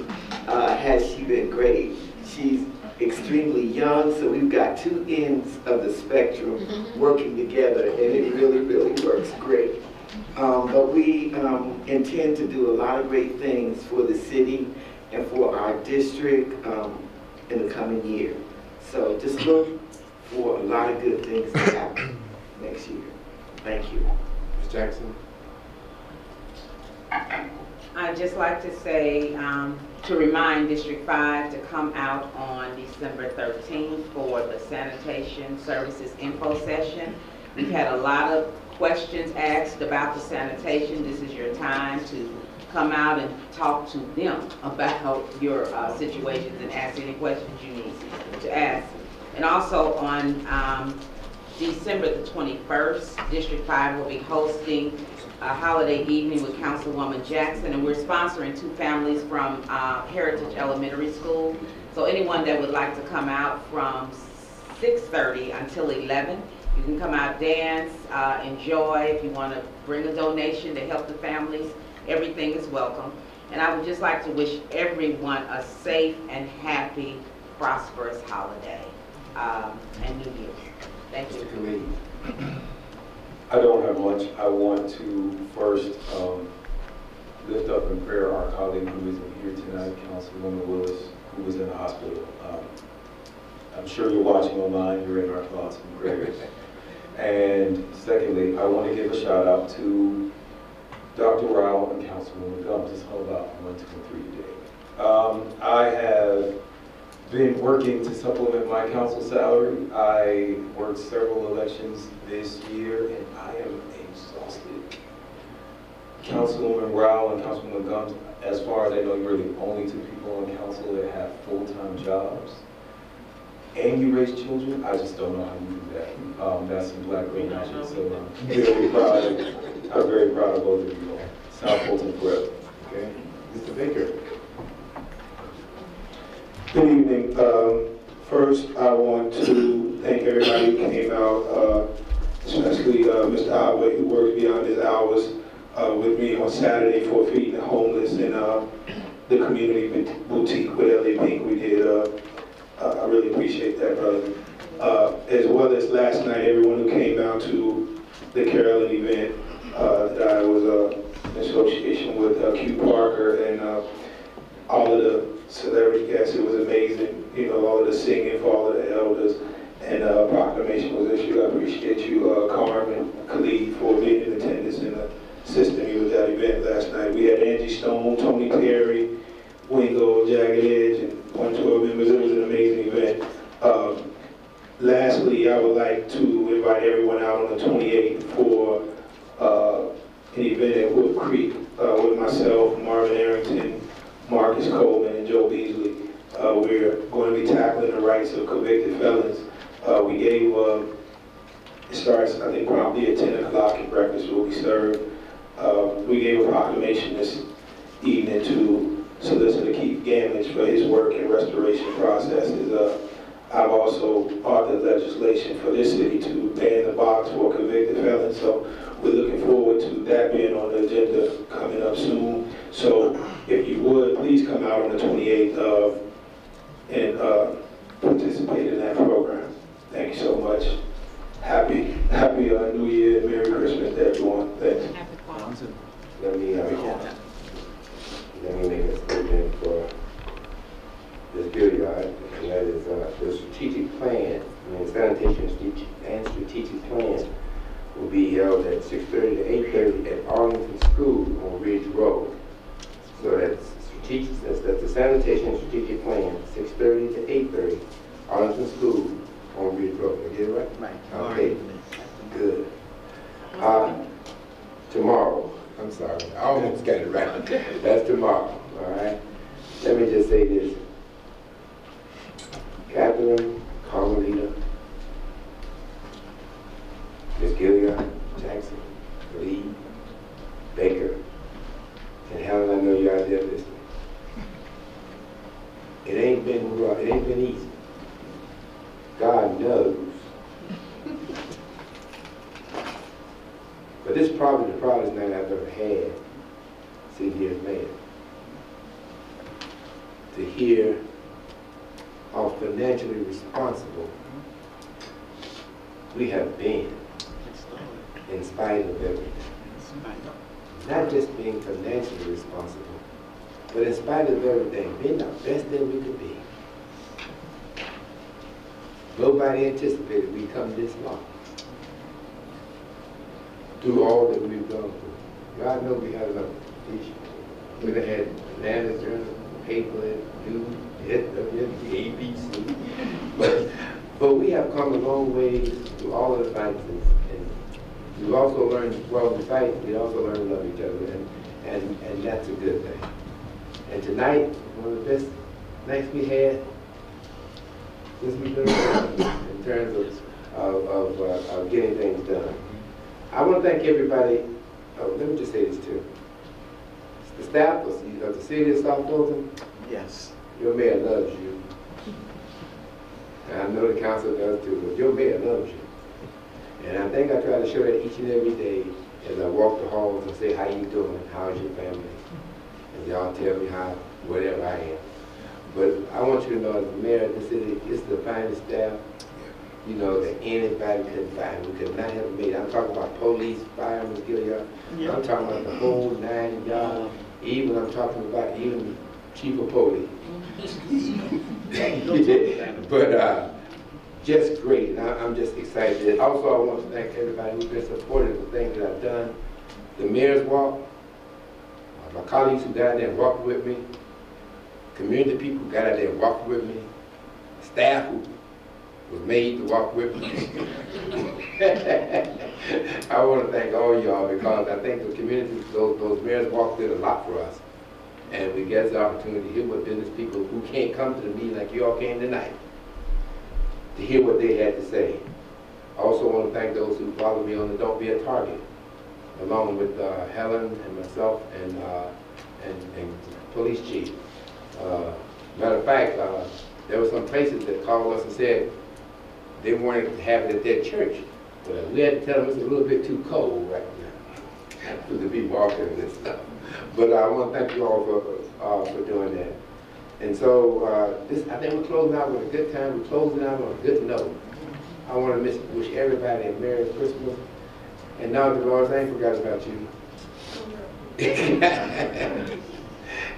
has she been great, she's extremely young, so we've got two ends of the spectrum working together, and it really, really works great. But we intend to do a lot of great things for the city and for our district in the coming year. So just look for a lot of good things to happen next year. Thank you. Ms. Jackson? I'd just like to say, to remind District 5 to come out on December 13th for the sanitation services info session. We've had a lot of questions asked about the sanitation. This is your time to come out and talk to them about your situations and ask any questions you need to ask. And also on December the 21st, District 5 will be hosting a holiday evening with Councilwoman Jackson, and we're sponsoring two families from Heritage Elementary School. So anyone that would like to come out from 6:30 until 11, you can come out, dance, enjoy. If you want to bring a donation to help the families, everything is welcome. And I would just like to wish everyone a safe and happy, prosperous holiday and New Year's. Thank you. I don't have much. I want to first lift up in prayer our colleague who isn't here tonight, Councilwoman Willis, who was in the hospital. I'm sure you're watching online. You're in our thoughts and prayers. And secondly, I want to give a shout out to Dr. Rao and Councilwoman Gums. It's all about 1, 2, and 3 today. I have been working to supplement my council salary. I worked several elections this year, and I am exhausted. Councilwoman Rao and Councilwoman Gums, as far as I know, you're the only two people on council that have full-time jobs. And you raise children. I just don't know how you do that. That's some black girl magic. So I'm very proud of both of you all. South Fulton forever. Okay. Mr. Baker. Good evening. First, I want to thank everybody who came out, especially Mr. Alway, who works beyond his hours with me on Saturday for feeding the homeless in the community boutique with LA Pink. We did. I really appreciate that, brother. As well as last night, everyone who came out to the Carolyn event that I was in association with Q Parker and all of the celebrity guests. It was amazing. You know, all of the singing for all of the elders, and a proclamation was issued. I appreciate you, Carmen, Khalid, for being in attendance and assisting me with that event last night. We had Angie Stone, Tony Terry, Wingo, Jagged Edge, and 112 members. It was an amazing event. Lastly, I would like to invite everyone out on the 28th for an event at Wolf Creek with myself, Marvin Arrington, Marcus Coleman, and Joe Beasley. We're going to be tackling the rights of convicted felons. We gave, it starts, I think, promptly at 10 o'clock, and breakfast will be served. We gave a proclamation this evening to Solicitor Keith Gamage for his work in restoration processes. I've also authored legislation for this city to ban the box for convicted felons, so we're looking forward to that being on the agenda coming up soon. So if you would, please come out on the 28th and participate in that program. Thank you so much. Happy New Year and Merry Christmas to everyone. Thanks. Let me make a statement for this bill, and that is the strategic plan, sanitation and strategic plan will be held at 6:30 to 8:30 at Arlington School on Ridge Road. So that's that's the sanitation and strategic plan, 6:30 to 8:30, Arlington School on Ridge Road. Did I get it right? Right. Okay, good. Tomorrow, I'm sorry, I almost got it right. That's tomorrow, all right? Let me just say this. Catherine, Carmelita, Miss Gilliard, Jackson, Lee, Baker, and Helen, I know you're out there listening. It ain't been easy. God knows. But this probably the proudest night I've ever had sitting here as mayor. To hear how financially responsible we have been in spite of everything. Not just being financially responsible, but in spite of everything, being the best that we could be. Nobody anticipated we'd come this long. Through all that we've gone through. God knows we had enough issues. We'd have had bananas, paper, news, ABC. But we have come a long way through all of the fights. And we've also learned, well, we fight, we also learn to love each other. And that's a good thing. And tonight, one of the best nights we had since we've been around in terms of getting things done. I want to thank everybody. Oh, let me just say this too. The staff of the city of South Fulton, Yes. your mayor loves you. And I know the council does too, but your mayor loves you. And I think I try to show that each and every day as I walk the halls and say, how you doing? How's your family? And y'all tell me how, whatever I am. But I want you to know, as the mayor of the city, this is the finest staff, you know, that anybody could find. We could not have made it. I'm talking about police, fire, Ms. Gilliard. Yeah. I'm talking about the whole 9 yards. Even I'm talking about even chief of police. But just great, and I'm just excited. Also, I want to thank everybody who's been supportive of the things that I've done. The mayor's walk, my colleagues who got out there and walked with me, community people who got out there and walked with me, staff who was made to walk with me. I want to thank all y'all because I think the community, those mayor's walks did a lot for us. And we get the opportunity to hear what business people who can't come to the meeting like you all came tonight, to hear what they had to say. I also want to thank those who follow me on the Don't Be a Target, along with Helen and myself and police chief. Matter of fact, there were some places that called us and said they wanted to have it at their church. But we had to tell them it's a little bit too cold right now to be walking and stuff. But I want to thank you all for doing that. And so I think we're closing out with a good time. We're closing out on a good note. I want to wish everybody a Merry Christmas. And now, Dolores, I ain't forgot about you.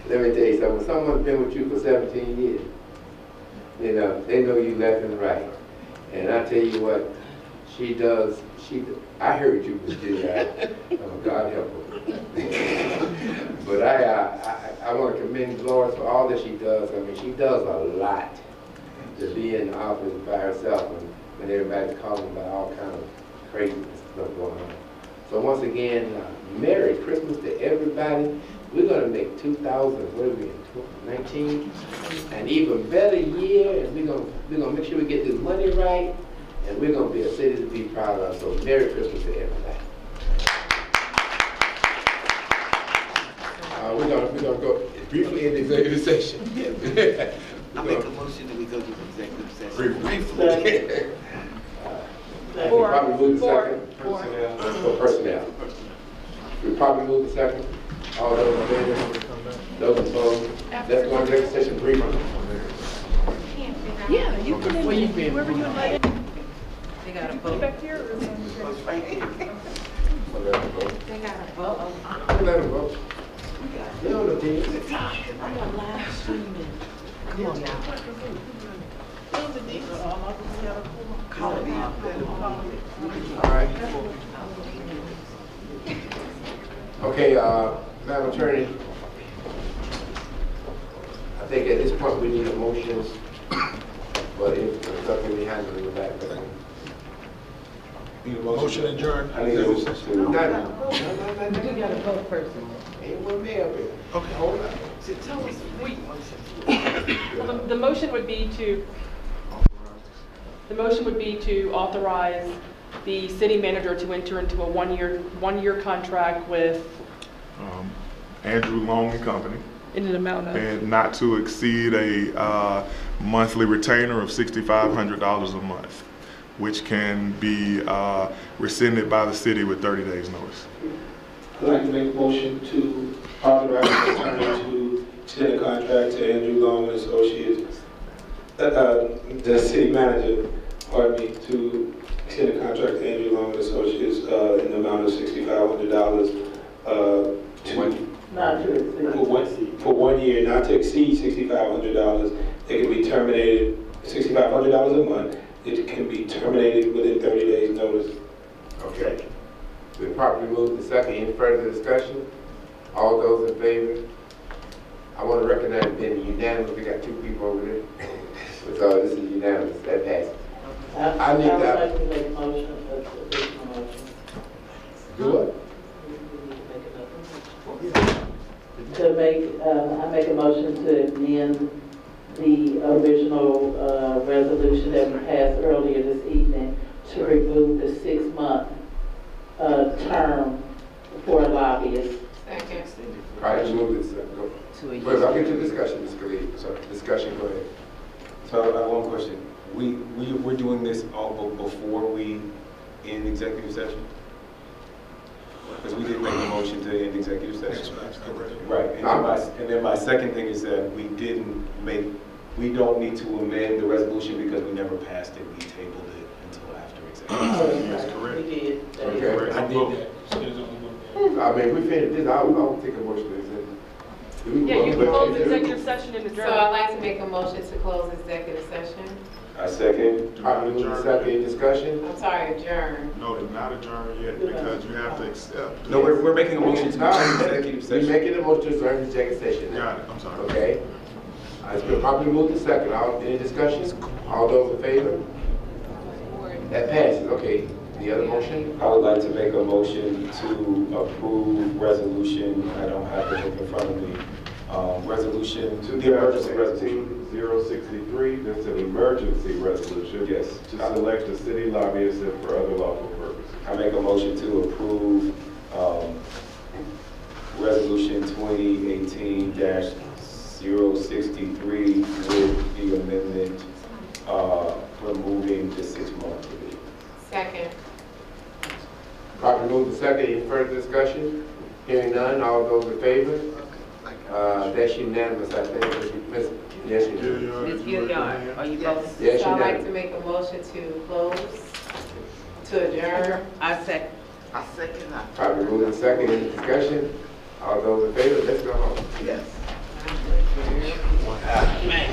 Let me tell you something. When someone's been with you for 17 years, you know, they know you left and right. And I tell you what, she does. I heard you, Ms. Gilliard. Oh, God help her. But I want to commend Dolores for all that she does. I mean, she does a lot to be in the office by herself when everybody's calling about all kinds of craziness stuff going on. So once again, Merry Christmas to everybody. We're going to make 2019 an even better year, and we're going to make sure we get this money right, and we're going to be a city to be proud of. So Merry Christmas to everybody. We're going to go briefly into executive session. I make a motion that we go to executive session. Briefly. We probably move the second. For personnel. We probably move the second. All those in favor? Those opposed? Let's go into executive session briefly. Yeah, you can. Where you been? Wherever you invited. They got a vote. Back here or Right here. They got a vote. Let them vote. You know the team. I'm on live streaming. Come on now. Call it out. All right. Okay, Madam Attorney, think at this point we need a motion, but if there's something we handle in the back. Motion adjourned. I need a motion to. No. You gotta vote first. Ain't one man up here. Okay. Hold on. Tell us, the motion would be to authorize the city manager to enter into a one-year contract with Andrew Long and Company, in an amount of, and not to exceed a monthly retainer of $6,500 a month, which can be rescinded by the city with 30 days notice. I'd like to make a motion to authorize the attorney to extend a contract to Andrew Long and Associates, the city manager, pardon me, to extend a contract to Andrew Long and Associates in the amount of $6,500 for 1 year, not to exceed $6,500. It can be terminated, $6,500 a month. It can be terminated within 30 days notice. Okay. Been properly moved to second. Any further discussion? All those in favor? I want to recognize it being unanimous. We got 2 people over there. So this is unanimous. That passes. I need would that. like to make a motion, additional motion. Do what? I make a motion to amend the original resolution that we passed earlier this evening to remove the 6-month term for lobbyists. Second. All right, move this. Go. Well, I'll get to discussion, Ms. Khalid. So discussion, go ahead. So I have one question. We're doing this all before we end executive session? Because we did make a motion to end executive session. Right, and then my second thing is that we don't need to amend the resolution because we never passed it, we tabled it until after executive session. That's correct. We did. Okay. I did that. I mean, we finished this. I'll take a motion to executive. yeah, you can close the executive session and So adjourn. I'd like to make a motion to close executive session. I second. All right, move to second. Discussion? I'm sorry, adjourn. No, they're not adjourned yet because you have to accept. No, we're making a motion to No, executive We're session. making a motion to adjourn the executive session now. Got it, I'm sorry. Okay? It's been properly moved to second. Any discussions? All those in favor? That passes. Okay. The other motion? I would like to make a motion to approve resolution, I don't have the book in front of me, resolution, the emergency resolution. 063, that's an emergency resolution. Yes. To select a city lobbyist and for other lawful purposes. I make a motion to approve resolution 2018-063 with the amendment removing the 6-month provision. Second. Properly moved to second. Any further discussion? Hearing none. All those in favor? That's unanimous, I think. Yes, you do. Ms. Gilliard, are you both? Yes, So I'd like unanimous. to make a motion to close, to adjourn. I second that. Properly moved to second. Any discussion? All those in favor? Let's go home. Yes. Man.